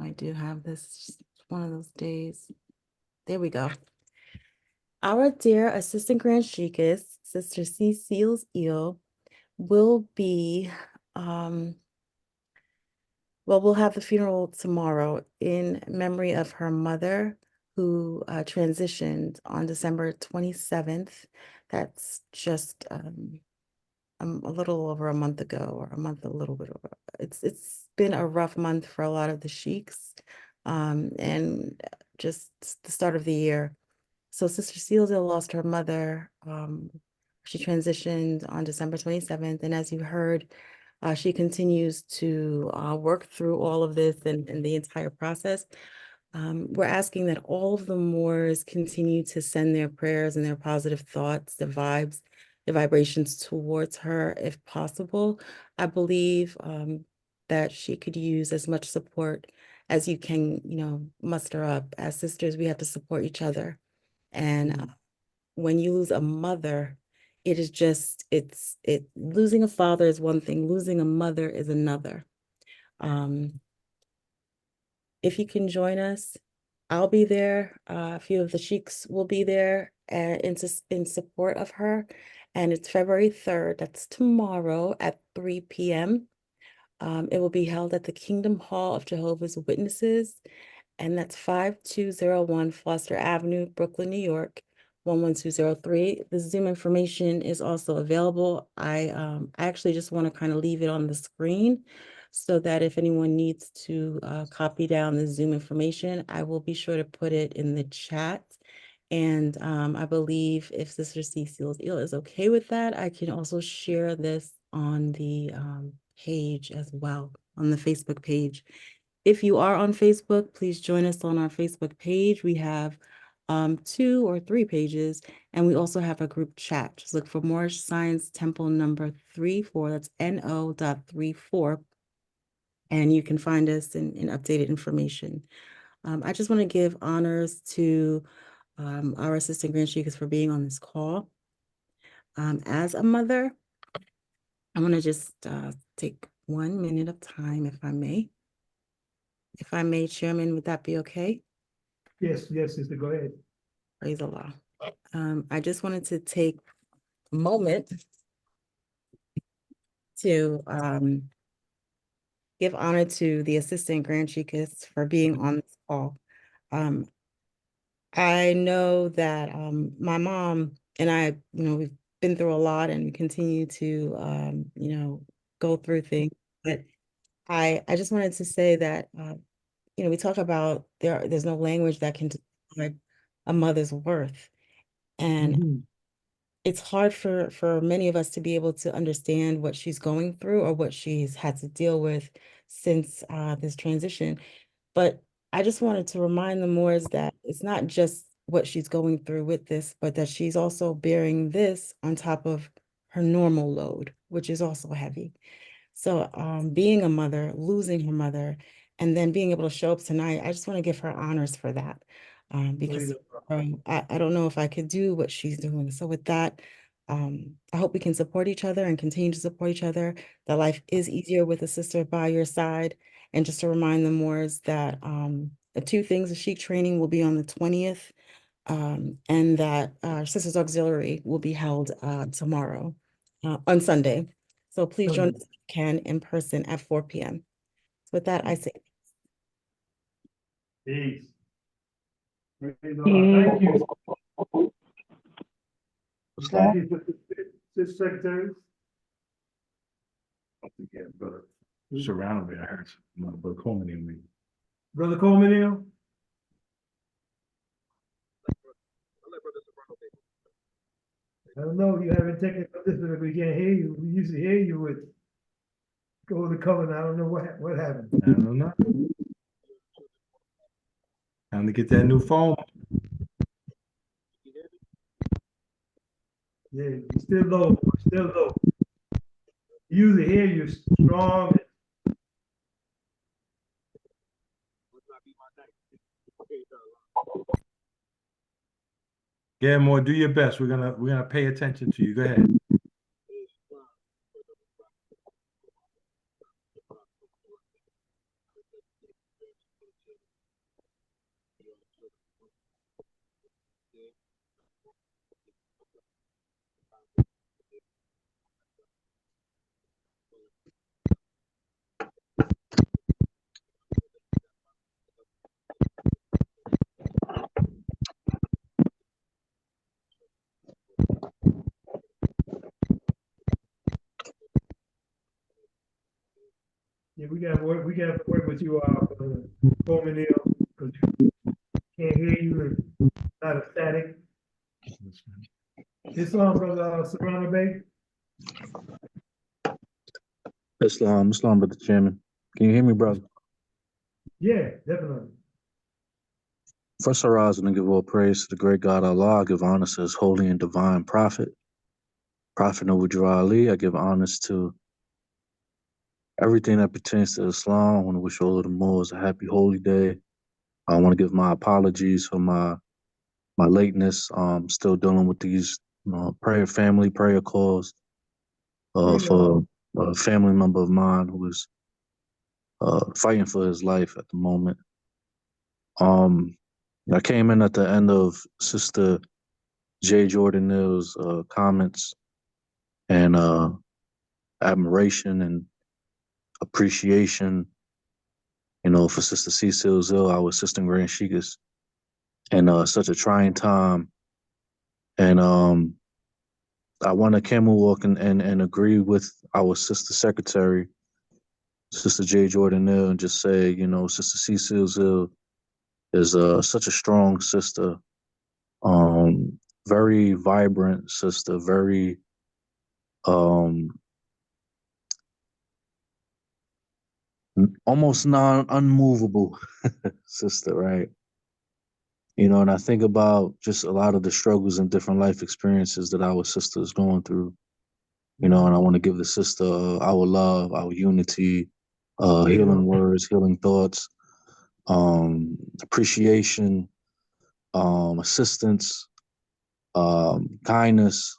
I do have this. It's one of those days. There we go. Our dear Assistant Grand Sheikess, Sister C. Seals Eel, will be, we'll have the funeral tomorrow in memory of her mother who transitioned on December 27th. That's just a little over a month ago, or a month, a little bit over. It's been a rough month for a lot of the sheiks, and just the start of the year. So Sister Seals lost her mother. She transitioned on December 27th. And as you heard, she continues to work through all of this and the entire process. We're asking that all of the Moors continue to send their prayers and their positive thoughts, the vibes, the vibrations towards her if possible. I believe that she could use as much support as you can, muster up. As sisters, we have to support each other. And when you lose a mother, it is just, losing a father is one thing, losing a mother is another. If you can join us, I'll be there. A few of the sheiks will be there in support of her. And it's February 3rd, that's tomorrow at 3 p.m. It will be held at the Kingdom Hall of Jehovah's Witnesses, and that's 5201 Foster Avenue, Brooklyn, New York, 11203. The Zoom information is also available. I actually just want to kind of leave it on the screen so that if anyone needs to copy down the Zoom information, I will be sure to put it in the chat. And I believe if Sister C. Seals Eel is okay with that, I can also share this on the page as well, on the Facebook page. If you are on Facebook, please join us on our Facebook page. We have 2 or 3 pages. And we also have a group chat. Just look for Moorish Science Temple number 34. That's NO.34. And you can find us in updated information. I just want to give honors to our assistant Grand Sheikhs for being on this call. As a mother, I want to just take 1 minute of time, if I may. If I may, Chairman, would that be okay? Yes, sister, go ahead. Praise Allah. I just wanted to take a moment to give honor to the assistant Grand Sheikhs for being on this call. I know that my mom and I, we've been through a lot and we continue to, go through things. But I just wanted to say that, we talk about there's no language that can describe a mother's worth. And it's hard for many of us to be able to understand what she's going through or what she's had to deal with since this transition. But I just wanted to remind the Moors that it's not just what she's going through with this, but that she's also bearing this on top of her normal load, which is also heavy. So being a mother, losing her mother, and then being able to show up tonight, I just want to give her honors for that. Because I don't know if I could do what she's doing. So with that, I hope we can support each other and continue to support each other. That life is easier with a sister by your side. And just to remind the Moors that the 2 things, the Sheikh training will be on the 20th, and that Sisters Auxiliary will be held tomorrow, on Sunday. So please join us if you can in person at 4 p.m. So with that, I say Peace. Praise Allah. Thank you. Thank you, Sister Secretary. Yeah, brother. Surrounded me, I heard my brother Coleman in me. Brother Coleman here? I don't know, you haven't taken this, we can't hear you. We used to hear you with go to cover. I don't know what happened. I don't know. Time to get that new phone. Yeah, you're still low, still low. Usually hear you strong. Yeah, more, do your best. We're gonna pay attention to you. Go ahead. Yeah, we gotta work with you, Coleman here, because you can't hear you and not a static. Islam, brother Serrano Bay. Islam, brother Chairman. Can you hear me, brother? Yeah, definitely. First, I rise and I give all praise to the great God Allah. I give honor to his holy and divine prophet, Prophet Noble Ali. I give honors to everything that pertains to Islam. I want to wish all of the Moors a happy holy day. I want to give my apologies for my lateness. Still dealing with these prayer calls for a family member of mine who is fighting for his life at the moment. I came in at the end of Sister J. Jordan Neal's comments and admiration and appreciation, for Sister Cecile Zill, our assistant Grand Sheikhs, and such a trying time. And I want to camel walk and agree with our Sister Secretary, Sister J. Jordan Neal, and just say, Sister Cecile Zill is such a strong sister, very vibrant sister, very almost unmovable sister, right? And I think about just a lot of the struggles and different life experiences that our sister is going through, and I want to give the sister our love, our unity, healing words, healing thoughts, appreciation, assistance, kindness,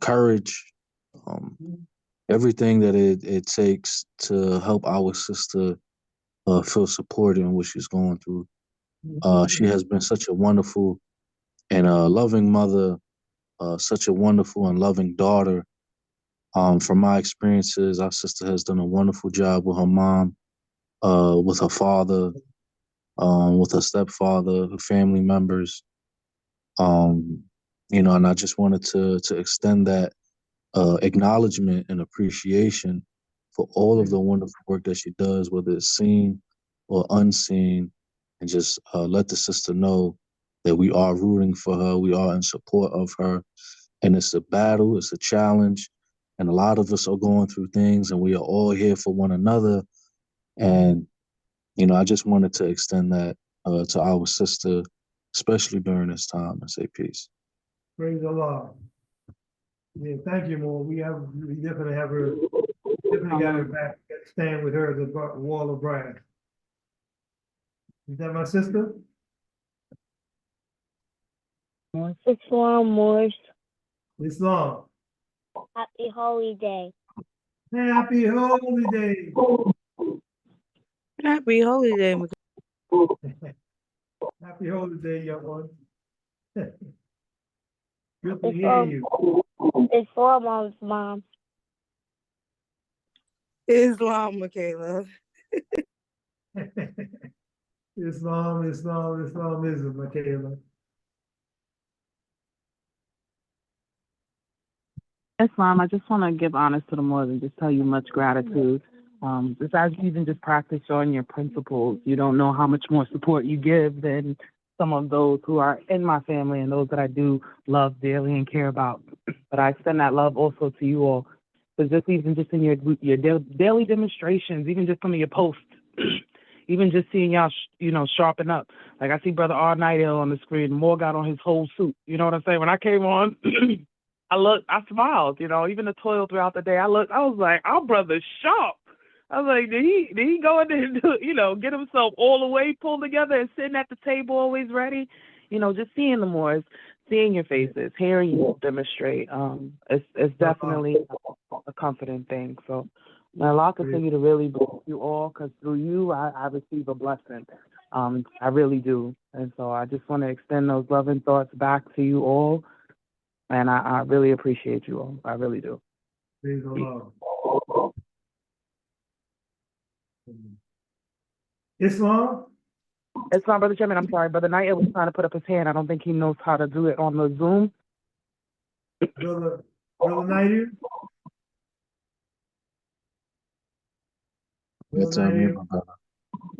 courage, um, everything that it takes to help our sister feel supported in what she's going through. She has been such a wonderful and loving mother, such a wonderful and loving daughter. From my experiences, our sister has done a wonderful job with her mom, with her father, with her stepfather, her family members. Um, and I just wanted to extend that acknowledgement and appreciation for all of the wonderful work that she does, whether it's seen or unseen, and just let the sister know that we are rooting for her, we are in support of her, and it's a battle, it's a challenge, and a lot of us are going through things, and we are all here for one another. And I just wanted to extend that to our sister, especially during this time, and say peace. Praise the Lord. Yeah, thank you, Mo. We definitely have her, definitely got her back, stand with her as a wall of brass. Is that my sister? Islam Moors. Islam. Happy Holy Day. Happy Holy Day. Happy Holy Day. Happy Holy Day, young one. Good to It's hear for, you. it's for Mom's mom. Islam, Michaela. Islamism, Michaela. Islam, I just want to give honors to the Lord and just tell you much gratitude. Just as you even just practice on your principles, you don't know how much more support you give than some of those who are in my family and those that I do love dearly and care about. But I extend that love also to you all. Because just in your daily demonstrations, even just some of your posts, even just seeing y'all, sharpen up. Like I see Brother R. Nightingale on the screen, Moore got on his whole suit. You know what I'm saying? When I came on, I smiled, even the toil throughout the day. I was like, our brother's sharp. I was like, did he go in there and do, get himself all the way pulled together and sitting at the table always ready? Just seeing the Moors, seeing your faces, hearing you demonstrate, it's definitely a comforting thing. So may Allah continue to really bless you all, because through you, I receive a blessing. I really do. And so I just want to extend those loving thoughts back to you all. And I really appreciate you all. I really do. Praise the Lord. Islam? It's not Brother Chairman. I'm sorry. Brother Knight was trying to put up his hand. I don't think he knows how to do it on the Zoom. Brother Knight? It's on mute, my brother.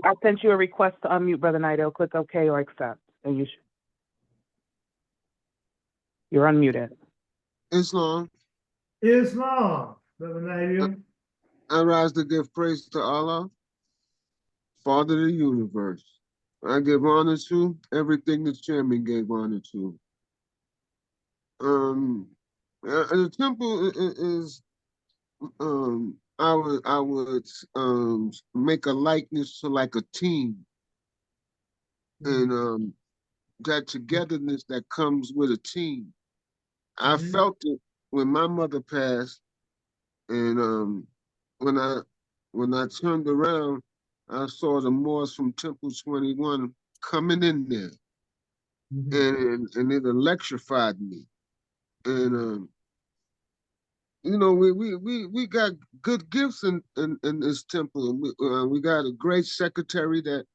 I sent you a request to unmute Brother Knight. Click OK or accept, and you're unmuted. Islam. Brother Knight. I rise to give praise to Allah, Father of the universe. I give honor to everything the chairman gave honor to. The temple is I would make a likeness to like a team, and that togetherness that comes with a team. I felt it when my mother passed, and when I turned around, I saw the Moors from Temple 21 coming in there, and it electrified me. And we got good gifts in this temple, and we got a great secretary that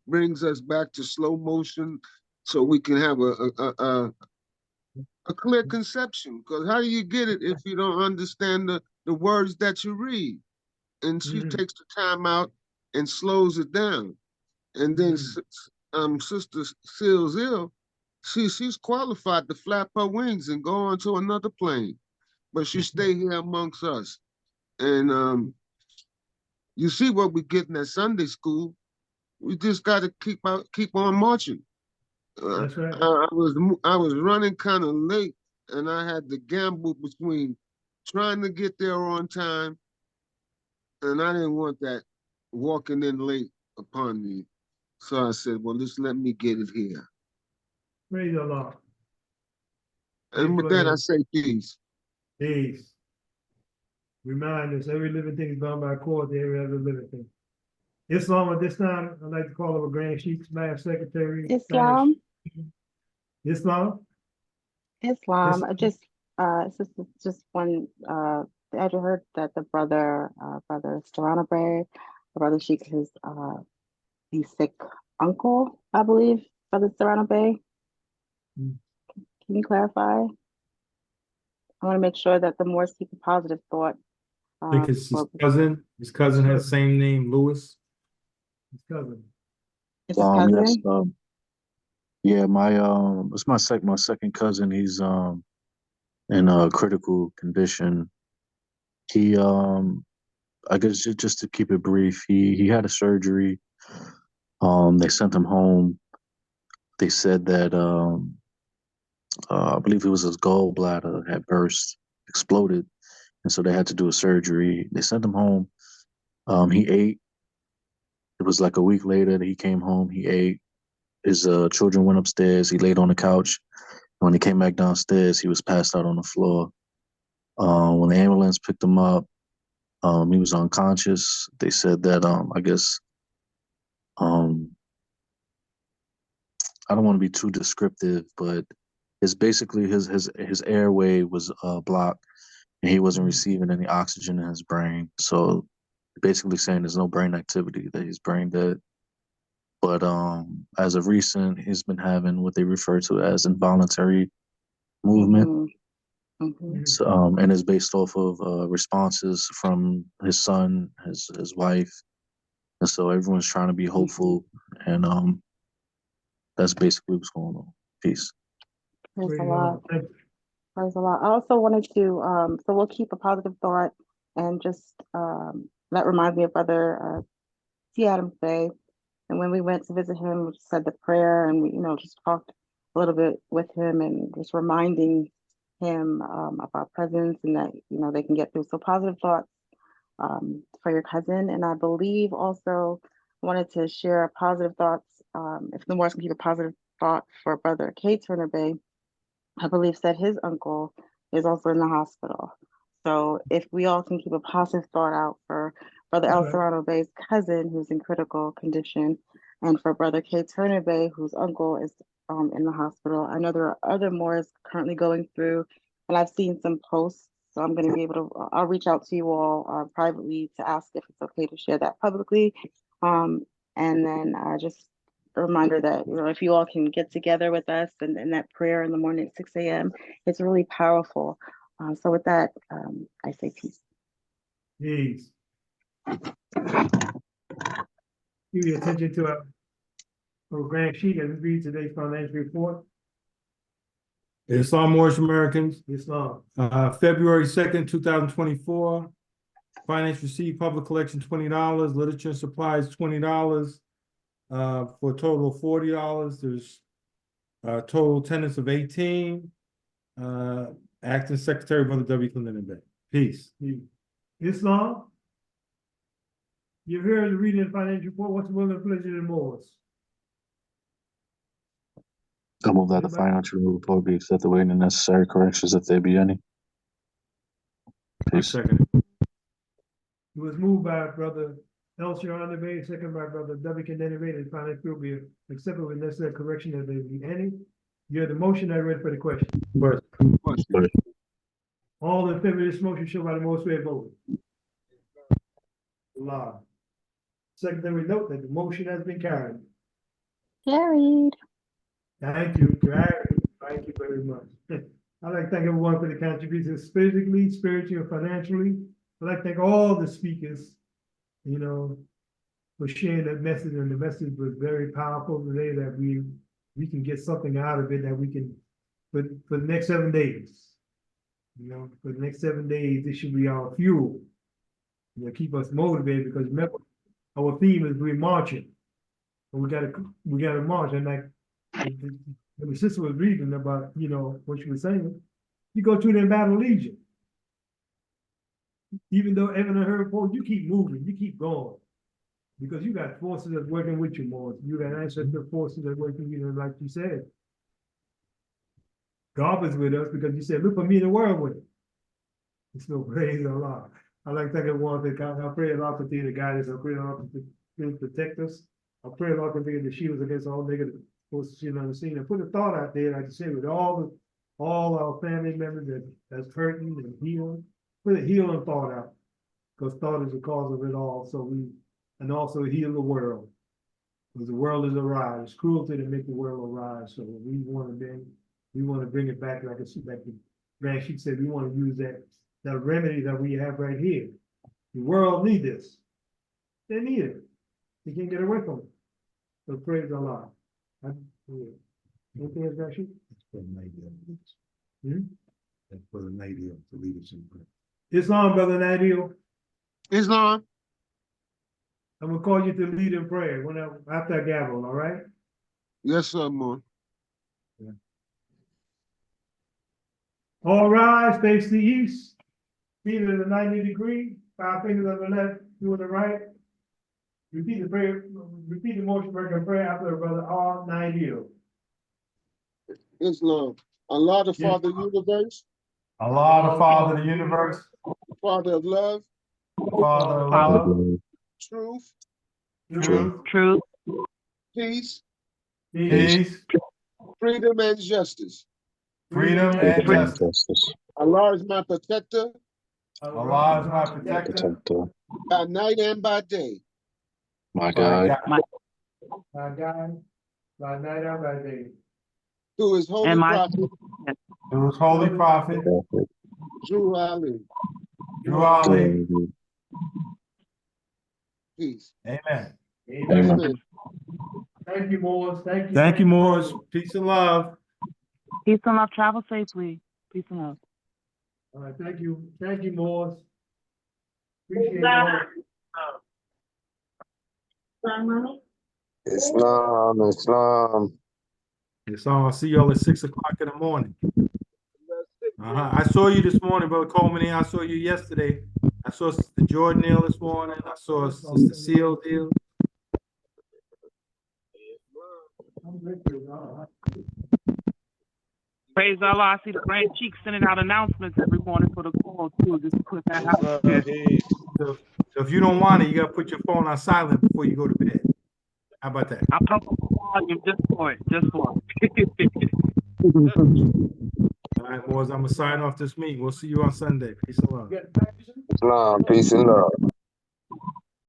brings us back to slow motion, so we can have a clear conception. Because how do you get it if you don't understand the words that you read? And she takes the time out and slows it down. And then Sister Seals ill, she's qualified to flap her wings and go on to another plane, but she stay here amongst us. And you see what we're getting at Sunday school. We just got to keep on marching. That's right. I was running kind of late, and I had to gamble between trying to get there on time, and I didn't want that walking in late upon me. So I said, well, just let me get it here. Praise the Lord. And with that, I say peace. Peace. Remind us, every living thing is bound by accord to every other living thing. Islam at this time, I'd like to call over Grand Sheikh slash Secretary. Islam. Islam? Islam. It's just one. I just heard that the brother Serrano Bey, the brother Sheikh, his sick uncle, I believe, brother Serrano Bey. Mm. Can you clarify? I want to make sure that the more keep a positive thought. Because his cousin has the same name, Lewis. His cousin. It's his cousin? Yes, yeah, it's my second cousin. He's in a critical condition. He I guess just to keep it brief, he had a surgery. They sent him home. They said that I believe it was his gallbladder had burst, exploded, and so they had to do a surgery. They sent him home. He ate. It was like a week later that he came home. He ate. His children went upstairs. He laid on the couch. When he came back downstairs, he was passed out on the floor. When the ambulance picked him up, he was unconscious. They said that I guess I don't want to be too descriptive, but it's basically his airway was blocked, and he wasn't receiving any oxygen in his brain. So basically saying there's no brain activity, that he's brain dead. But as of recent, he's been having what they refer to as involuntary movement. So, and it's based off of responses from his son, his wife, and so everyone's trying to be hopeful, and that's basically what's going on. Peace. Praise a lot. Praise a lot. I also wanted to, so we'll keep a positive thought, and just that reminds me of Brother T. Adams Day. And when we went to visit him, we said the prayer, and we, just talked a little bit with him, and just reminding him of our presence, and that they can get through. So positive thoughts for your cousin. And I believe also wanted to share positive thoughts. If the Morris can keep a positive thought for Brother K. Turner Bay, I believe said his uncle is also in the hospital. So if we all can keep a positive thought out for Brother El Serrano Bay's cousin, who's in critical condition, and for Brother K. Turner Bay, whose uncle is in the hospital. I know there are other Moors currently going through, and I've seen some posts, so I'm going to be able to, I'll reach out to you all privately to ask if it's okay to share that publicly. And then just a reminder that, if you all can get together with us and that prayer in the morning at 6 a.m., it's really powerful. So with that, I say peace. Peace. Give your attention to our Grand Sheikh as we read today's financial report. Islam Moorish Americans. Islam. February 2nd, 2024. Finance received public collection $20. Literature and supplies $20. For a total of $40. There's total attendance of 18. Acting Secretary Brother W. Clinton Bay. Peace. Islam. You've heard the reading of the financial report. What's the will and pleasure of the Moors? I move that the financial report be accepted with any necessary corrections if there be any. Peace. Second. It was moved by Brother El Serrano Bay, second by Brother W. Clinton Bay, and financial report be accepted with necessary correction if there be any. You have the motion. I ready for the question. Question. All in favor of this motion, show by the most way voted. Allah. Secondary note that the motion has been carried. Carried. Thank you, carried. Thank you very much. I'd like to thank everyone for the contributions physically, spiritually, and financially. I'd like to thank all the speakers, for sharing that message, and the message was very powerful today, that we can get something out of it that we can, for the next 7 days. For the next 7 days, this should be our fuel. Keep us motivated, because remember, our theme is we're marching. And we gotta march. And like the sister was reading about, you know, what she was saying. You go to the battle legion. Even though Evan and her report, you keep moving, you keep going. Because you got forces that's working with you more. You got ancestral forces that working with you, like you said. God is with us because you said, look for me in the world with it. It's no praise a lot. I like thinking one thing, I pray a lot for the guidance, I pray a lot to protect us. I pray a lot for the shields against all negative forces seen on the scene. And put a thought out there, like you said, with all our family members that's hurting and healing. Put a healing thought out. Because thought is the cause of it all. And also heal the world. Because the world is awry. It's cruelty to make the world awry. So we want to bring it back, like the Grand Sheik said, we want to use that remedy that we have right here. The world need this. They need it. They can't get away from it. So praise Allah. Anything else, Grand Sheik? That's for the native to lead us in prayer. Islam, Brother Nabil. Islam. I'm gonna call you to lead in prayer after I gavel, all right? Yes, sir, more. All rise, face the east, feet at the 90 degree, 5 fingers on the left, 2 on the right. Repeat the prayer, repeat the motion prayer after the brother all 90. Islam. Allah, the Father of the universe. Allah, the Father of the universe, Father of love. Father of love, Truth. Truth, Peace. peace, Freedom and justice. freedom, and justice. Allah is my protector. Allah is my protector, By night and by day. My my God. God, My God, by night and by day. Through his holy and my prophet, through his holy prophet, Drew Ali. Drew Ali. Peace. Amen. Amen. Thank you, Moors. Thank you, Moors. Peace and love. peace and love. Travel safely. Peace and love. All right, thank you, Moors. Appreciate it. All. Islam, Islam. So I'll see y'all at 6 o'clock in the morning. I saw you this morning, Brother Coleman. I saw you yesterday. I saw Sister Jordan Hill this morning. I saw Sister Seal Hill. Praise Allah. I see the Grand Chief sending out announcements every morning for the call too. Just to put that out there. So if you don't want it, you gotta put your phone on silent before you go to bed. How about that? I'll pump up the volume just for it. All right, boys, I'm gonna sign off this meeting. We'll see you on Sunday. Peace and love. Islam, peace and love.